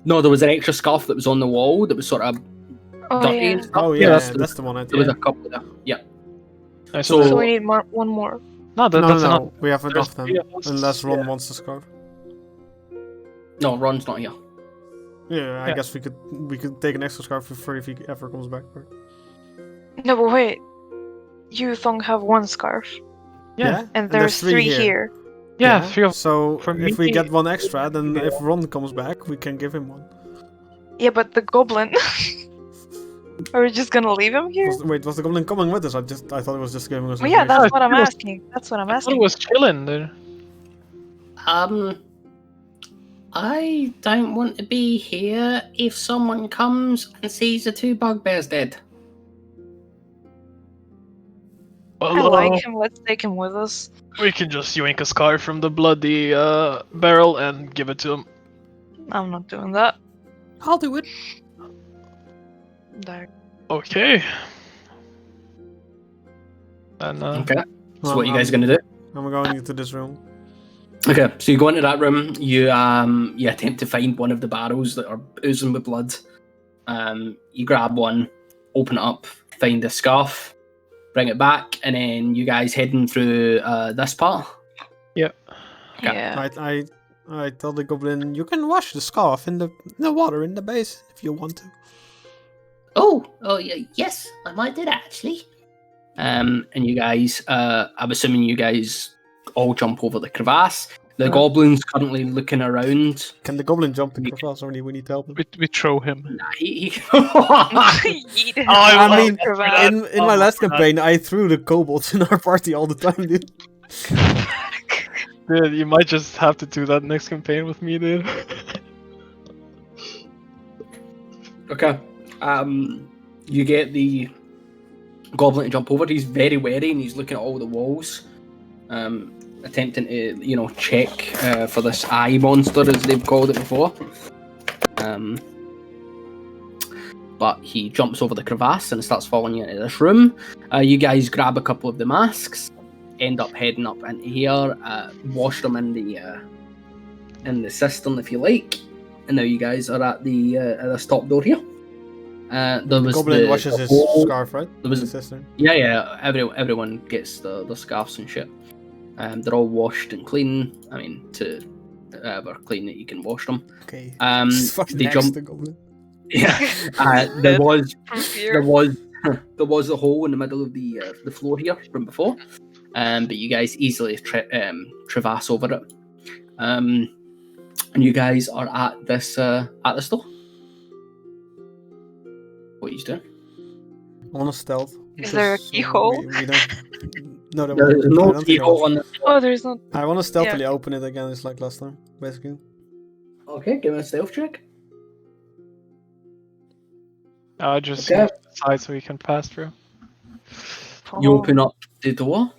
No, there was an extra scarf that was on the wall that was sort of dirty yeah. and stuff. Oh yeah, that's that's the one I There was took. a couple there. Yeah. So, So we need one more. no, that's No, not. we have enough then. 3 of us. Unless Ron wants the scarf. No, Ron's not here. Yeah, I Yeah. guess we could take an extra scarf for if he ever comes back. Right? No, but wait. You Thong have 1 scarf, Yeah. and there's 3 here. Yeah, 3 of. So for if we me- get 1 extra, then if Ron comes back, we can give him 1. Yeah, but the goblin. Are we just gonna leave him here? Was the goblin coming with us? I thought it was just giving us. Well, yeah, that's information. what I'm it was- asking. That's what I'm I thought it asking. was chilling there. I don't want to be here if someone comes and sees the 2 bugbears dead. I Well, like him. Let's take him with us. we can just yoink a scarf from the bloody barrel and give it to him. I'm not doing that. I'll do it. There. Okay. And Okay. So what you guys gonna do? I'm going into this room. Okay, so you go into that room. You attempt to find one of the barrels that are oozing with blood. You grab one, open it up, find the scarf, bring it back, and then you guys heading through this part. Yeah. I tell the goblin, you can wash the scarf in the water in the base if you want to. Oh, yes, I might do that actually. And you guys, I'm assuming you guys all jump over the crevasse. The goblin's currently looking around. Can the goblin jump the crevasse or we need help? We throw him. Nah, he Yeet him I off mean, the crevasse. in my last campaign, I threw the kobolds in our party all the time, dude. dude, you might just have to do that next campaign with me, dude. Okay. You get the goblin to jump over. He's very wary and he's looking at all the walls, attempting to, check for this eye monster, as they've called it before. But he jumps over the crevasse and starts following you into this room. You guys grab a couple of the masks, end up heading up into here, wash them in the cistern if you like, and now you guys are at this top door here. There was Goblin washes his scarf, right? There was In the cistern. Yeah. Everyone gets the scarves and shit. They're all washed and clean. I mean, to were clean that you can wash them. Okay. Um, Just fucking they hex jump. the goblin. Yeah, there was From fear. there was a hole in the middle of the floor here from before, but you guys easily traverse over it. And you guys are at this door. What are you doing? I want to stealth. Is there a because, keyhole? we don't. No, there There's wasn't. I no don't think there keyhole was. on this. Oh, there's not. I want to stealthily open it again, just like last time, basically. Okay, give me a stealth check. Just Okay. move to the side so we can pass through. You Oh. open up the door.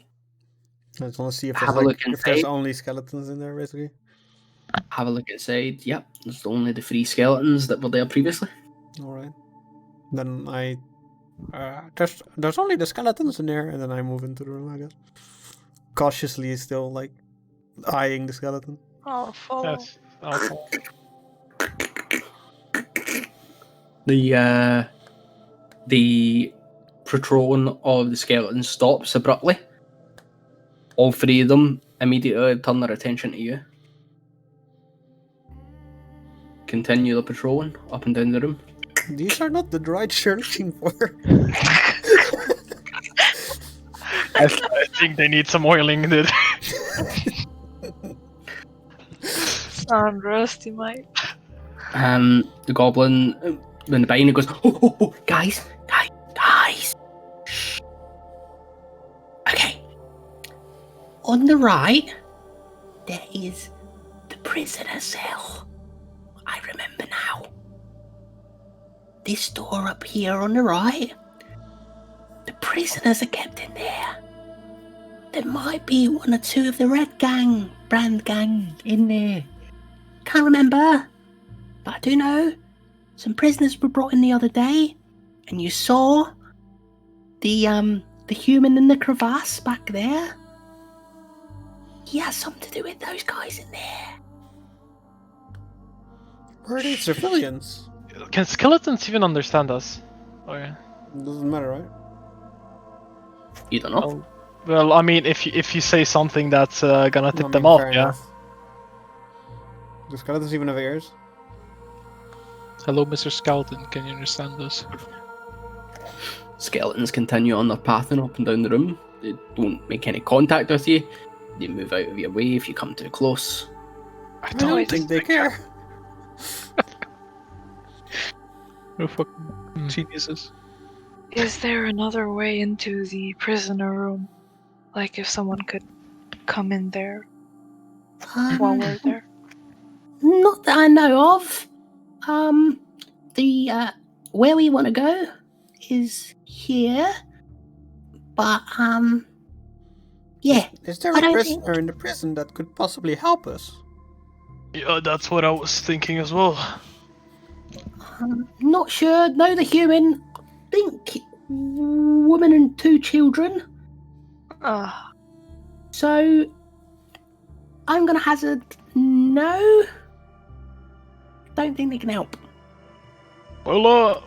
I just want to see if Have there's, a like, look if there's inside. only skeletons in there, basically. Have a look inside. Yep, there's only the 3 skeletons that were there previously. Alright. Then I. There's only the skeletons in there, and then I move into the room, I guess. Cautiously, still, like, eyeing the skeleton. I'll follow. Yes. I'll- The patrol of the skeletons stops abruptly. All 3 of them immediately turn their attention to you. Continue the patrolling up and down the room. These are not the droids you're looking for. I think they need some oiling, dude. Sound rusty, mate. The goblin, when the behind it goes, oh, guys. Shh. Okay. On the right, there is the prisoner cell. I remember now. This door up here on the right, the prisoners are kept in there. There might be 1 or 2 of the Red Gang, Brand Gang, in there. Can't remember, but I do know some prisoners were brought in the other day, and you saw the human in the crevasse back there. He has something to do with those guys in there. Were they civilians? Can skeletons even understand us? Or... Doesn't matter, right? You don't know. Well, I mean, if you say something that's gonna tip I them mean, off, fair yeah. enough. Do skeletons even have ears? Hello, Mr. Skeleton. Can you understand us? Skeletons continue on their path and up and down the room. They don't make any contact with you. They move out of your way if you come too close. I don't think they care. No fucking geniuses. Is there another way into the prisoner room? Like if someone could come in there while we're there? Not that I know of. Where we want to go is here, but yeah. Is there I a don't prisoner in the prison that could possibly help us? Yeah, that's what I was thinking as well. Not sure. No, the human. Think woman and 2 children. Ah, So I'm gonna hazard no. Don't think they can help. Well,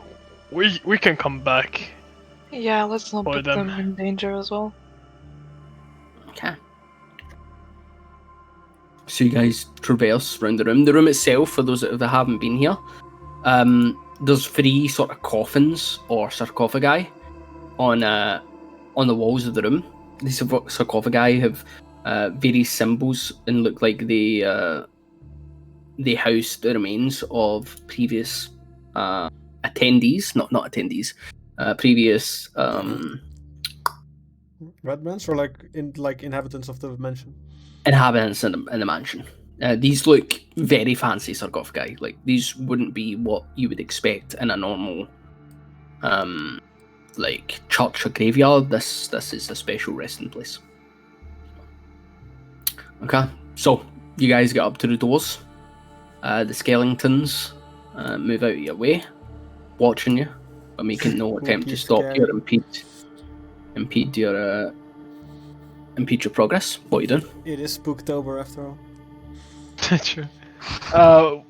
we can come back. yeah, let's not Or put them. them in danger as well. Okay. So you guys traverse around the room. The room itself, for those that haven't been here, there's 3 sort of coffins or sarcophagi on the walls of the room. These sarcophagi have various symbols and look like they house the remains of previous attendees, not attendees, previous Redmans or like inhabitants of the mansion? inhabitants in the mansion. These look very fancy sarcophagi. Like these wouldn't be what you would expect in a normal like church or graveyard. This is a special resting place. Okay, so you guys get up to the doors. The skeletons move out of your way, watching you, but making no attempt to stop you or impede your progress. What are you doing? It is Spooktober after all. True.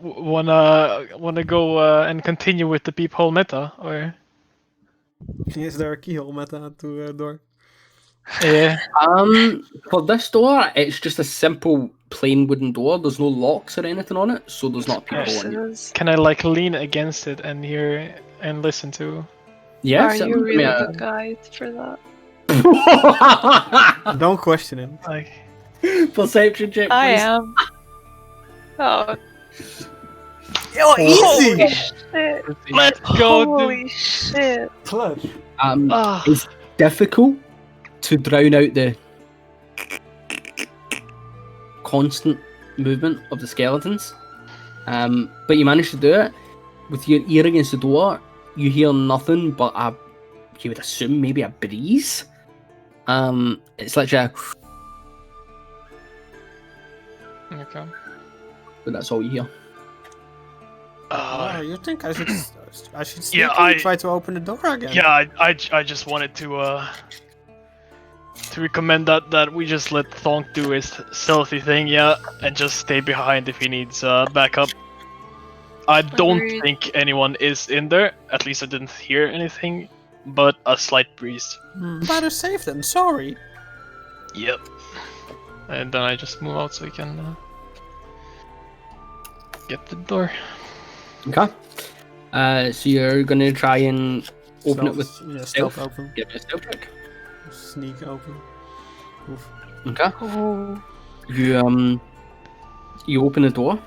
Wanna go and continue with the peephole meta, or Is there a keyhole meta to a door? Yeah. For this door, it's just a simple plain wooden door. There's no locks or anything on it, so there's not people Yes, on it it. is. Can I like lean against it and hear and listen to? Yeah, Are you really a... the guide for that? Don't question it. Like, Perception check, I please. am. Oh, Yo, holy easy! shit! let's go, dude. Holy shit! Clutch. Ah. It's difficult to drown out the constant movement of the skeletons, but you managed to do it. With your ear against the door, you hear nothing but you would assume maybe a breeze. It's like Okay. but that's all you hear. Oh, you think I should sneak Yeah, and try to open the door again? Yeah, I just wanted to recommend that we just let Thonk do his stealthy thing, and just stay behind if he needs backup. I don't Agreed. think anyone is in there. At least I didn't hear anything, but a slight breeze. Better safe than sorry. Yep. And then I just move out so we can get the door. Okay. So you're gonna try and open it with stealth open. Give me a stealth check. Sneak open. Oof. Okay. Oh. You open the door.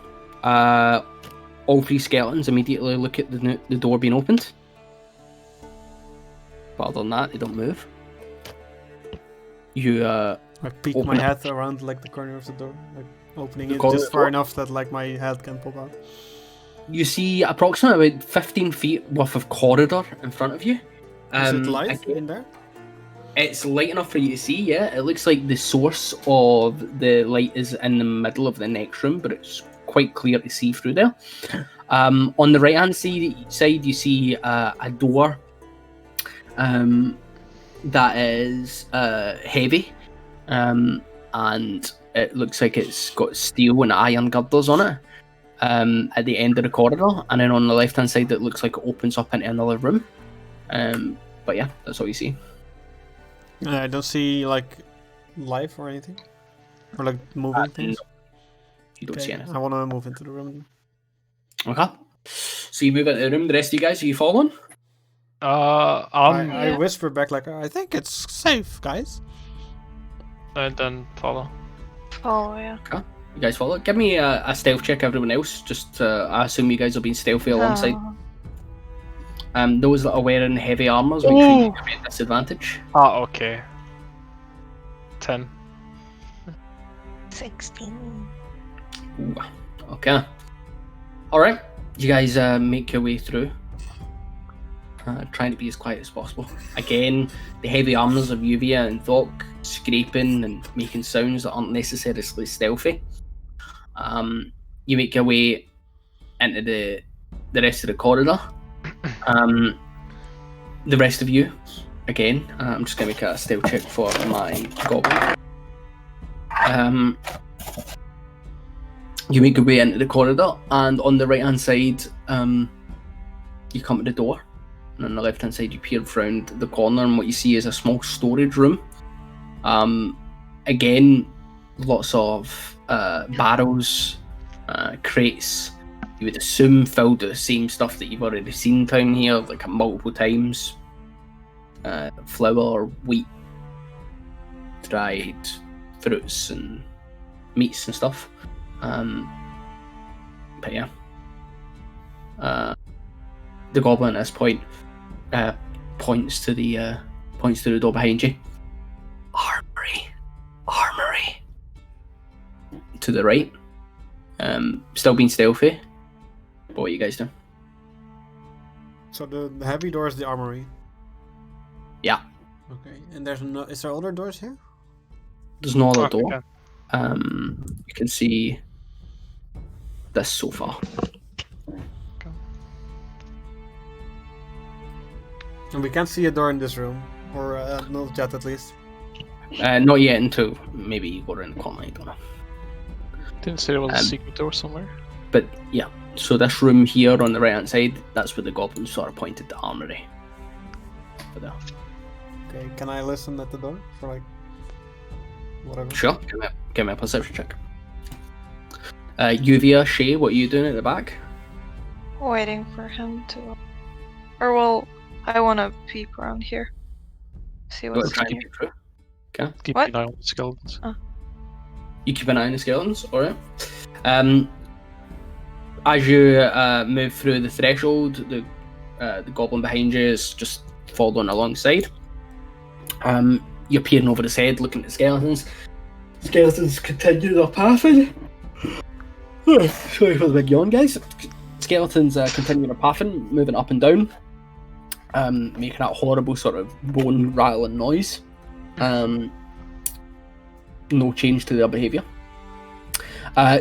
All three skeletons immediately look at the door being opened. But other than that, they don't move. You I peek Open my it. head around like the corner of the door, like opening The it corner of just the far door? enough that like my head can pop out. You see approximately about 15 feet worth of corridor in front of you. Is it light again, in there? it's light enough for you to see, yeah. It looks like the source of the light is in the middle of the next room, but it's quite clear to see through there. On the right hand side, you see a door that is heavy, and it looks like it's got steel and iron girders on it. At the end of the corridor, and then on the left hand side, it looks like it opens up into another room. But yeah, that's all you see. I don't see like life or anything, or like moving things. No, you don't see anything. I want to move into the room. Okay. So you move into the room. The rest of you guys, are you following? I whisper back like, I think it's safe, guys. And then follow. Oh yeah. Okay. You guys follow. Give me a stealth check, everyone else. Just I assume you guys are being stealthy alongside. Oh. Those that are wearing heavy armors, make sure you get a disadvantage. Ah, okay. 10. 16. Ooh, okay. Alright. You guys make your way through. Trying to be as quiet as possible. Again, the heavy armors of Uvia and Thok scraping and making sounds that aren't necessarily stealthy. You make your way into the rest of the corridor. The rest of you, again, I'm just going to make a stealth check for my goblin. You make your way into the corridor, and on the right hand side, you come to the door, and on the left hand side, you peer round the corner, and what you see is a small storage room. Again, lots of barrels, crates. You would assume filled with the same stuff that you've already seen down here, like multiple times. Flour, wheat, dried fruits and meats and stuff. But yeah. The goblin at this point points to the door behind you. Armory. To the right. Still being stealthy. What are you guys doing? So the heavy door is the armory. Yeah. Okay, and is there other doors here? There's no other Okay. door. You can see this so far. And we can't see a door in this room, or not yet at least. Not yet until maybe you go around the corner, I don't know. Didn't say there was a secret door somewhere. But yeah, so this room here on the right hand side, that's where the goblin sort of pointed the armory. For there. Okay, can I listen at the door for like whatever? Sure. Give me a perception check. Yuvia, Shay, what are you doing at the back? Waiting for him to. Or well, I want to peep around here. See You want what's to try in and here. peek through? Okay. Keep What? an eye on the skeletons. You keep an eye on the skeletons, alright. As you move through the threshold, the goblin behind you is just following alongside. You're peering over his head, looking at the skeletons. Skeletons continue their pathing. Sorry for the big yawn, guys. Skeletons continue their pathing, moving up and down, making that horrible sort of bone rattling noise. No change to their behaviour.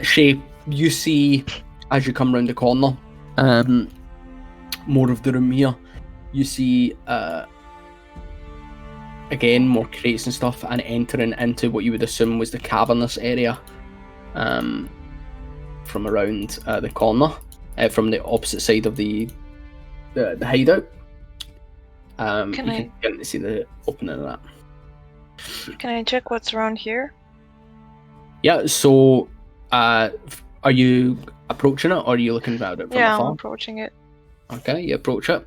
Shay, you see as you come round the corner, more of the room here. You see again more crates and stuff, and entering into what you would assume was the cavernous area from around the corner, from the opposite side of the hideout. You can get to see the opening of that. Can I check what's around here? Yeah, so are you approaching it, or are you looking at it from Yeah, afar? I'm approaching it. Okay, you approach it.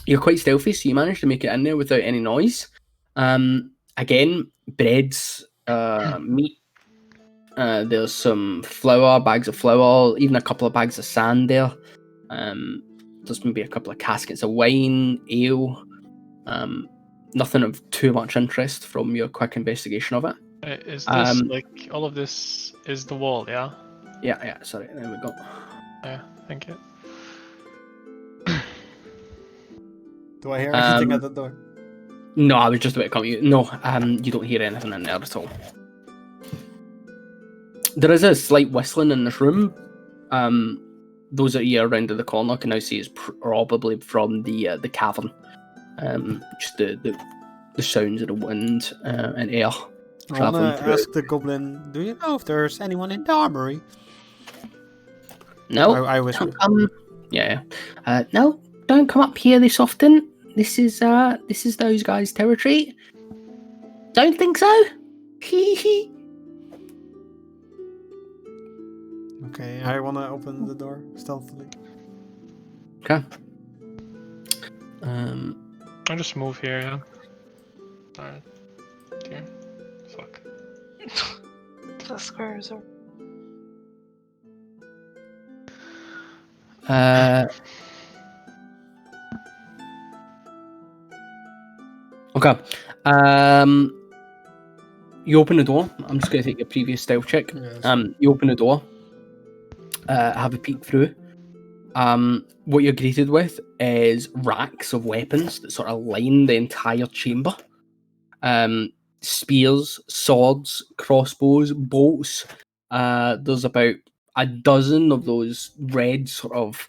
You're quite stealthy, so you manage to make it in there without any noise. Again, breads, meat. There's some flour, bags of flour, even a couple of bags of sand there. There's maybe a couple of caskets of wine, ale. Nothing of too much interest from your quick investigation of it. Is this like all of this is the wall? Yeah. Yeah. Sorry, there we go. Yeah. Thank you. Do I hear anything at the door? No, I was just about to come to you. No, you don't hear anything in there at all. There is a slight whistling in this room. Those of you around the corner can now see it's probably from the cavern. Just the sounds of the wind and air I traveling want to through. ask the goblin, do you know if there's anyone in the armory? No, I whisper. Yeah. No, don't come up here this often. This is those guys' territory. Don't think so. Okay, I want to open the door stealthily. Okay. I'll just move here. Yeah. Alright. Here. Fuck. The squares are. Okay. You open the door. I'm just going to take your previous stealth check. Yes. You open the door. Have a peek through. What you're greeted with is racks of weapons that sort of line the entire chamber. Spears, swords, crossbows, bolts. There's about a dozen of those red sort of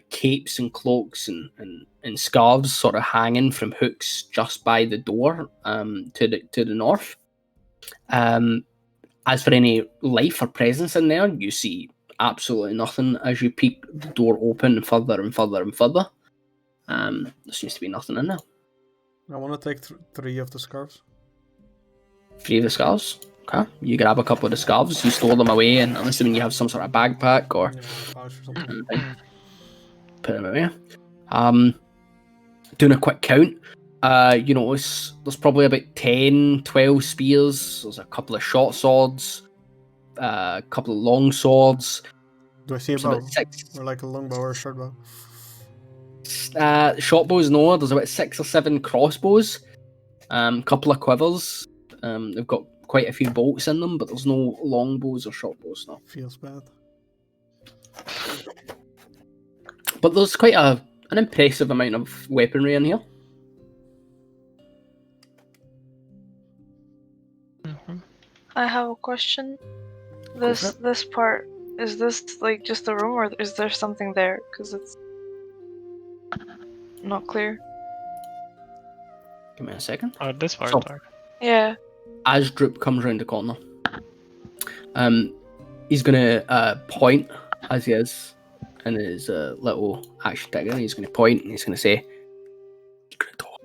capes and cloaks and scarves sort of hanging from hooks just by the door to the north. As for any life or presence in there, you see absolutely nothing as you peek the door open further and further and further. There seems to be nothing in there. I want to take 3 of the scarves. 3 of the scarves. Okay. You grab a couple of the scarves, you store them away, and I'm assuming you have some sort of backpack or Yeah, pouch or something. put them away. Doing a quick count, you notice there's probably about 10, 12 spears, there's a couple of short swords, a couple of long swords. Do I see a There's bow? about 6. Or like a long bow or a short bow? Short bows, no. There's about 6 or 7 crossbows, couple of quivers. They've got quite a few bolts in them, but there's no long bows or short bows now. Feels bad. But there's quite an impressive amount of weaponry in here. I have a question. for This part, is this like just a room, or is there something there? Because it's not clear. Give me a second. Oh, this part. So- Dark. Yeah. As Droop comes round the corner, he's gonna point as he is in his little action ticker. He's gonna point and he's gonna say, "Secret door."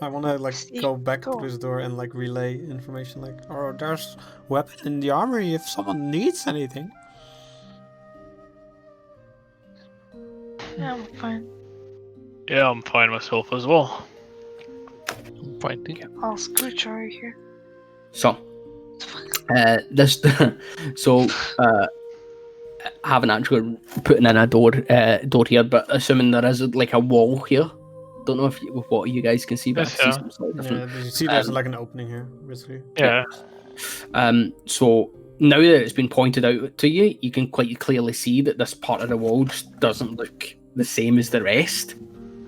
I want to like See, go back go. to this door and like relay information like, oh, there's weapon in the armory if someone needs anything. Yeah, I'm fine. Yeah, I'm fine myself as well. I'm fine, thank you. I'll scooch over here. So, this, I haven't actually putting in a door here, but assuming there is like a wall here. Don't know if with what you guys can see, but Yes, I see yeah. some slightly different. Yeah, you see there's like an opening here, basically. Yeah. So now that it's been pointed out to you, you can quite clearly see that this part of the wall just doesn't look the same as the rest.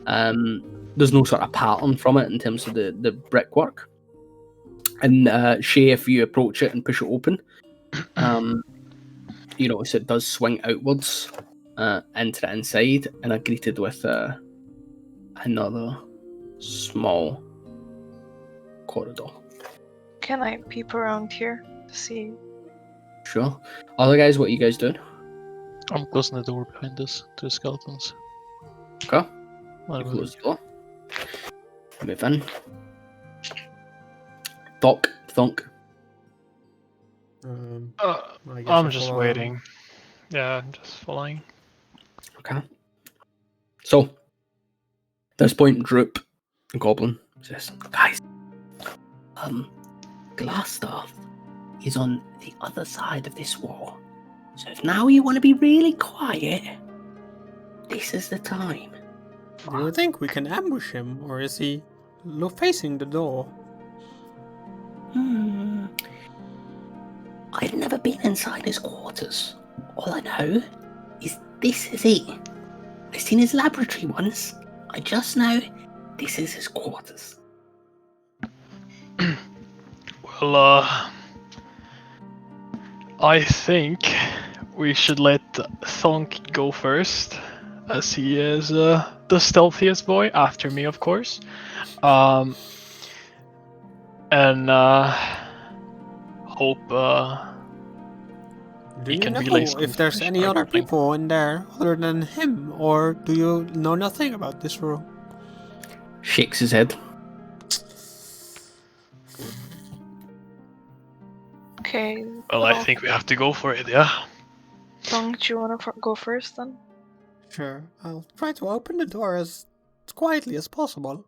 There's no sort of pattern from it in terms of the brickwork. And Shay, if you approach it and push it open, you notice it does swing outwards into the inside, and are greeted with another small corridor. Can I peep around here to see? Sure. Other guys, what are you guys doing? I'm closing the door behind us to the skeletons. Okay. I'll You move close the door. Move in. Thunk, thunk. I guess I'm I just follow- waiting. Yeah, I'm just following. Okay. So, at this point, Droop, the goblin, says, guys, Glassstaff is on the other side of this wall. So if now you want to be really quiet, this is the time. Do you think we can ambush him, or is he facing the door? I've never been inside his quarters. All I know is this is it. I've seen his laboratory once. I just know this is his quarters. Well, I think we should let Thonk go first, as he is the stealthiest boy, after me, of course. And hope Do he you can know relay some if there's any information or other something. people in there other than him, or do you know nothing about this room? Shakes his head. Okay. Well, I think we have to go for it, yeah? Dong, do you want to go first then? Sure, I'll try to open the door as quietly as possible.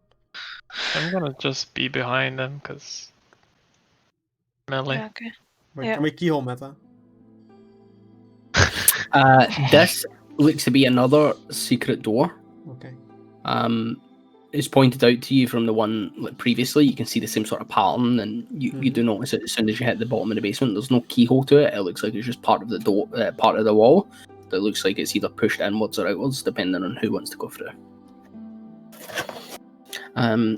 I'm gonna just be behind them, because... melee. Yeah, okay. Wait, Yeah. can we keyhole meta? This looks to be another secret door. Okay. It's pointed out to you from the one like previously. You can see the same sort of pattern, and you do notice it as soon as you hit the bottom of the basement. There's no keyhole to it. It looks like it's just part of the door, part of the wall. That looks like it's either pushed inwards or outwards, depending on who wants to go through.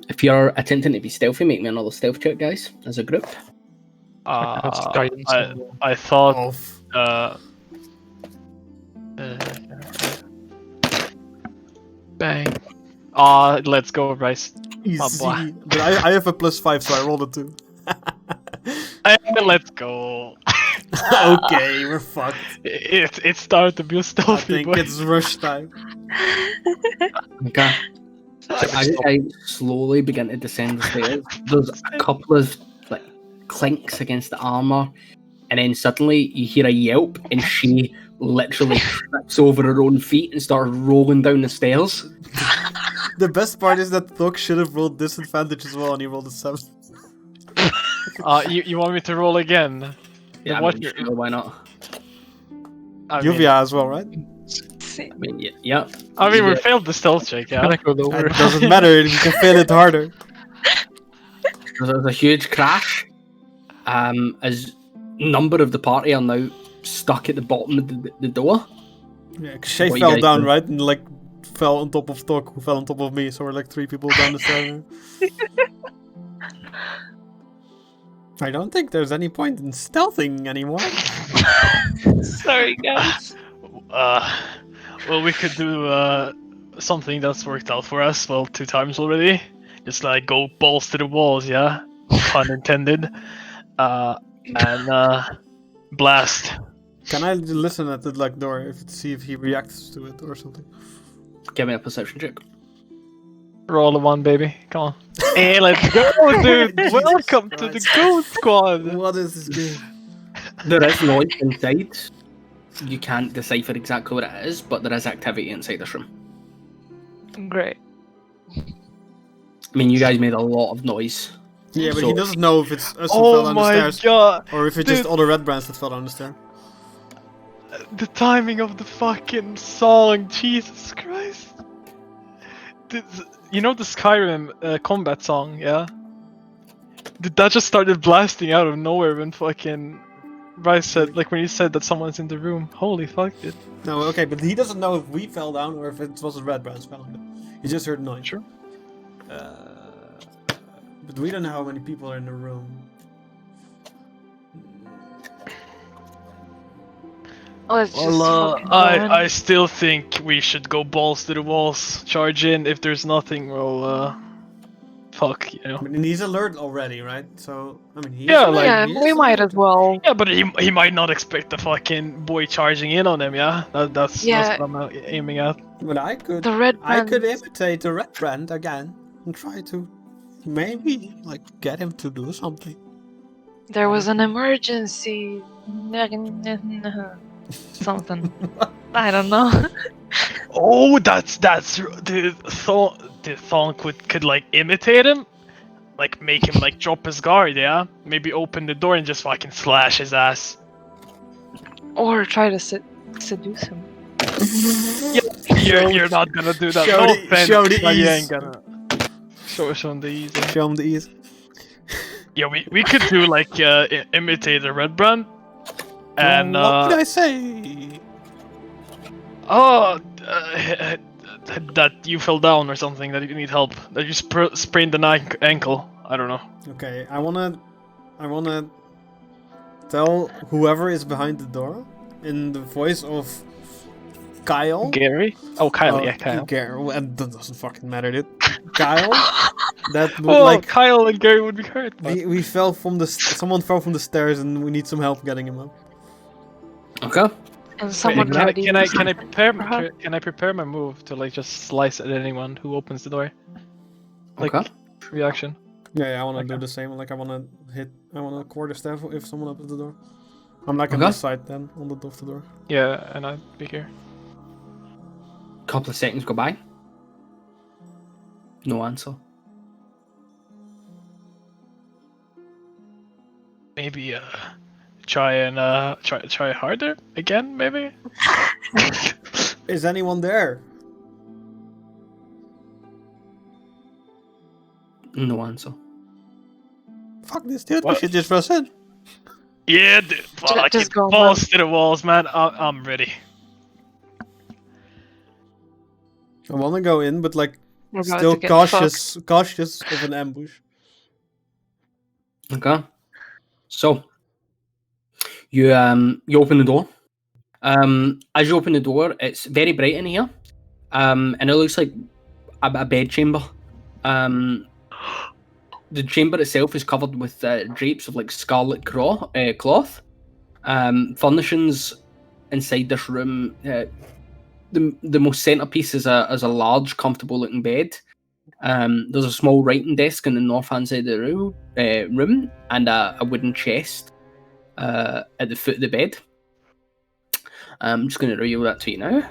If you're attempting to be stealthy, make me another stealth check, guys, as a group. That's guidance. I thought... Of bang. Let's go, Bryce. easy. But I have a +5, so I rolled a 2. Let's go. Okay, we're fucked. It started to be a I stealthy think boy. it's rush time. Okay. So I slowly begin to descend the stairs. There's a couple of like clinks against the armor, and then suddenly you hear a yelp, and she literally trips over her own feet and starts rolling down the stairs. The best part is that Thok should have rolled disadvantage as well, and he rolled a 7. You want me to roll again? Yeah, What I mean, you're- sure, why not? Yuvia as well, right? See. I mean, yeah. We failed the stealth check, yeah? Can I go lower? It doesn't matter, we can fail it harder. There's a huge crash. As number of the party are now stuck at the bottom of the door. Yeah, 'cause Shay What you fell guys down, do? right? And like fell on top of Thok, who fell on top of me, so we're like 3 people down the stairs. I don't think there's any point in stealthing anymore. Sorry, guys. Well, we could do something that's worked out for us, 2 times already. Just like go balls to the walls, yeah? Pun intended. And blast. Can I listen at the like door, see if he reacts to it or something? Give me a perception check. Roll a 1, baby. Come on. Hey, let's go, dude. Jesus Welcome to the Christ. Goat Squad. What is this game? There is noise inside. You can't decipher exactly what it is, but there is activity inside this room. Great. I mean, you guys made a lot of noise. Yeah, but So- he doesn't know if it's us who fell Oh down the my stairs god. or if it's Dude. just all the red brands that fell down the stairs. The timing of the fucking song, Jesus Christ. You know the Skyrim combat song, yeah? That just started blasting out of nowhere when fucking Bryce said, like when he said that someone's in the room. Holy fuck, dude. No, okay, but he doesn't know if we fell down or if it was the red brands fell down. He just heard noise. Sure. But we don't know how many people are in the room. Let's just Well, fucking go in. I still think we should go balls to the walls, charge in. If there's nothing, well, fuck, you know. I mean, he's alert already, right? So, I mean, Yeah, like- yeah, we might as well. Yeah, but he might not expect the fucking boy charging in on him, yeah? That's Yeah. what I'm aiming at. But I could The red I could brands- imitate the red brand again and try to maybe like get him to do something. There was an emergency. Something. I don't know. Oh, that's the Thong could like imitate him, like make him like drop his guard, yeah? Maybe open the door and just fucking slash his ass. Or try to seduce him. You're not gonna do that. show No the- offense, show the but you ease. ain't gonna show him the easy. Show him the ease. Yeah, we could do like imitate the red brand, and what did I say? oh, that you fell down or something, that you need help, that you sprained an ankle. I don't know. Okay, I wanna tell whoever is behind the door in the voice of Kyle. Gary? Oh, Kyle, yeah, Kyle. That doesn't fucking matter, dude. Kyle, that would Well, like Kyle and Gary would be hurt. But... we fell from the someone fell from the stairs and we need some help getting him up. Okay. And someone Wait, already can I used it. prepare Perhaps. can I prepare my move to like just slice at anyone who opens the door? Like Okay. reaction. Yeah, I want to do Okay. the same. Like I want to quarter staff if someone opens the door. I'm like on Okay. this side then, on the of the door. Yeah, and I'd be here. Couple of seconds go by. No answer. Maybe try harder again, maybe? Is anyone there? No answer. Fuck this, dude. We What? should just rush in. Yeah, dude, fuck just it. go, Balls to the walls, man. I'm ready. I want to go in, but like We're about still to get cautious of an ambush. Okay. So you open the door. As you open the door, it's very bright in here. And it looks like a bed chamber. The chamber itself is covered with drapes of like scarlet cloth. Furnishings inside this room. The most centerpiece is a large, comfortable looking bed. There's a small writing desk in the north hand side of the room, and a wooden chest at the foot of the bed. I'm just going to reveal that to you now.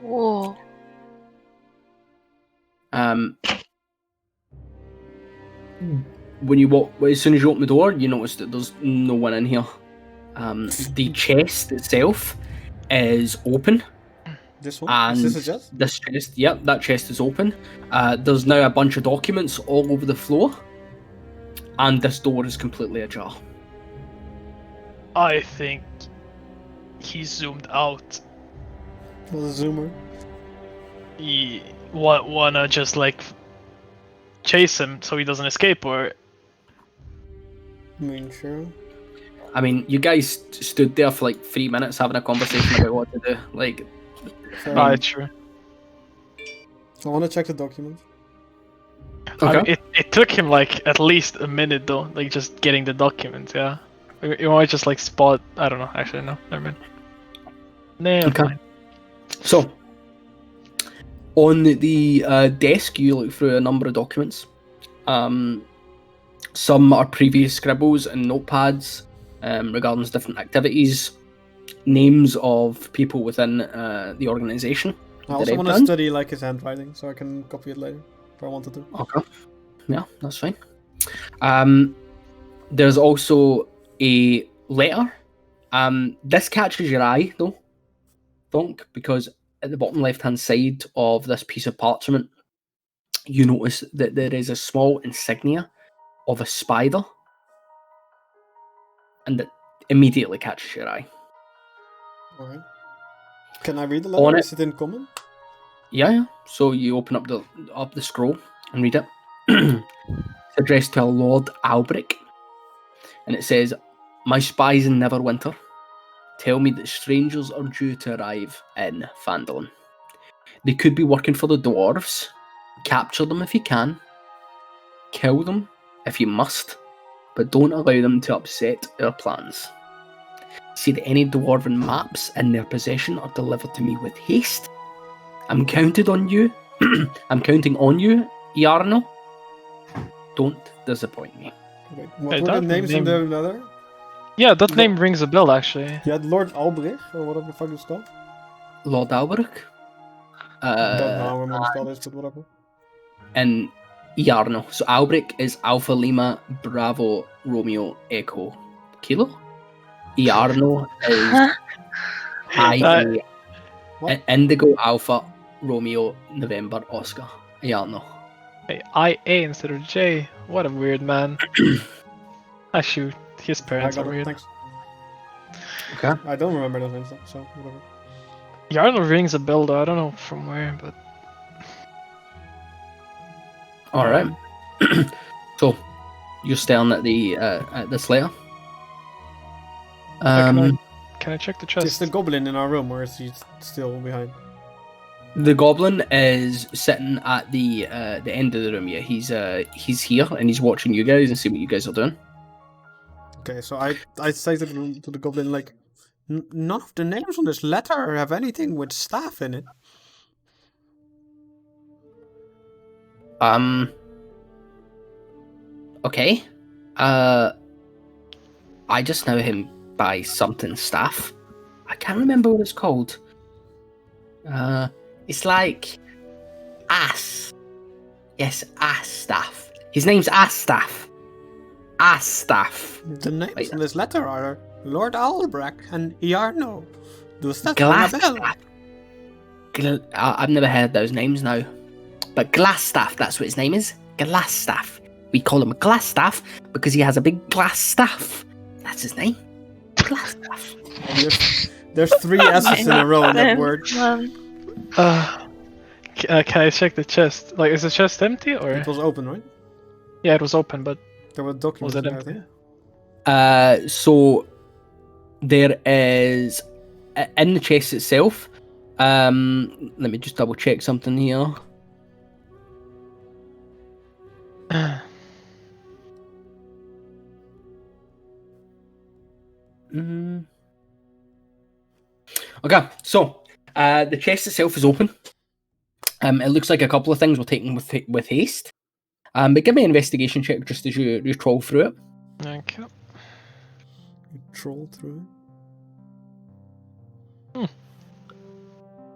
Whoa. When you walk, as soon as you open the door, you notice that there's no one in here. The chest itself is open. This one? And Is this a chest? this chest, yep, that chest is open. There's now a bunch of documents all over the floor, and this door is completely ajar. I think he zoomed out. Was a zoomer. He wanna just like chase him so he doesn't escape, or I mean, sure. I mean, you guys stood there for like 3 minutes having a conversation about what to do. Like, Fair ah, enough. true. I want to check the document. I mean, okay, it took him like at least a minute though, like just getting the documents. Yeah, you might just like spot. I don't know. Actually, no, never mind. Nah, Okay. fine. so On the desk, you look through a number of documents. Some are previous scribbles and notepads regarding different activities, names of people within the organisation. I also want to study like his handwriting, so I can copy it later if I wanted to. Okay. Yeah, that's fine. There's also a letter. This catches your eye, though, Donk, because at the bottom left-hand side of this piece of parchment, you notice that there is a small insignia of a spider, and that immediately catches your eye. Alright. Can I read the letter? Is it in common? Yeah. So you open up the scroll and read it. It's addressed to a Lord Albric, and it says, "My spies in Neverwinter tell me that strangers are due to arrive in Phandalin. They could be working for the dwarves. Capture them if you can. Kill them if you must, but don't allow them to upset our plans. See that any dwarven maps in their possession are delivered to me with haste. I'm counting on you, Yarno. Don't disappoint me." Wait, what were the names in the letter? Yeah, that name rings a bell, actually. You had Lord Albrecht, or whatever the fuck it's called? Lord Albric. I don't know how many spell is, but whatever. And Yarno. So Albric is Alpha Lima Bravo Romeo Echo Kilo. Yarno is Indigo Alpha Romeo November Oscar. Yarno. Hey, IA instead of J. What a weird man. I shoot. His parents are weird. Thanks. Okay. I don't remember those names, so whatever. Yarno rings a bell, though. I don't know from where, but. All right. So you're staring at this letter. Can I check the chest? Is the goblin in our room, or is he still behind? The goblin is sitting at the end of the room. Yeah, he's here and he's watching you guys and see what you guys are doing. Okay, so I say to the goblin, like, none of the names on this letter have anything with staff in it. Okay. I just know him by something staff. I can't remember what it's called. It's like ass. Yes, ass staff. His name's ass staff. Ass staff. The names in this letter are Lord Albrecht and Yarno. Does that Glass ring a bell? staff. I've never heard those names now. But Glass staff, that's what his name is. Glass staff. We call him Glass staff because he has a big glass staff. That's his name. Glass staff. There's 3 S's in a row in that word. Can I check the chest? Like, is the chest empty or? It was open, right? Yeah, it was open, but There were documents was it in there, I empty? think. So there is in the chest itself. Let me just double check something here. Okay, so the chest itself is open. It looks like a couple of things were taken with haste. But give me an investigation check just as you troll through it. Okay. You troll through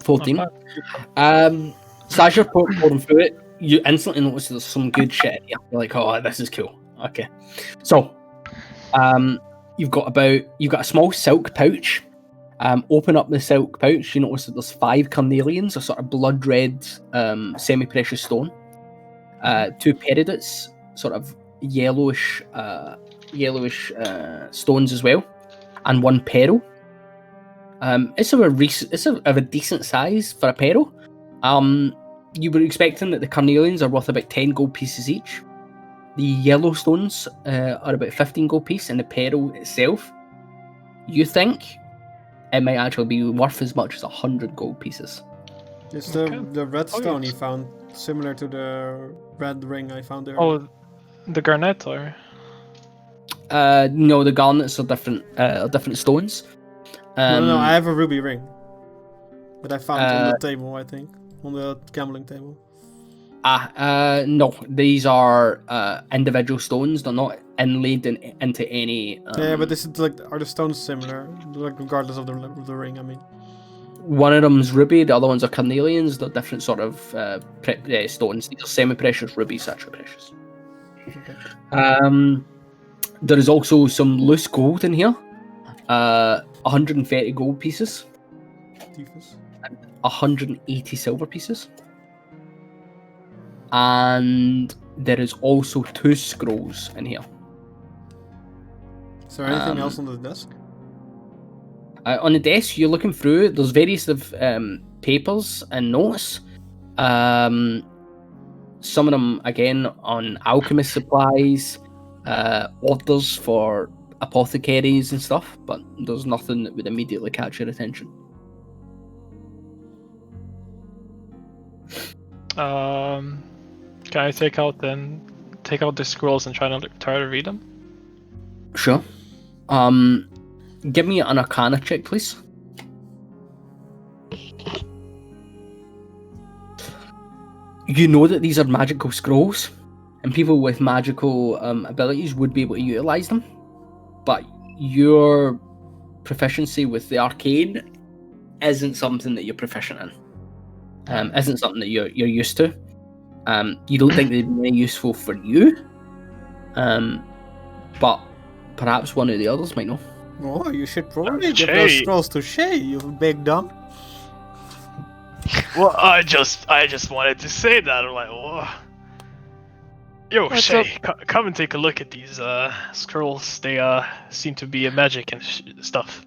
14. Not So as you're pouring through it, you instantly notice there's some good shit in here. You're like, oh, this is cool. Okay. So, you've got a small silk pouch. Open up the silk pouch, you notice that there's 5 carnelians, a sort of blood red semi-precious stone. 2 peridots, sort of yellowish stones as well, and 1 pearl. It's of a decent size for a pearl. You were expecting that the carnelians are worth about 10 gold pieces each. The yellow stones are about 15 gold piece, and the pearl itself, you think it might actually be worth as much as 100 gold pieces. Is the red stone he found similar to the red ring I found there? Oh, the garnet or? No, the garnets are different stones. No, I have a ruby ring that I found on the table, I think. on the gambling table? No. These are individual stones. They're not inlaid into any. Yeah, but this is like, are the stones similar? Like regardless of the ring, I mean. One of them's ruby. The other ones are carnelians. They're different sort of stones. These are semi-precious rubies, such precious. Okay. There is also some loose gold in here. 130 gold pieces. Divas. 180 silver pieces. And there is also 2 scrolls in here. Is there anything else on the desk? On the desk, you're looking through. There's various of papers and notes. Some of them, again, on alchemist supplies, orders for apothecaries and stuff, but there's nothing that would immediately catch your attention. Can I take out the scrolls and try to read them? Sure. Give me an Arcana check, please. You know that these are magical scrolls, and people with magical abilities would be able to utilize them, but your proficiency with the arcane isn't something that you're proficient in. Isn't something that you're used to. You don't think they'd be useful for you, but perhaps one of the others might know. Oh, you should probably give Shay. those scrolls to Shay, you big dumb. Well, I just wanted to say that. I'm like, oh. Yo, What's Shay, come and take a look at these scrolls. They seem to be a magic and stuff.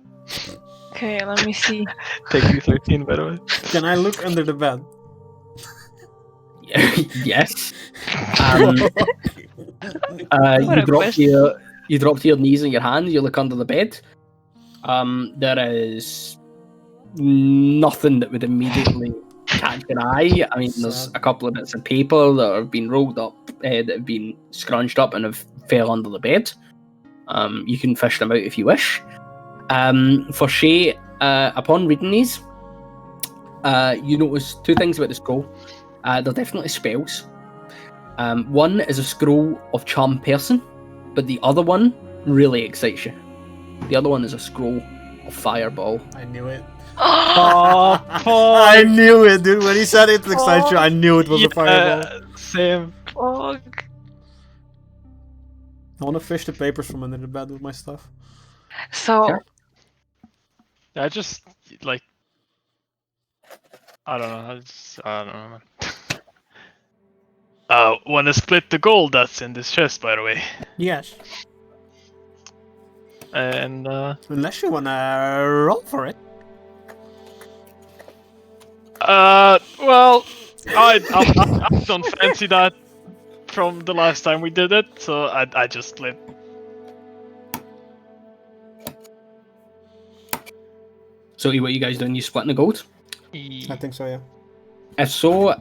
Okay, let me see. Take you 13, by the way. Can I look under the bed? Yes. What a question. You drop to your knees and your hands. You look under the bed. There is nothing that would immediately catch your eye. I mean, there's a couple of bits of paper that have been rolled up, that have been scrunched up and have fell under the bed. You can fish them out if you wish. For Shay, upon reading these, you notice 2 things about the scroll. They're definitely spells. One is a scroll of Charm Person, but the other one really excites you. The other one is a scroll of Fireball. I knew it. Oh, I knew it, dude. When he said it excites you, I knew it was a fireball. Same. Fuck. I want to fish the papers from under the bed with my stuff. So, Yeah. I just like. I don't know. I don't know, man. Want to split the gold that's in this chest, by the way? Yes. And Unless you wanna roll for it. well, I don't fancy that from the last time we did it, so I just split. So what you guys doing? You splitting the gold? I think so, yeah. If so,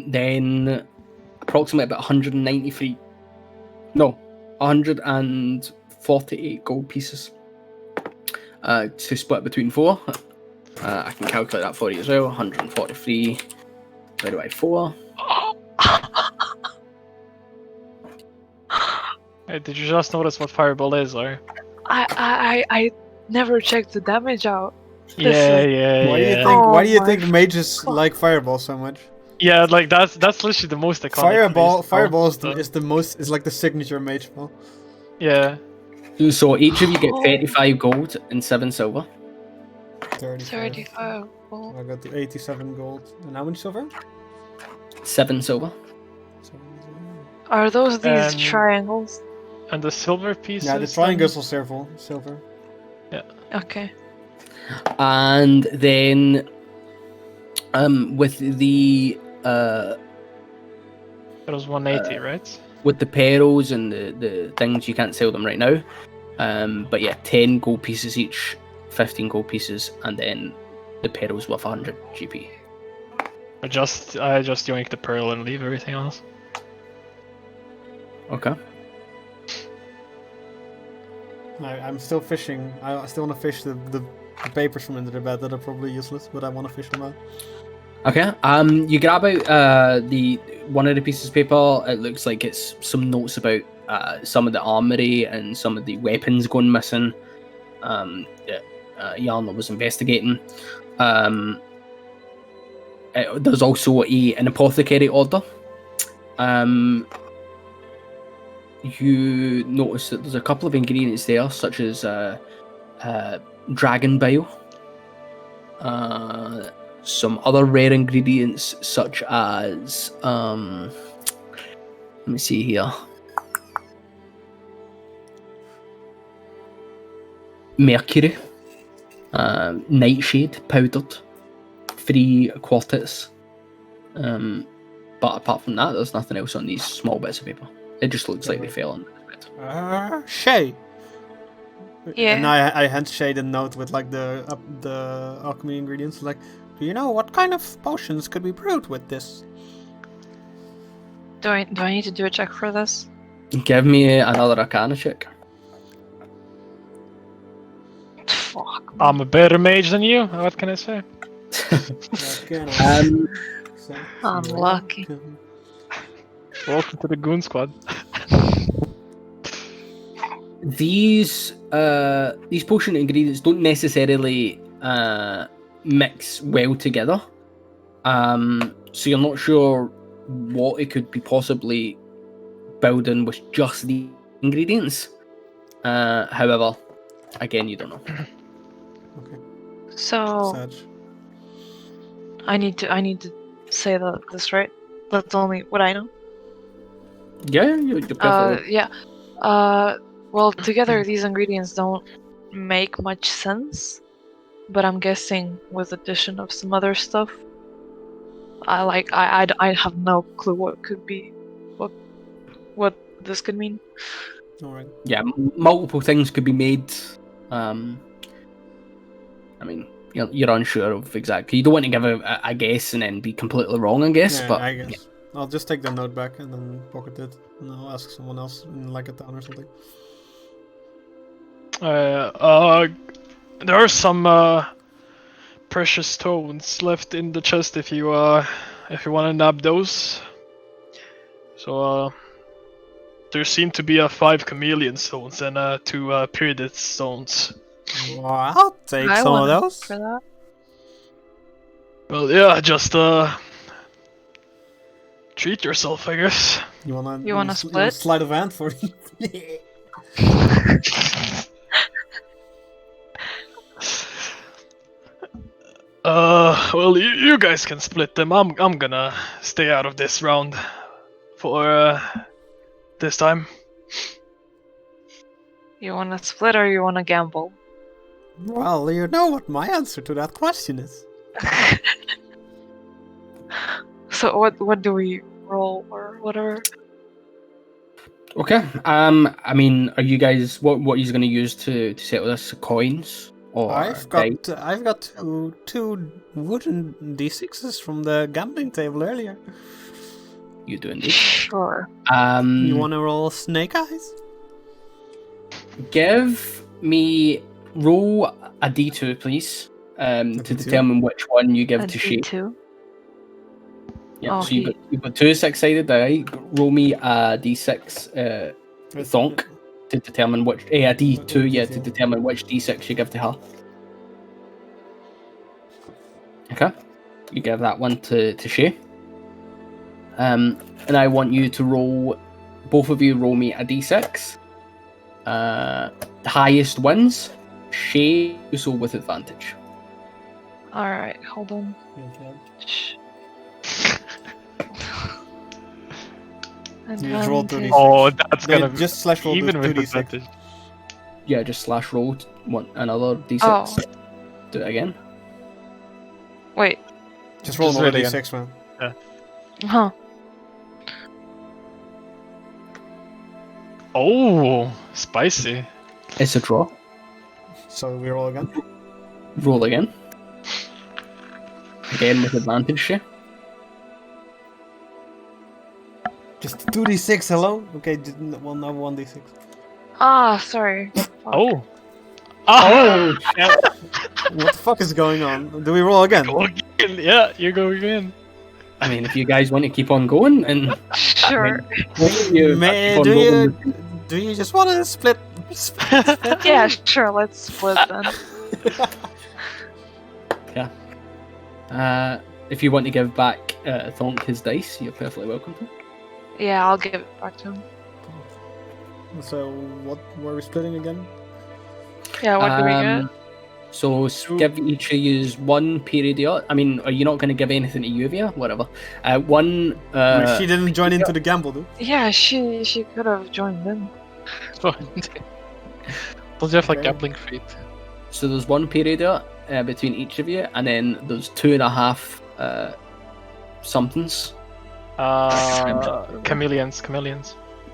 then approximately about 148 gold pieces to split between 4. I can calculate that for you as well. 143 divided by 4. Hey, did you just notice what fireball is, or? I never checked the damage out. Yeah. Why do you Oh think my mages like fireball so much? Yeah, like that's literally the most iconic. Fireball is like the signature mage spell. Yeah. So each of you get 35 gold and 7 silver. 35. Oh. I got the 87 gold. And how much silver? 7 silver. Are those these And- triangles? And the silver pieces. Yeah, the triangles are silver. Okay. And then with the It was 180, right? with the pearls and the things, you can't sell them right now. But yeah, 10 gold pieces each, 15 gold pieces, and then the pearls worth 100 GP. I just yoink the pearl and leave everything else. Okay. I'm still fishing. I still want to fish the papers from under the bed that are probably useless, but I want to fish them out. Okay. You grab out the one of the pieces of paper. It looks like it's some notes about some of the armory and some of the weapons going missing. That Yarnell was investigating. There's also an apothecary order. You notice that there's a couple of ingredients there, such as dragon bile. Some other rare ingredients, such as let me see here. Mercury, nightshade powdered, 3 quartets. But apart from that, there's nothing else on these small bits of paper. It just looks like they fell on the bed. Shay. Yeah. And I hand Shay the note with like the alchemy ingredients. Like, do you know what kind of potions could be brewed with this? Do I need to do a check for this? Give me another Arcana check. Fuck. I'm a better mage than you. What can I say? Unlucky. Welcome to the Goon Squad. These potion ingredients don't necessarily mix well together. So you're not sure what it could be possibly building with just the ingredients. However, again, you don't know. Okay. So Sag. I need to say this right. That's only what I know. Yeah, you're perfectly. Yeah. Well, together these ingredients don't make much sense, but I'm guessing with addition of some other stuff, I have no clue what could be, what this could mean. All right. Yeah, multiple things could be made. I mean, you're unsure of exactly. You don't want to give a guess and then be completely wrong, I guess. Yeah, but I guess. Yeah. I'll just take the note back and then pocket it, and I'll ask someone else in like a town or something. There are some precious stones left in the chest if you want to nab those. So there seem to be 5 chameleon stones and 2 pyridid stones. Well, I'll take I some of want those. for that. Well, yeah, just treat yourself, I guess. You wanna split? Sleight of hand for me? Well, you guys can split them. I'm gonna stay out of this round for this time. You wanna split or you wanna gamble? Well, you know what my answer to that question is. So what do we roll or whatever? okay. I mean, are you guys what are you going to use to settle this? Coins or I've got two wooden d6s from the gambling table earlier. You do indeed. Sure. You wanna roll snake eyes? Give me roll a d2, please, to D2? determine which one you give A to Shay. D2. Yeah, Oh, so you've got 2 6-sided die. Roll me a d6 thonk to determine which a d2, yeah, to determine which d6 you give to her. Okay, you give that one to Shay. And I want you to roll. Both of you roll me a d6. The highest wins. Shay do so with advantage. All right, hold on. Shh. You just roll 2d6. Oh, that's gonna be just slash roll even with 2d6. advantage. Yeah, just slash roll another d6. Oh. Do it again. Wait. Just roll Just another roll it d6, man. Huh. Oh, spicy. It's a draw. So we roll again. Roll again. Again with advantage, Shay. Just 2d6 alone? Okay, well, now 1d6. Ah, sorry. Oh. Oh! What the fuck is going on? Do we roll again? Yeah, you're going in. I mean, if you guys want to keep on going, and Sure. both of you keep on Do rolling. you just want to split? Yeah, sure. Let's split then. If you want to give back Thonk his dice, you're perfectly welcome to. Yeah, I'll give it back to him. So what were we splitting again? Yeah, what do we get? So give each of you one period. I mean, are you not going to give anything to Yuvia? Whatever. One. I mean, she didn't join into the gamble, dude. Yeah, she could have joined in. It's fine. Don't you have like Okay. gambling feet? So there's one period between each of you, and then there's 2.5 somethings. Chameleons.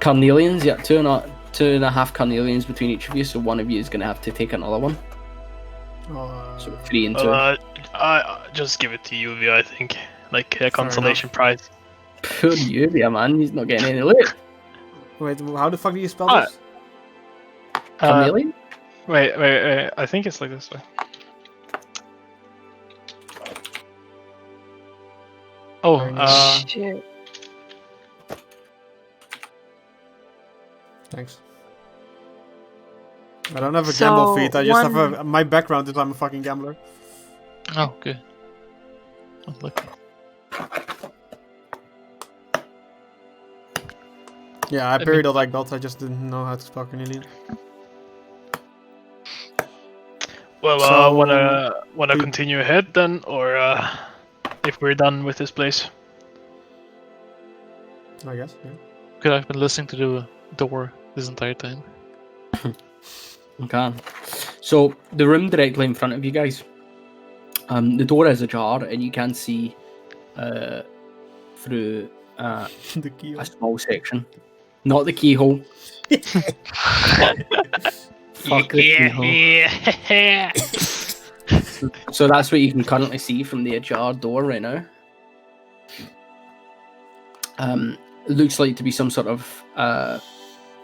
Carnelians, yeah, 2.5 carnelians between each of you. So one of you is going to have to take another one. So 3 and 2. I just give it to Yuvia, I think. Like a consolation prize. Poor Yuvia, man, he's not getting any loot. Wait, how the fuck do you spell Ah. this? Carnelian? Wait. I think it's like this way. Oh, Shit. Thanks. I don't have a gamble So, feat. I just one- have my background is I'm a fucking gambler. Oh, good. Oh, lucky. Yeah, I mean- parried all like belt. I just didn't know how to spell Cornelian. well, So- wanna continue ahead then, or if we're done with this place? I guess. Yeah. Good, I've been listening to the door this entire time. Okay. So the room directly in front of you guys, the door is ajar, and you can see through The key. a small section. Not the keyhole. Fuck the keyhole. So that's what you can currently see from the ajar door right now. It looks like to be some sort of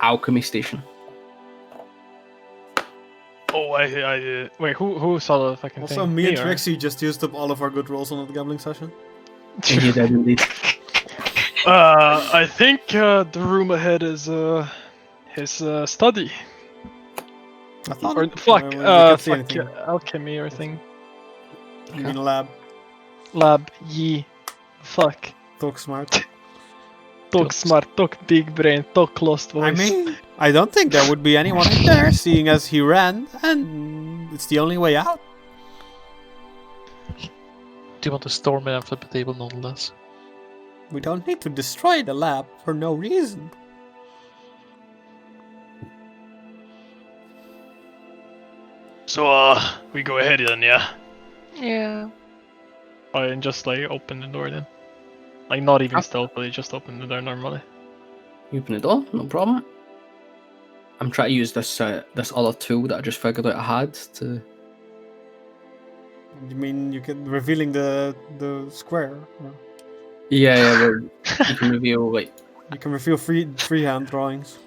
alchemy station. Oh, I wait. Who saw the fucking Also, thing? me and or- Trixie just used up all of our good rolls on the gambling session. And you did indeed. I think the room ahead is his study I thought. or fuck, we can't see fuck anything. alchemy or thing. You mean lab? Lab, ye, fuck. Talk smart. Talk smart, talk big brain, talk lost voice. I mean, I don't think there would be anyone in there, seeing as he ran, and it's the only way out. Do you want to storm it and flip the table nonetheless? We don't need to destroy the lab for no reason. So we go ahead then, yeah. Yeah. And just like open the door then. Like not even stealthily, just open the door normally. You open the door, no problem. I'm trying to use this this other tool that I just figured out I had to. You mean you can revealing the square? Or Yeah, well, you can reveal like you can reveal freehand drawings.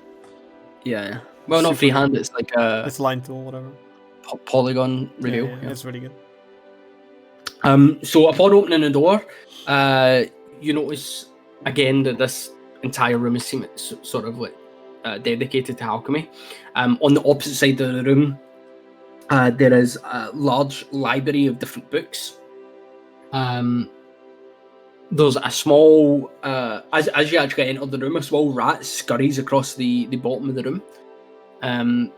yeah. Well, not Super freehand. good. It's like a It's line tool, whatever. polygon reveal. Yeah, yeah. it's really good. So upon opening the door, you notice again that this entire room is sort of like dedicated to alchemy. On the opposite side of the room, there is a large library of different books. There's a small, as you actually enter the room, a small rat scurries across the bottom of the room, and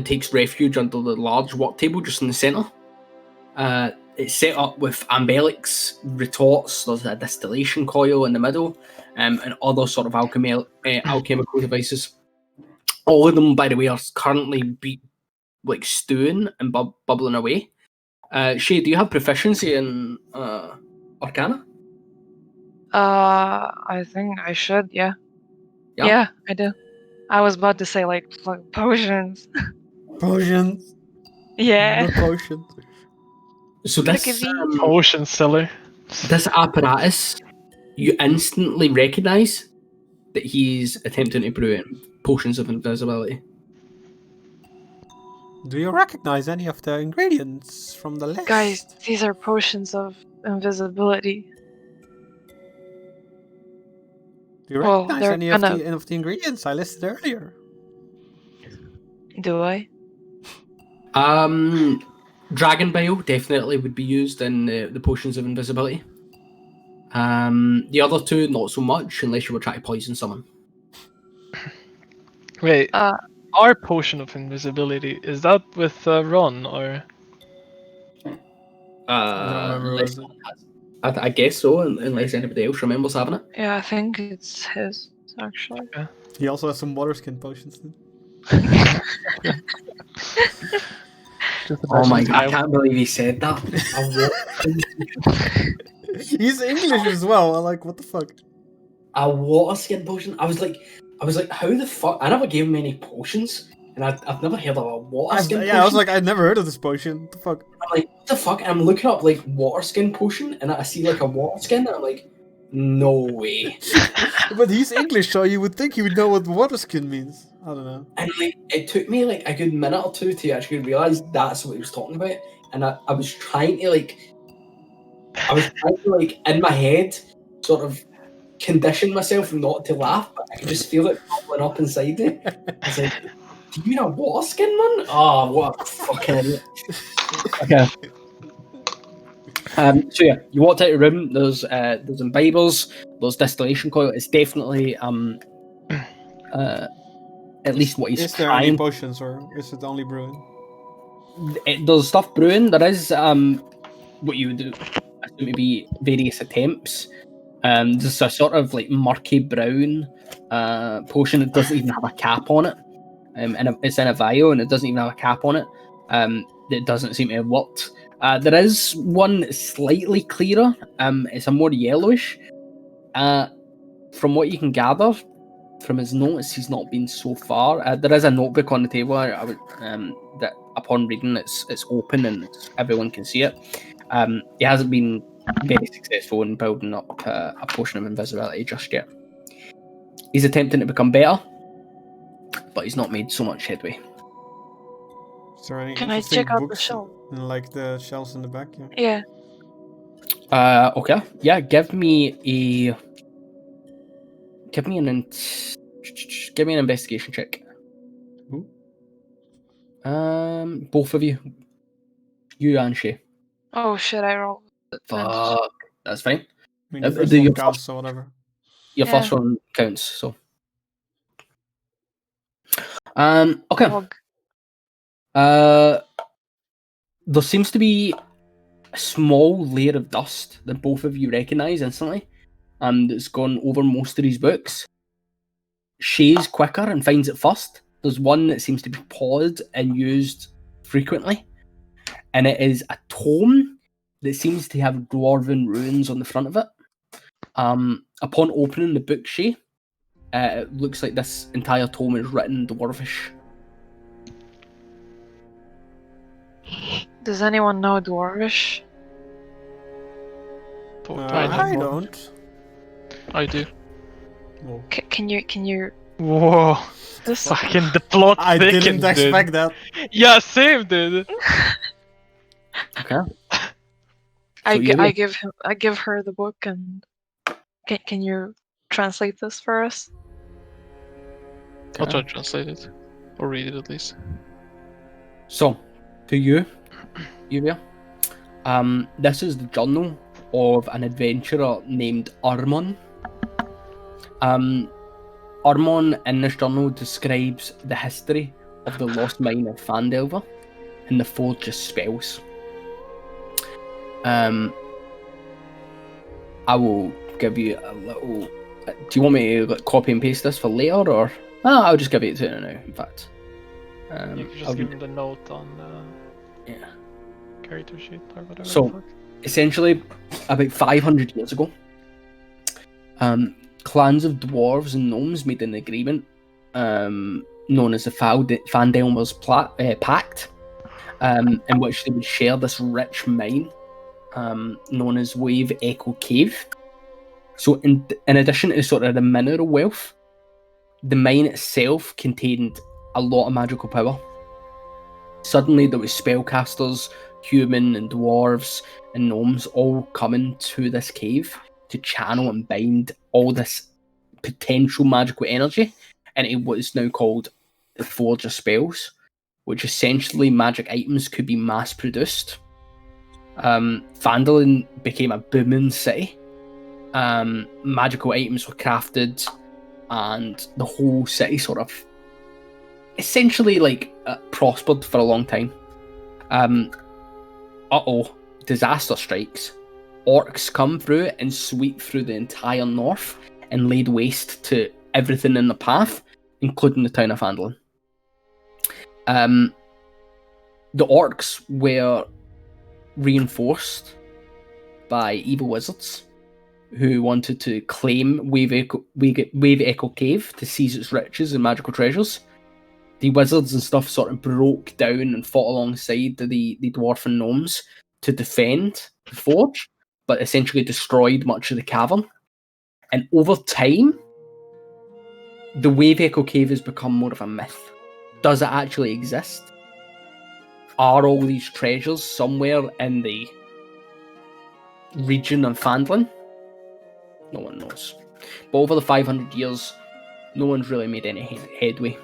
takes refuge under the large work table just in the centre. It's set up with ambelix, retorts, there's a distillation coil in the middle, and other sort of alchemical devices. All of them, by the way, are currently stewing and bubbling away. Shay, do you have proficiency in Arcana? I think I should, yeah. Yeah? Yeah, I do. I was about to say, like, fuck, potions. Potions. Yeah. The potions. So Look at this me. Potion seller. this apparatus, you instantly recognise that he's attempting to brew potions of invisibility. Do you recognize any of the ingredients from the list? Guys, these are potions of invisibility. Do you well, recognize they're any of the ingredients I listed earlier? Do I? Dragon bile definitely would be used in the potions of invisibility. The other two, not so much, unless you were trying to poison someone. Wait, Uh, our potion of invisibility, is that with Ron or? I don't remember. Unless Was it? I guess so, unless anybody else remembers having it. yeah, I think it's his, actually. He also has some water skin potions. Then. Just Oh my imagine god, I can't believe he said that. He's English as well. I'm like, what the fuck? A water skin potion? I was like, how the fuck? I never gave him any potions, and I've never heard of a water skin potion. I was like, I'd never heard of this potion. What the fuck? I'm like, what the fuck? And I'm looking up like water skin potion, and I see like a water skin, and I'm like, no way. But he's English, so you would think he would know what water skin means. I don't know. And like, it took me like a good minute or two to actually realize that's what he was talking about, and I was trying to in my head sort of condition myself not to laugh, but I could just feel it bubbling up inside me. I was like, do you mean a water skin, man? Oh, what a fucking idiot. Okay. So yeah, you walked out of the room. There's imbibers. There's distillation coil. It's definitely at least what he's Is there trying. any potions, or is it only brewing? There's stuff brewing. There is what you would do, assume to be various attempts. There's a sort of like murky brown potion that doesn't even have a cap on it, and it's in a vial and it doesn't even have a cap on it. That doesn't seem to have worked. There is one slightly clearer. It's a more yellowish. From what you can gather from his notes, he's not been so far. There is a notebook on the table. I would that upon reading it's open and everyone can see it. He hasn't been very successful in building up a potion of invisibility just yet. He's attempting to become better, but he's not made so much headway. Is there any Can I interesting check out the books shelf? in, like the shelves in the back? Yeah. Yeah. Okay. Yeah. Give me an investigation check. Who? Both of you. You and Shay. Oh shit, I rolled. Fuck. That's fine. I mean, the first your one counts, so whatever. Your Yeah. first one counts. So. Okay. There seems to be a small layer of dust that both of you recognise instantly, that's gone over most of these books. Shay's quicker and finds it first. There's one that seems to be paused and used frequently, and it is a tome that seems to have dwarven runes on the front of it. Upon opening the book, Shay, it looks like this entire tome is written Dwarvish. Does anyone know Dwarvish? I don't. I do. Whoa. Can you Whoa! this? Fucking the plot I thickens, didn't dude. expect that. Yeah, same, dude. Okay. I Yulia? give her the book and can you translate this for us? I'll try to translate it. Or read it at least. So, to you, Yulia, this is the journal of an adventurer named Armon. Armon in this journal describes the history of the lost mine of Ghankdelver and the Forge of Spells. I will give you a little. Do you want me to copy and paste this for later, or I'll just give it to you now? In fact, You can just give him the note on the yeah. character sheet or whatever. So- the fuck. Essentially, about 500 years ago, clans of dwarves and gnomes made an agreement known as the Ghankdelver's Pact, in which they would share this rich mine known as Wave Echo Cave. So in addition to sort of the mineral wealth, the mine itself contained a lot of magical power. Suddenly there was spellcasters, human and dwarves and gnomes all coming to this cave to channel and bind all this potential magical energy into what is now called the Forge of Spells, which essentially magic items could be mass produced. Phandalin became a booming city. Magical items were crafted, and the whole city sort of essentially prospered for a long time. Disaster strikes. Orcs come through and sweep through the entire north and laid waste to everything in the path, including the town of Phandalin. The orcs were reinforced by evil wizards who wanted to claim Wave Echo Cave to seize its riches and magical treasures. The wizards and stuff sort of broke down and fought alongside the dwarf and gnomes to defend the forge, but essentially destroyed much of the cavern. And over time, the Wave Echo Cave has become more of a myth. Does it actually exist? Are all these treasures somewhere in the region of Phandalin? No one knows. But over the 500 years, no one's really made any headway.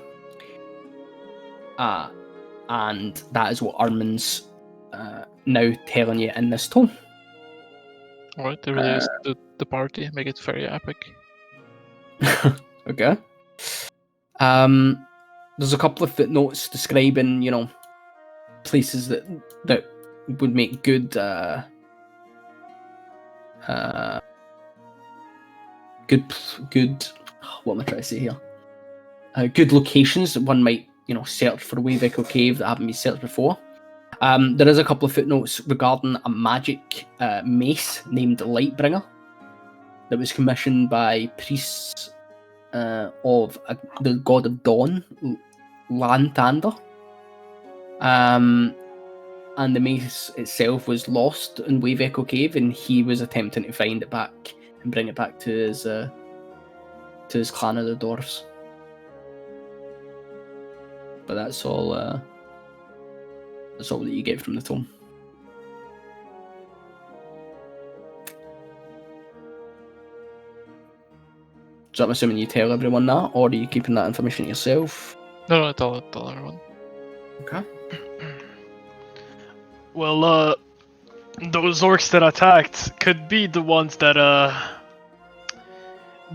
And that is what Armin's now telling you in this tome. Alright, there it is. The party, make it very epic. Okay. There's a couple of footnotes describing, places that would make good what am I trying to say here? Good locations that one might, search for a Wave Echo Cave that haven't been searched before. There is a couple of footnotes regarding a magic mace named Lightbringer that was commissioned by priests of the god of dawn, Lantander. And the mace itself was lost in Wave Echo Cave, and he was attempting to find it back and bring it back to his clan of the dwarves. But that's all that you get from the tome. So I'm assuming you tell everyone that, or are you keeping that information yourself? No, tell everyone. Okay. Well, those orcs that attacked could be the ones that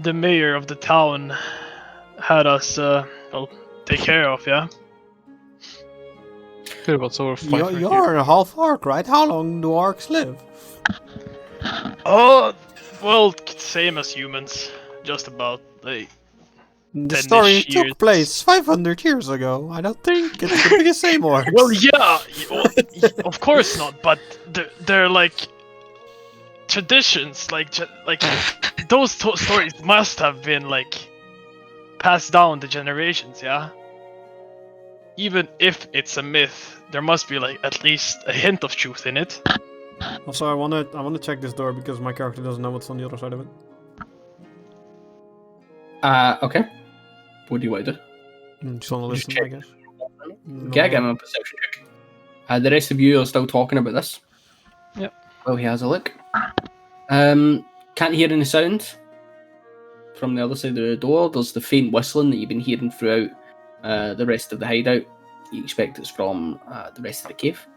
the mayor of the town had us take care of, yeah? Good, about over 500 You're a half orc, right? How long do orcs live? Oh, well, same as humans, just about. The 10-ish story years. took place 500 years ago. I don't think it could be the same orcs. Well, yeah, of course not. But they're like traditions, like those stories must have been passed down the generations, yeah. Even if it's a myth, there must be at least a hint of truth in it. Also, I wanna check this door because my character doesn't know what's on the other side of it. Okay. What do you want to do? Just wanna listen, I guess. Yeah, give him a perception check. The rest of you are still talking about this. Yep. Well, he has a look. Can't hear any sound from the other side of the door. There's the faint whistling that you've been hearing throughout the rest of the hideout. You expect it's from the rest of the cave.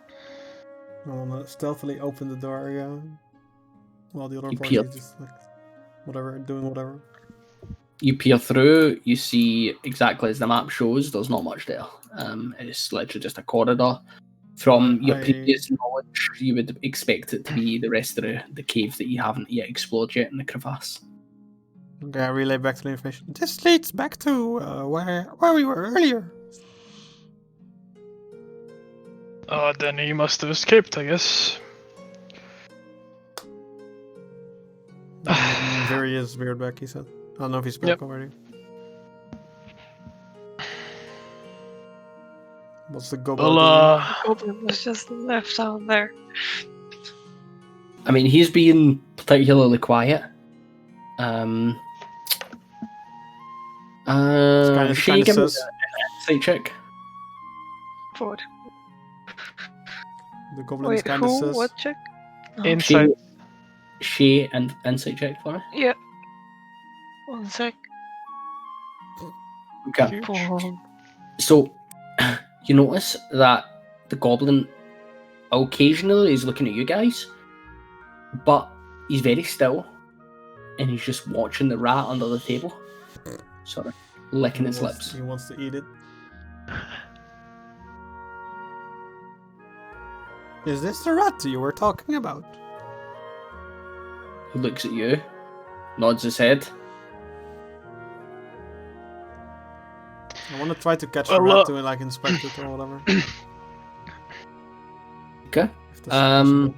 I wanna stealthily open the door again, while the other You party peer- is just doing whatever. You peer through, you see exactly as the map shows, there's not much there. It's literally just a corridor. From your previous knowledge, you would expect it to be the rest of the cave that you haven't yet explored yet in the crevasse. Okay, I relay back to the information. This leads back to where we were earlier. Then he must have escaped, I guess. There he is, veered back, he said. I don't know if he spoke already. What's the goblin? Goblin was just left out there. I mean, he's being particularly quiet. kinda She give me sus. a insight check. Forward. The goblin is Wait, kind of who? sus. What check? Inside. Shay and insight check for me. Yeah. 1 sec. Okay. Oh, So, you notice that the goblin occasionally is looking at you guys, but he's very still, and he's just watching the rat under the table, sort of licking its lips. He wants to eat it. Is this the rat you were talking about? He looks at you, nods his head. I want to try to catch Well, the rat to like inspect it or whatever. Okay. If that's possible.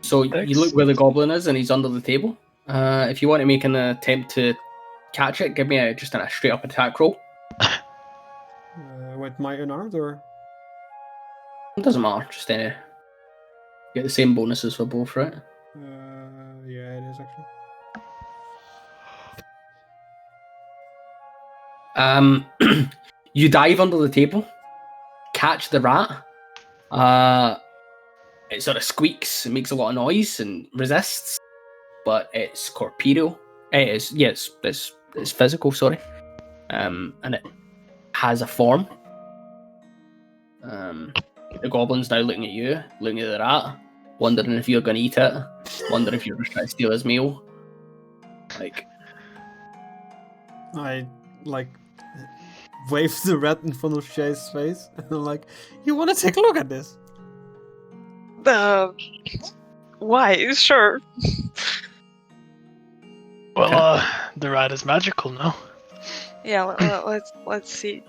So you look where the goblin is, and he's under the table. If you want to make an attempt to catch it, give me just a straight up attack roll. With my unarmed or? It doesn't matter, just get the same bonuses for both, right? Yeah, it is actually. You dive under the table, catch the rat. It sort of squeaks, it makes a lot of noise and resists, but it's corporeal. It's physical, sorry. And it has a form. The goblin's now looking at you, looking at the rat, wondering if you're going to eat it, wondering if you're just trying to steal his meal. I wave the rat in front of Shay's face, and I'm like, "You want to take a look at this?" why? Sure. Well, the rat is magical, no? Yeah, let's see.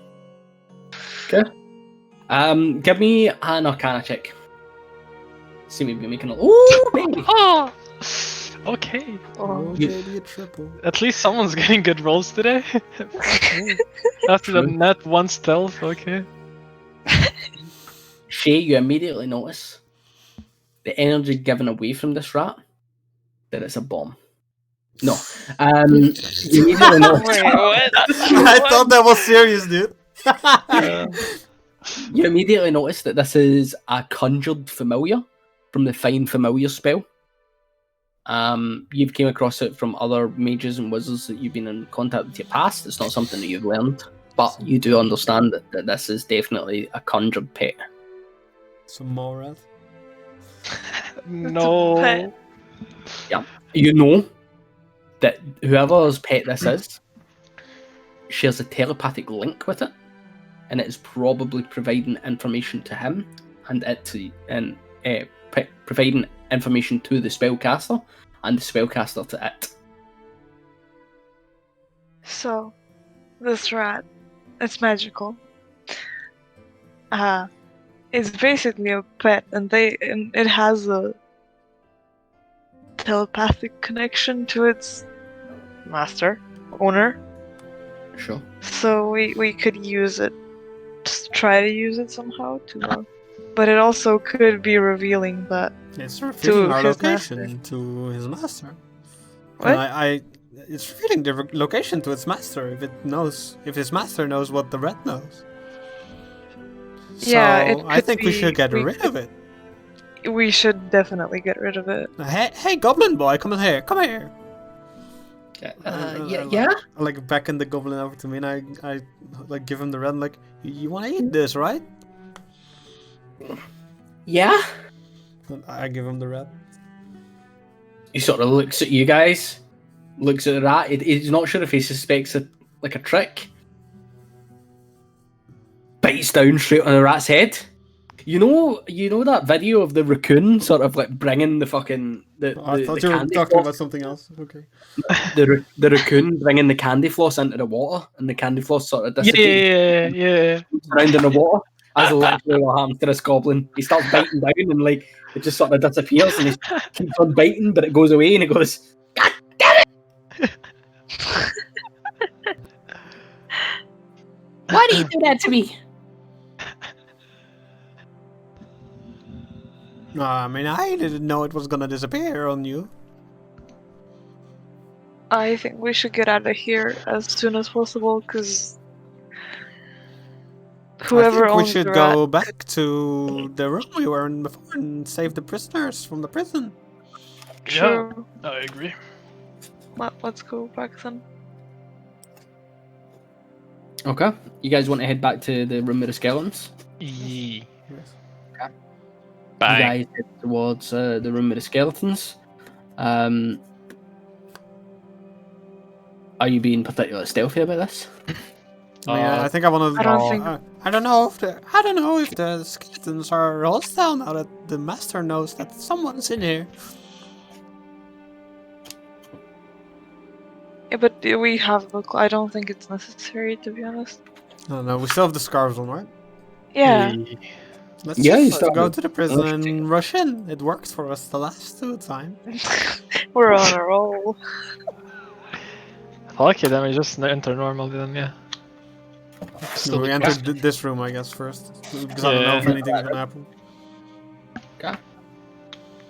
Okay. Give me an Arcana check. See me making a. Ooh, baby! Oh! Okay. Oh, You- maybe a triple. At least someone's getting good rolls today. After the True. net 1 stealth, okay. Shay, you immediately notice the energy given away from this rat, that it's a bomb. No. You immediately notice. Wait, what? I thought that was serious, dude. You immediately notice that this is a conjured familiar from the Find Familiar spell. You've came across it from other mages and wizards that you've been in contact with in your past. It's not something that you've learned, but you do understand that this is definitely a conjured pet. Some more rat. No. pet. You know that whoever's pet this is shares a telepathic link with it, and it is probably providing information to him and providing information to the spellcaster and the spellcaster to it. So, this rat, it's magical. It's basically a pet, and it has a telepathic connection to its master, owner. Sure. So we could use it, just try to use it somehow to. But it also could be revealing that. It's revealing our his location master. to his master. What? And it's revealing the location to its master if his master knows what the rat knows. Yeah, it So I could think we be- should get we rid of it. We should definitely get rid of it. Hey, goblin boy, come here, come here. Yeah. I like beckon the goblin over to me, and I like give him the rat. And like, you want to eat this, right? Yeah. And I give him the rat. He sort of looks at you guys, looks at the rat. He's not sure if he suspects a trick. Bites down straight on the rat's head. You know that video of the raccoon sort of like bringing the fucking the I thought the you were candy talking floss, about something else. Okay. the raccoon bringing the candy floss into the water, and the candy floss sort of dissipates Yeah. around in the water. That's literally what happens to this goblin. He starts biting down, and like it just sort of disappears, and he keeps on biting, but it goes away, and he goes, "God damn it! Why do you do that to me?" I mean, I didn't know it was gonna disappear on you. I think we should get out of here as soon as possible, because whoever I think we owns should the go back to the room we were in before and save the prisoners from the prison. True. Yeah, I agree. Let's go back then. Okay. You guys want to head back to the room with the skeletons? Yee. Yes. You Bang. guys head towards the room with the skeletons. Are you being particularly stealthy about this? I mean, I think I want to. I don't think- I don't know if the skeletons are hostile now that the master knows that someone's in here. Yeah, but we have the. I don't think it's necessary, to be honest. No, we still have the scarves on, right? Yeah. Yee. Let's Yeah, you just still go have to the prison and rush in. It worked for us the last two times. We're on a roll. Okay, then we just enter normally then, yeah. Still we be entered this room, I guess, first. Because I don't know if Yeah. anything's gonna happen.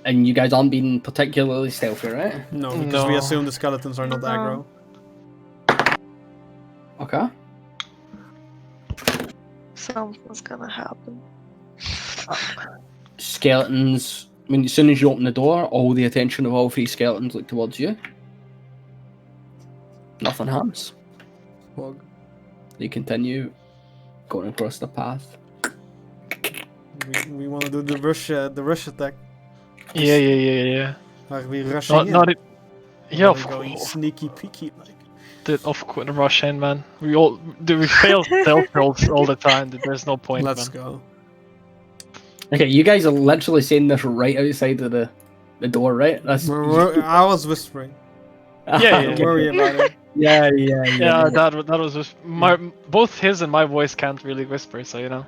And you guys aren't being particularly stealthy, right? No, because we No. assume the skeletons are not No. aggro. Okay. Something's gonna happen. Skeletons. I mean, as soon as you open the door, all the attention of all three skeletons look towards you. Nothing happens. Well, They continue going across the path. we want to do the rush attack. Yeah. Like we rushing Not, in. not it. Yeah, Or of we going course. sneaky peeky like. Of course, rush in, man. We fail stealth rolls all the time. There's no point, Let's man. go. Okay, you guys are literally saying this right outside of the door, right? That's I was whispering. Yeah, Don't worry about it. yeah. Yeah, that was just both his and my voice can't really whisper, so you know.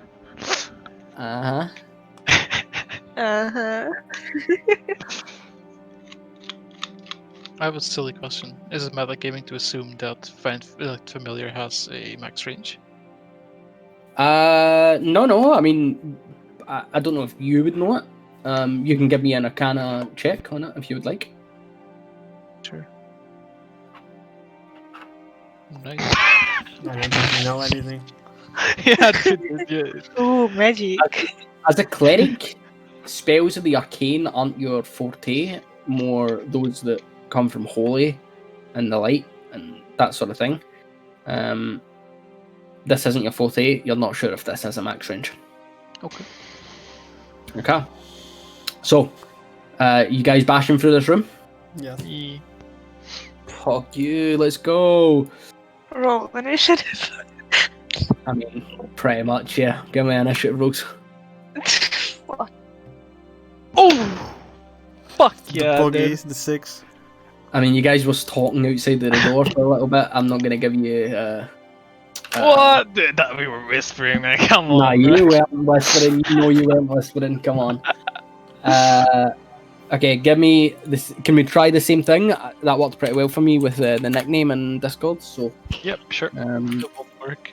Uh huh. Uh-huh. I have a silly question. Is it metagaming to assume that Familiar has a max range? No. I mean, I don't know if you would know it. You can give me an Arcana check on it if you would like. Sure. Nice. I don't think we know anything. Yeah, dude. Ooh, magic. As a cleric, spells of the arcane aren't your forte. More those that come from holy and the light and that sort of thing. This isn't your forte. You're not sure if this has a max range. Okay. Okay. So, you guys bashing through this room? Yeah. Yee. Fuck you. Let's go. Roll initiative. I mean, pretty much. Yeah. Give me initiative rolls. What? Oh! Fuck The yeah, buggy, dude. the 6. I mean, you guys was talking outside of the door for a little bit. I'm not gonna give you. What? Dude, that we were whispering, man. Come on. Nah, bro. you weren't whispering. You know you weren't whispering. Come on. Okay, give me this. Can we try the same thing? That worked pretty well for me with the nickname and Discord. So, Yep, sure. It won't work.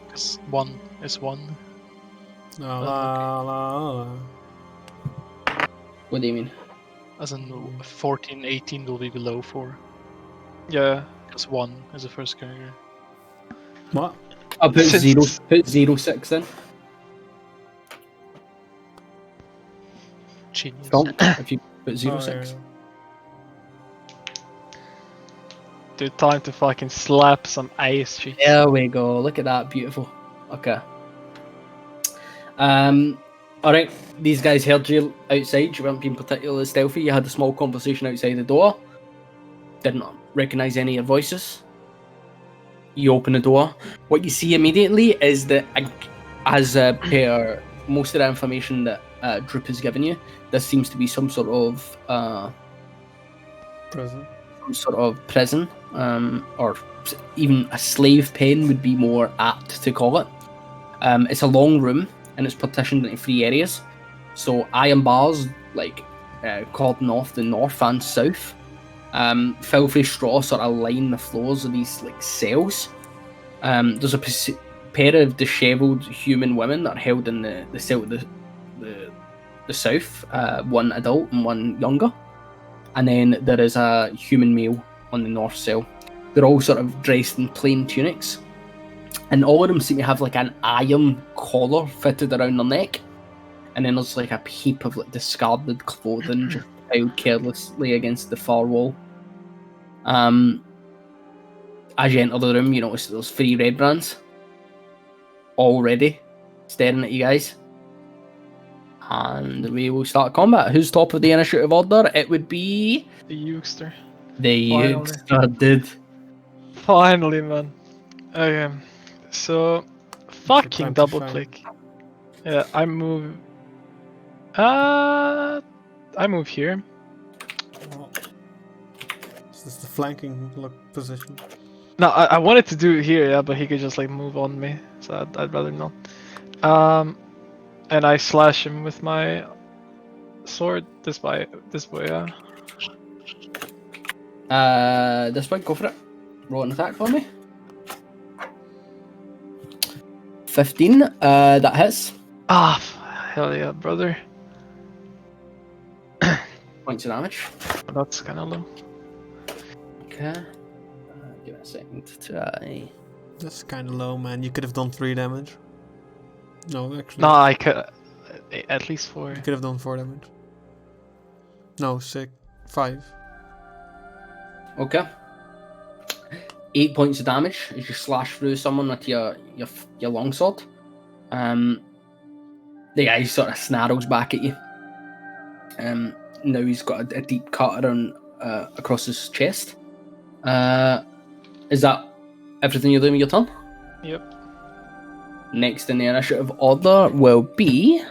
Because 1 is 1. La la la. what do you mean? As in 14, 18 will be below 4. Yeah. Because 1 is the first character. What? I'll put Since- put 06 in. Genius. Don't if you put Oh, 06. yeah. Dude, time to fucking slap some ice. Jeez. There we go. Look at that, beautiful. Okay. All right. These guys heard you outside. You weren't being particularly stealthy. You had a small conversation outside the door. Didn't recognize any of your voices. You open the door. What you see immediately is that, as per most of the information that Droop has given you, this seems to be some sort of prison, or even a slave pen would be more apt to call it. It's a long room and it's partitioned into 3 areas. So iron bars, cordon off the north and south. Filthy straw sort of line the floors of these cells. There's a pair of dishevelled human women that are held in the cell to the south, one adult and one younger. And then there is a human male on the north cell. They're all sort of dressed in plain tunics. and all of them seem to have like an iron collar fitted around their neck, and then there's like a heap of like discarded clothing just piled carelessly against the far wall. As you enter the room, you notice there's 3 red brands already staring at you guys. And we will start combat. Who's top of the initiative order? It would be The Ukester. the Finally. Youngster, dude. Finally, man. Okay. So, fucking time to double shine. click. Yeah, I move here. Oh. This is the flanking position. No, I wanted to do it here, yeah, but he could just like move on me, so I'd rather not. And I slash him with my sword this way, yeah. This way, go for it. Roll an attack for me. 15, that hits. Ah, hell yeah, brother. Points of damage. That's kind of low. Okay. Give it a second to try. That's kind of low, man. You could have done 3 damage. No, actually. No, I could at least 4. You could have done 4 damage. No, 6. 5. Okay. 8 points of damage as you slash through someone with your longsword. The guy sort of snarls back at you. Now he's got a deep cut around across his chest. Is that everything you're doing with your turn? Yep. Next in the initiative order will be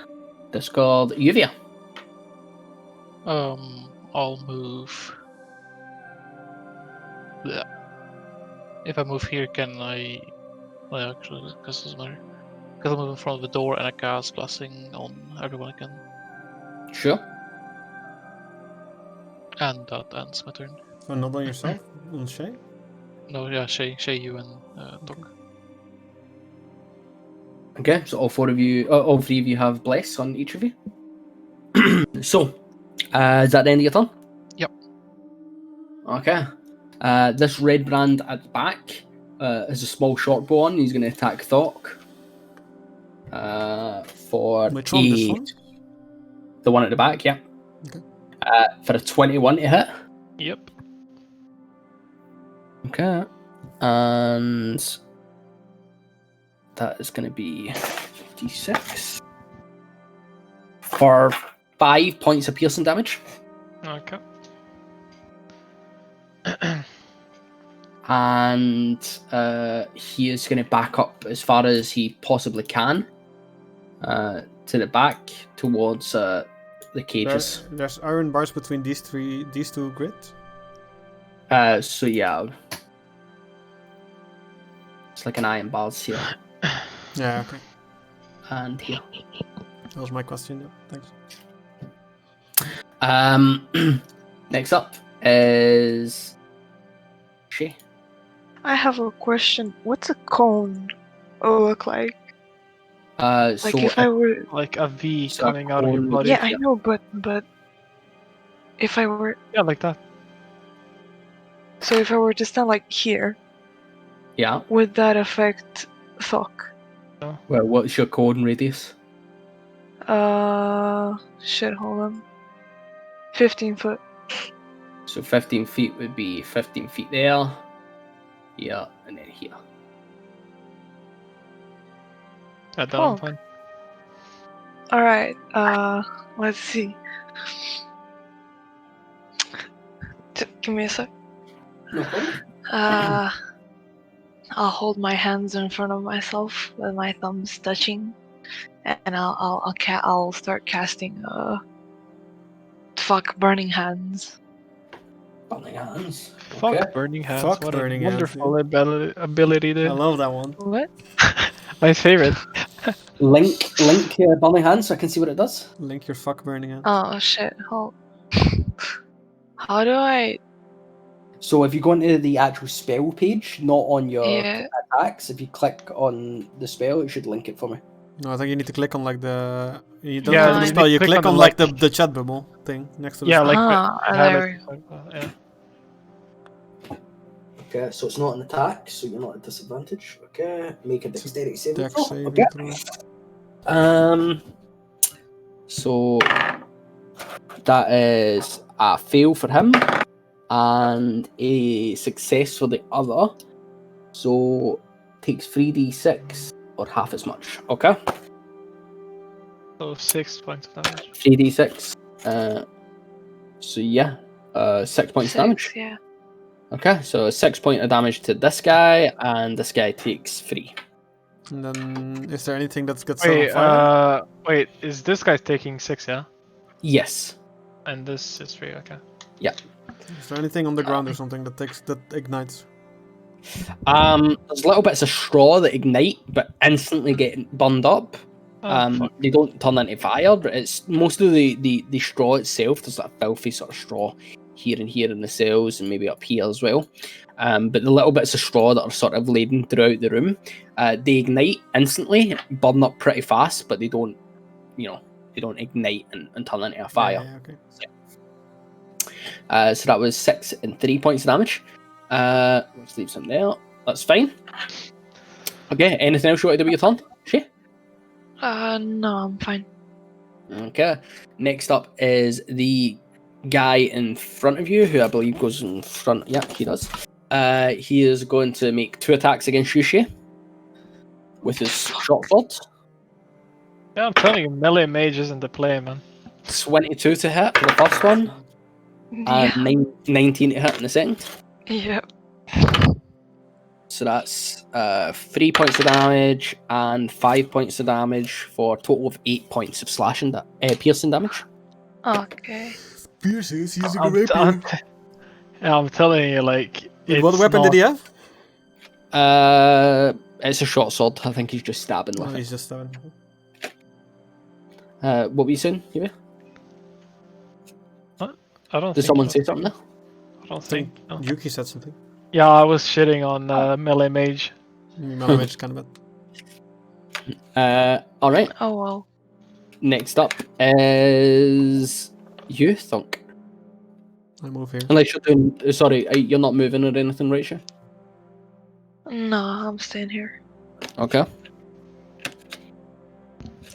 Discord Yuvia. I'll move. Yeah. If I move here, can I? Well, actually, because it doesn't matter. Because I move in front of the door and I cast blessing on everyone again, Sure. and that ends my turn. Oh, not on yourself? On Shay? No, yeah, Shay, you, and Doc. Okay, so all 3 of you have bless on each of you. So, is that the end of your turn? Yep. Okay. This red brand at the back has a small short bow on. He's going to attack Thok. For Which one? This one? The one at the back, yeah. Okay. For a 21 to hit. Yep. Okay. And that is going to be 56. For 5 points of piercing damage. Okay. And he is going to back up as far as he possibly can to the back towards the cages. There's iron bars between these 2 grids. So yeah, it's like an iron bars here Yeah, okay. and here. That was my question. Yeah, thanks. Next up is Shay. I have a question. What's a cone look like? Like So if I were, Like a V So coming out of your only- body. yeah, I know, but if I were, Yeah, like that. so if I were to stand like here, yeah. would that affect Thok? Well, what's your cone radius? Shit, hold on. 15 foot. So 15 feet would be 15 feet there, here, and then here. Yeah, that Oh. I'm fine. Alright, let's see. Give me a sec. No problem. I'll hold my hands in front of myself with my thumbs touching, and I'll start casting fuck burning hands. Burning hands. Fuck Okay. burning hands. Fuck what burning a hands, wonderful ability I there. love that one. What? My favorite. Link burning hands so I can see what it does. Link your fuck burning hand. Oh shit! Hold. How do I? So if you go into the actual spell page, not on your Yeah. attacks, if you click on the spell, it should link it for me. No, I think you need to click on like the. You don't Yeah, click on the you spell. You click click on on the, like like- the chat bubble thing next to the Yeah, spell. like Ah, the there we highlight. Yeah. Okay, so it's not an attack, so you're not at disadvantage. Okay, make a dexterity saving Dex throw. saving Okay. throw. So that is a fail for him and a success for the other. So takes 3d6 or half as much. Okay, So 6 points of damage. 3d6. So yeah, 6 points damage. Yeah. Okay, so 6 points of damage to this guy, and this guy takes 3. And then, is there anything that's got set on fire? Wait, is this guy taking 6, yeah? Yes. And this is 3, okay. Is there anything on the ground or something that ignites? There's little bits of straw that ignite, but instantly get burned up. Fuck. They don't turn into fire, but it's most of the straw itself. There's that filthy sort of straw here and here in the cells, and maybe up here as well. But the little bits of straw that are sort of laden throughout the room, they ignite instantly, burn up pretty fast, but they don't, they don't ignite and turn into a fire. Yeah, okay. So that was 6 and 3 points of damage. Let's leave some there. That's fine. Okay, anything else you want to do with your turn? Shay? No, I'm fine. Okay. Next up is the guy in front of you, who I believe goes in front. Yeah, he does. He is going to make 2 attacks against you, Shay, with his short sword. Yeah, I'm telling you, melee mage isn't the play, man. 22 to hit for the first one, Yeah. and 19 to hit in the second. Yeah. So that's 3 points of damage and 5 points of damage for a total of 8 points of slashing piercing damage. Okay. Piercing is using a I'm, rapier. I'm telling you, like. What weapon did he have? It's a short sword. I think he's just stabbing with Oh, it. he's just stabbing. What were you saying, Huey? I don't Did think someone so. say something there? I don't think. No. Yuki said something. Yeah, I was shitting on melee mage. Melee mage is kind of bad. Alright. Oh well. Next up is you, Thunk. I move here. Unless you're doing. Sorry, you're not moving or anything, right, Shay? No, I'm staying here. Okay.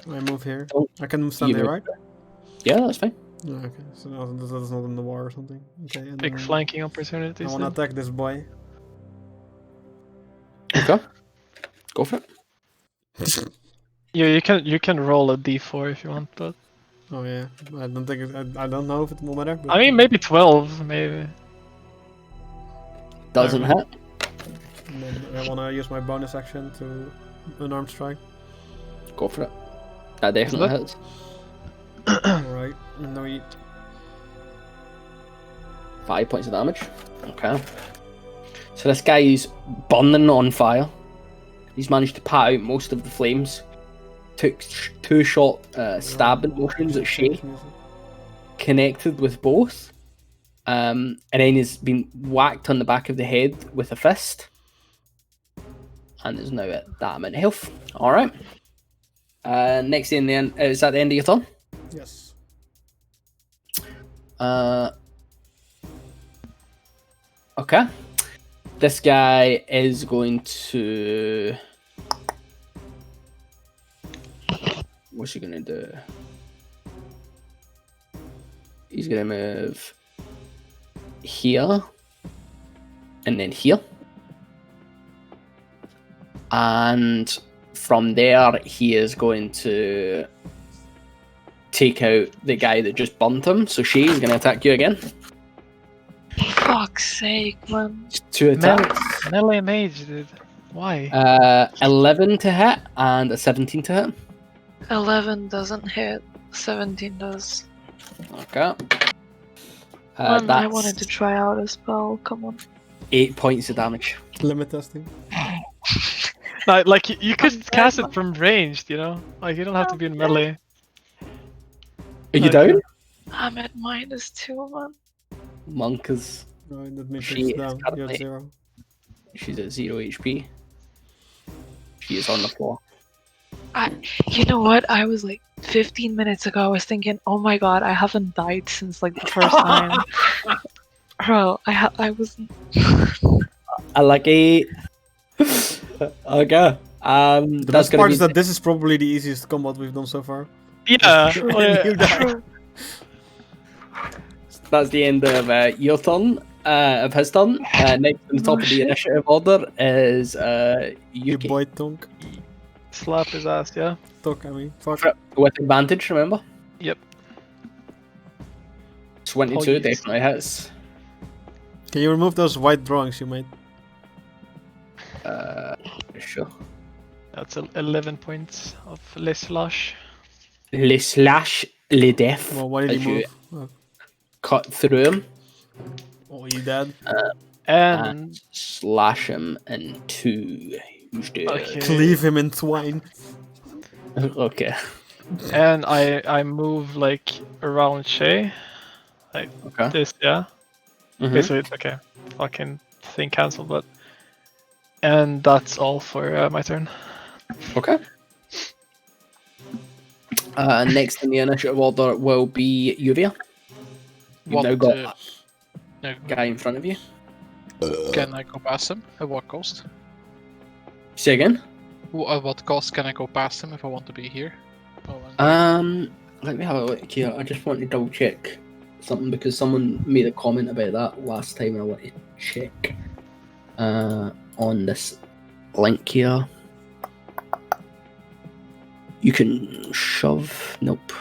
I move here. Oh, I can stand you there, move. right? Yeah, that's fine. Oh, okay, so that's not in the war or something. Okay. And Big then flanking I opportunities. want to then. attack this boy. Okay. Go for it. Yeah, you can roll a d4 if you want, but Oh yeah, I don't think I don't know if it will matter. But I mean maybe 12, maybe. Doesn't hit. And then I want to use my bonus action to unarmed strike. Go for it. That definitely that- hits. Alright, no eat. 5 points of damage. Okay. So this guy is burning on fire. He's managed to pat out most of the flames. Took 2 short stabbing motions at Shay. Connected with both. And then he's been whacked on the back of the head with a fist. And is now at that amount of health. Alright. Next thing then, is that the end of your turn? Yes. Okay. This guy is going to. What's he gonna do? He's gonna move here and then here. And from there, he is going to take out the guy that just burnt him. So she's going to attack you again. Fuck's sake, man. 2 attacks. Melee mage, dude. Why? 11 to hit and a 17 to hit. 11 doesn't hit. 17 does. Okay. Man, I That's wanted to try out a spell. Come on. 8 points of damage. Limit testing. Like you could I'm cast dead, it from ranged, you know? Like you don't have to be in melee. Are you Okay. down? I'm at -2, man. Monk is. No, that means She it's is down. You currently- have 0. She's at 0 HP. She is on the floor. You know what? I was like 15 minutes ago. I was thinking, oh my god, I haven't died since like the first time. Bro, I was. a lucky. Okay. The That's best gonna part be is that this is probably the easiest combat we've done so far. Yeah. And you die. that's the end of your turn. Of his turn. Next on the top Oh, of the shit. initiative order is Your Yuki. boy Tonk. Slap his ass, yeah. Tonk, I mean. Fuck. With advantage, remember? Yep. 22 Please. definitely hits. Can you remove those white drawings you made? Sure. That's 11 points of less slash. Le slash le death. Well, why did as he you move? cut through him Oh, you dead? And slash him in two. Who's dead? okay. Cleave him in twine. Okay. And I move like around Shay. Like Okay. this, yeah. Mhm. Basically, okay. Fucking thing cancelled, but. And that's all for my turn. Okay. Next in the initiative order will be Uvia. You've now got a guy in front of you. Can I go past him? At what cost? Say again. At what cost can I go past him if I want to be here? Oh, and- Let me have a look here. I just want to double check something because someone made a comment about that last time, and I want to check on this link here. You can shove. Nope.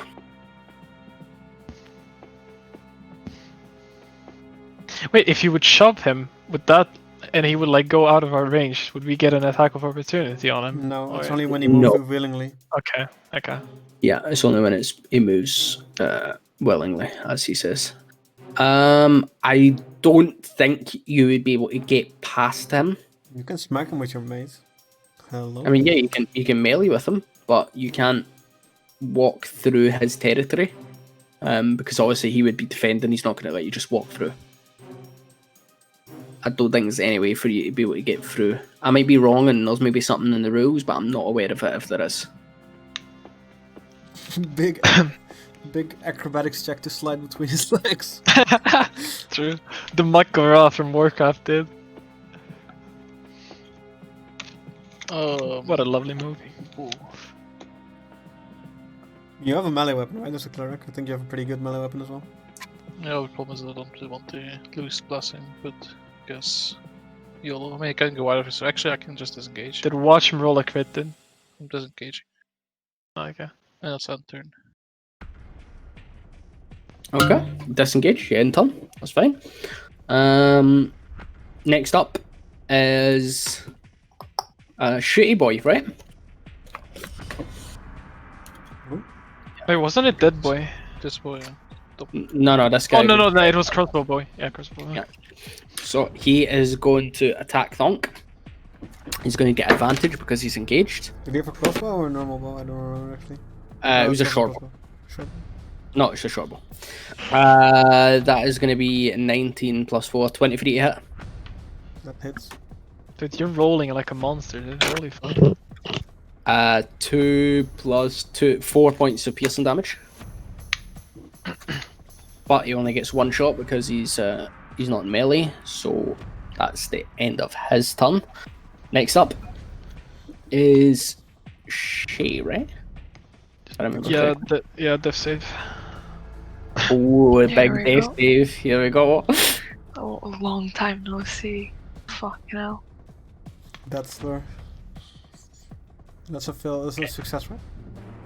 Wait, if you would shove him with that, and he would like go out of our range, would we get an attack of opportunity on him? No, it's Or- only when he moves No. willingly. Okay. Okay. Yeah, it's only when he moves willingly, as he says. I don't think you would be able to get past him. You can smack him with your mace. Hello. I mean, yeah, you can melee with him, but you can't walk through his territory. Because obviously he would be defending. He's not going to let you just walk through. I don't think there's any way for you to be able to get through. I might be wrong, and there's maybe something in the rules, but I'm not aware of it if there is. big, big acrobatics check to slide between his legs. True. The Makara from Warcraft did. What a lovely movie. Ooh. You have a melee weapon, right? As a cleric, I think you have a pretty good melee weapon as well. Yeah, the problem is I don't really want to lose blessing, but I guess YOLO. I mean, I can go out of it, so actually I can just disengage. Did watch him roll a crit then? I'm disengaging. Okay. And that's end turn. Okay, disengage. Yeah, in turn. That's fine. Next up is Shooty Boy, right? Wait, wasn't it Dead Boy? This boy. No, this guy. Oh no, it was Crossbow Boy. Yeah, Crossbow Boy. Yeah. So he is going to attack Thonk. He's going to get advantage because he's engaged. Did he have a crossbow or a normal bow? I don't remember actually. It was a it's short bow. crossbow. Short. No, it's a short bow. That is going to be 19 plus 4, 23 to hit. That hits. Dude, you're rolling like a monster, dude. Holy fuck. 2 plus 2, 4 points of piercing damage. But he only gets one shot because he's not in melee, so that's the end of his turn. Next up is Shay, right? If I remember Yeah, correctly. death save. Oh, a There big we death go. save. Here we go. Oh, a long time no see. Fucking hell. That's the. That's a fail. That's a success, right?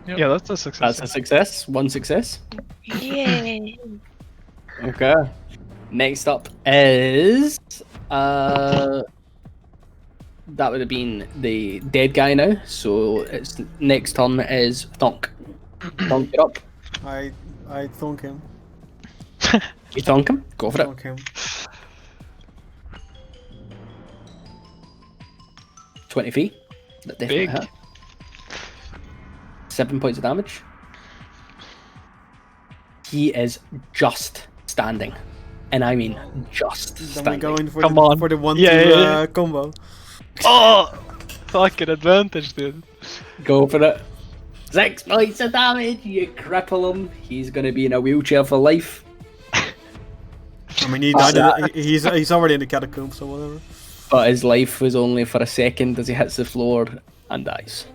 Yeah, that's a success. That's a success. One success. Yay! Okay. Next up is that would have been the dead guy now. So its next turn is Thonk. Thonk it up. I thunk him. You thonk him. Go for it. Thunk him. 23. That definitely Big. hit. 7 points of damage. He is just standing. And I mean just Then we standing. go in for Come the on. for the 1-2 Yeah, yeah, yeah. combo. Oh! Fucking advantage, dude. Go for it. 6 points of damage. You cripple him. He's going to be in a wheelchair for life. I mean, he died. He's already in the catacomb, so whatever. but his life was only for a second as he hits the floor and dies.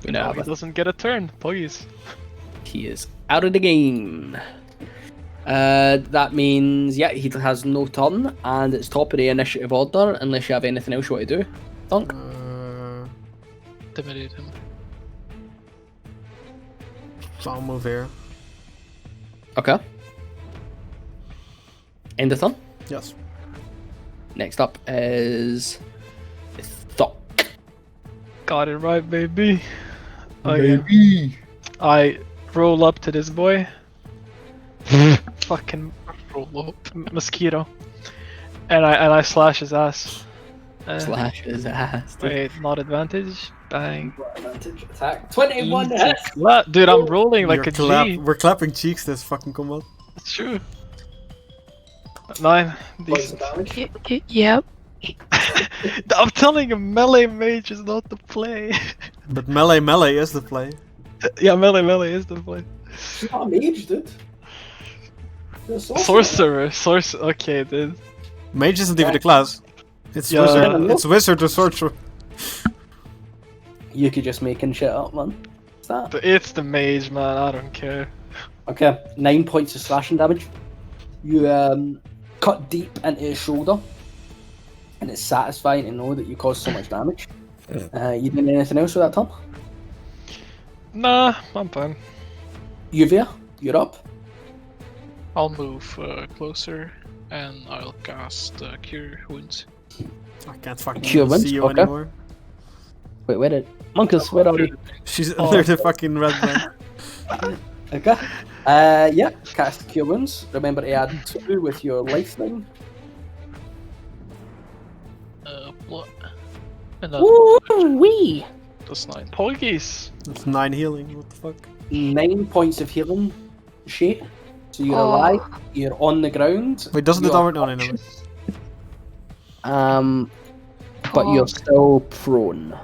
We now No, have he a doesn't get a turn, please. He is out of the game. That means, yeah, he has no turn, and it's top of the initiative order, unless you have anything else you want to do. Thunk? Intimidate him. So I'll move here. Okay. End of turn. Yes. Next up is Thunk. Got it right, baby. I roll up to this boy. Fucking Roll up. mosquito. And I slash his ass. Slash his ass. Wait, not advantage. Bang. Advantage attack. 21 hits. Dude, I'm rolling like a G. We're clapping cheeks this fucking combat. It's true. 9. Points of Decent. damage. Yep. I'm telling you, melee mage is not the play. But melee is the play. Yeah, melee is the play. You're not a mage, dude. You're a Sorcerer. Okay, dude. Mage isn't even a class. It's Yeah. wizard. It's wizard or sorcerer. You could just making shit up, man. What's that? But it's the mage, man. I don't care. Okay, 9 points of slashing damage. You cut deep into his shoulder, and it's satisfying to know that you caused so much damage. You doing anything else with that, Tom? Nah, I'm fine. Yuvia, you're up. I'll move closer and I'll cast Cure Wounds. I can't fucking Cure wounds, see you okay. anymore. Wait, where did Monkus? Where are you? She's under the fucking red band. Okay. Yeah, cast Cure Wounds. Remember to add 2 with your lifeline. Blood. And then Woo-wee! plus 9. Pogies. That's 9 healing. What the fuck? 9 points of healing, Shay. So you're Oh. alive, you're on the ground. Wait, doesn't it you're already? No, no, no. conscious, but you're still prone.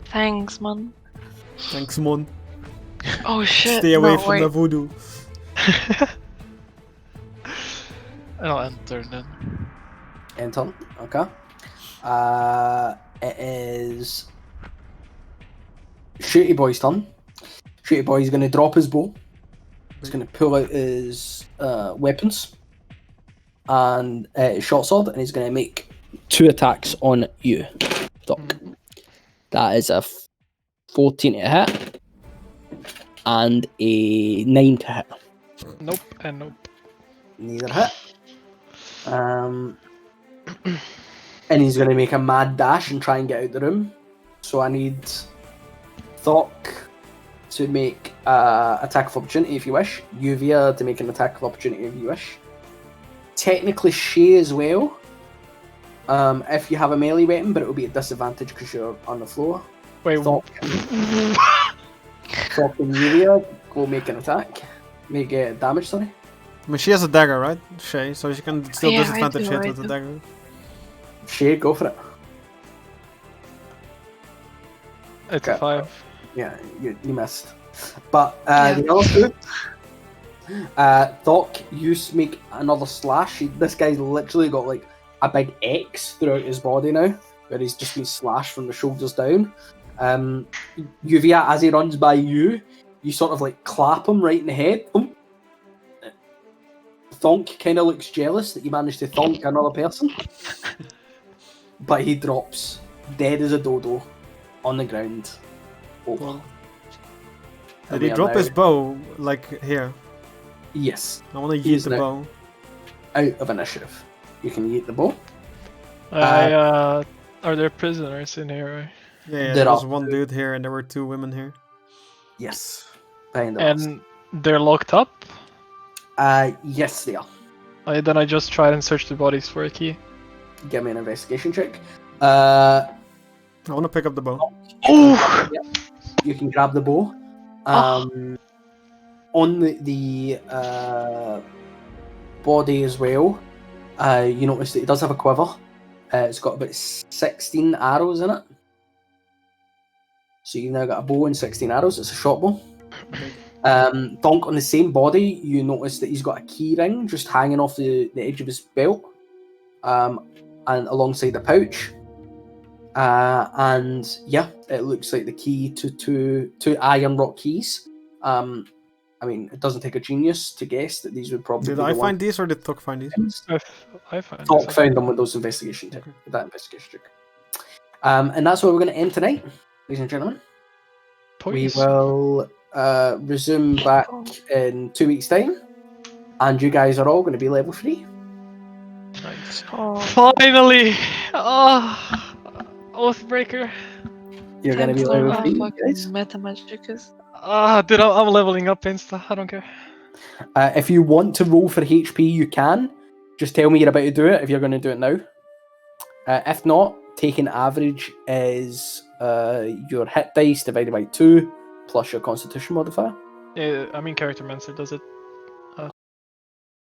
Thanks, man. Thanks, Mon. Oh shit. Stay away no, from wait. the voodoo. And I'll enter then. Enter. Okay. It is Shooty Boy's turn. Shooty Boy is going to drop his bow. He's going to pull out his weapons and his short sword, and he's going to make 2 attacks on you, Doc. That is a 14 to hit and a 9 to hit. Nope and nope. Neither hit. And he's going to make a mad dash and try and get out the room. So I need Thok to make attack of opportunity if you wish. Yuvia to make an attack of opportunity if you wish. Technically Shay as well. If you have a melee weapon, but it will be at disadvantage because you're on the floor. Wait, Thok and Yuvia go make an attack. Make damage, sorry. I mean, she has a dagger, right? Shay, so she can still Yeah, I disadvantage do, hit I with the do. dagger. Shay, go for it. it's a Okay. 5. Yeah, you missed. But the other two, Thok, you make another slash. This guy's literally got like a big X throughout his body now, where he's just been slashed from the shoulders down. Yuvia, as he runs by you, you sort of like clap him right in the head. Thonk kind of looks jealous that you managed to thonk another person. But he drops, dead as a dodo, on the ground. Oh. Did he drop his bow, like, here? Yes, I want to He's use the now- bow. out of initiative. You can eat the bow. Are there prisoners in here? Right? Yeah, There there was are- one dude here and there were 2 women here. Yes. Behind the walls. And they're locked up? Yes, they are. Then I just try and search the bodies for a key. Give me an investigation check. I want to pick up the bow. Oh! You can grab the bow. On the body as well, you notice that it does have a quiver. It's got about 16 arrows in it. So you've now got a bow and 16 arrows. It's a short bow. Donk, on the same body, you notice that he's got a key ring just hanging off the edge of his belt. and alongside the pouch. And yeah, it looks like the key to two iron rock keys. I mean, it doesn't take a genius to guess that these would probably Did be I the find these or did Tok find these? ones. I find Talk this. found them with those investigation check, with that investigation check. And that's where we're going to end tonight, ladies and gentlemen. Points. We will resume back in 2 weeks' time, and you guys are all going to be level 3. Nice. Oh, Finally! Oh, Oathbreaker. You're going to time be to learn level how 3, fucking guys. meta magic is. Ah, dude, I'm leveling up insta. I don't care. If you want to roll for HP, you can. Just tell me you're about to do it if you're going to do it now. If not, taking average is your hit dice divided by 2 plus your constitution modifier. Yeah, I mean, Character Mancer does it.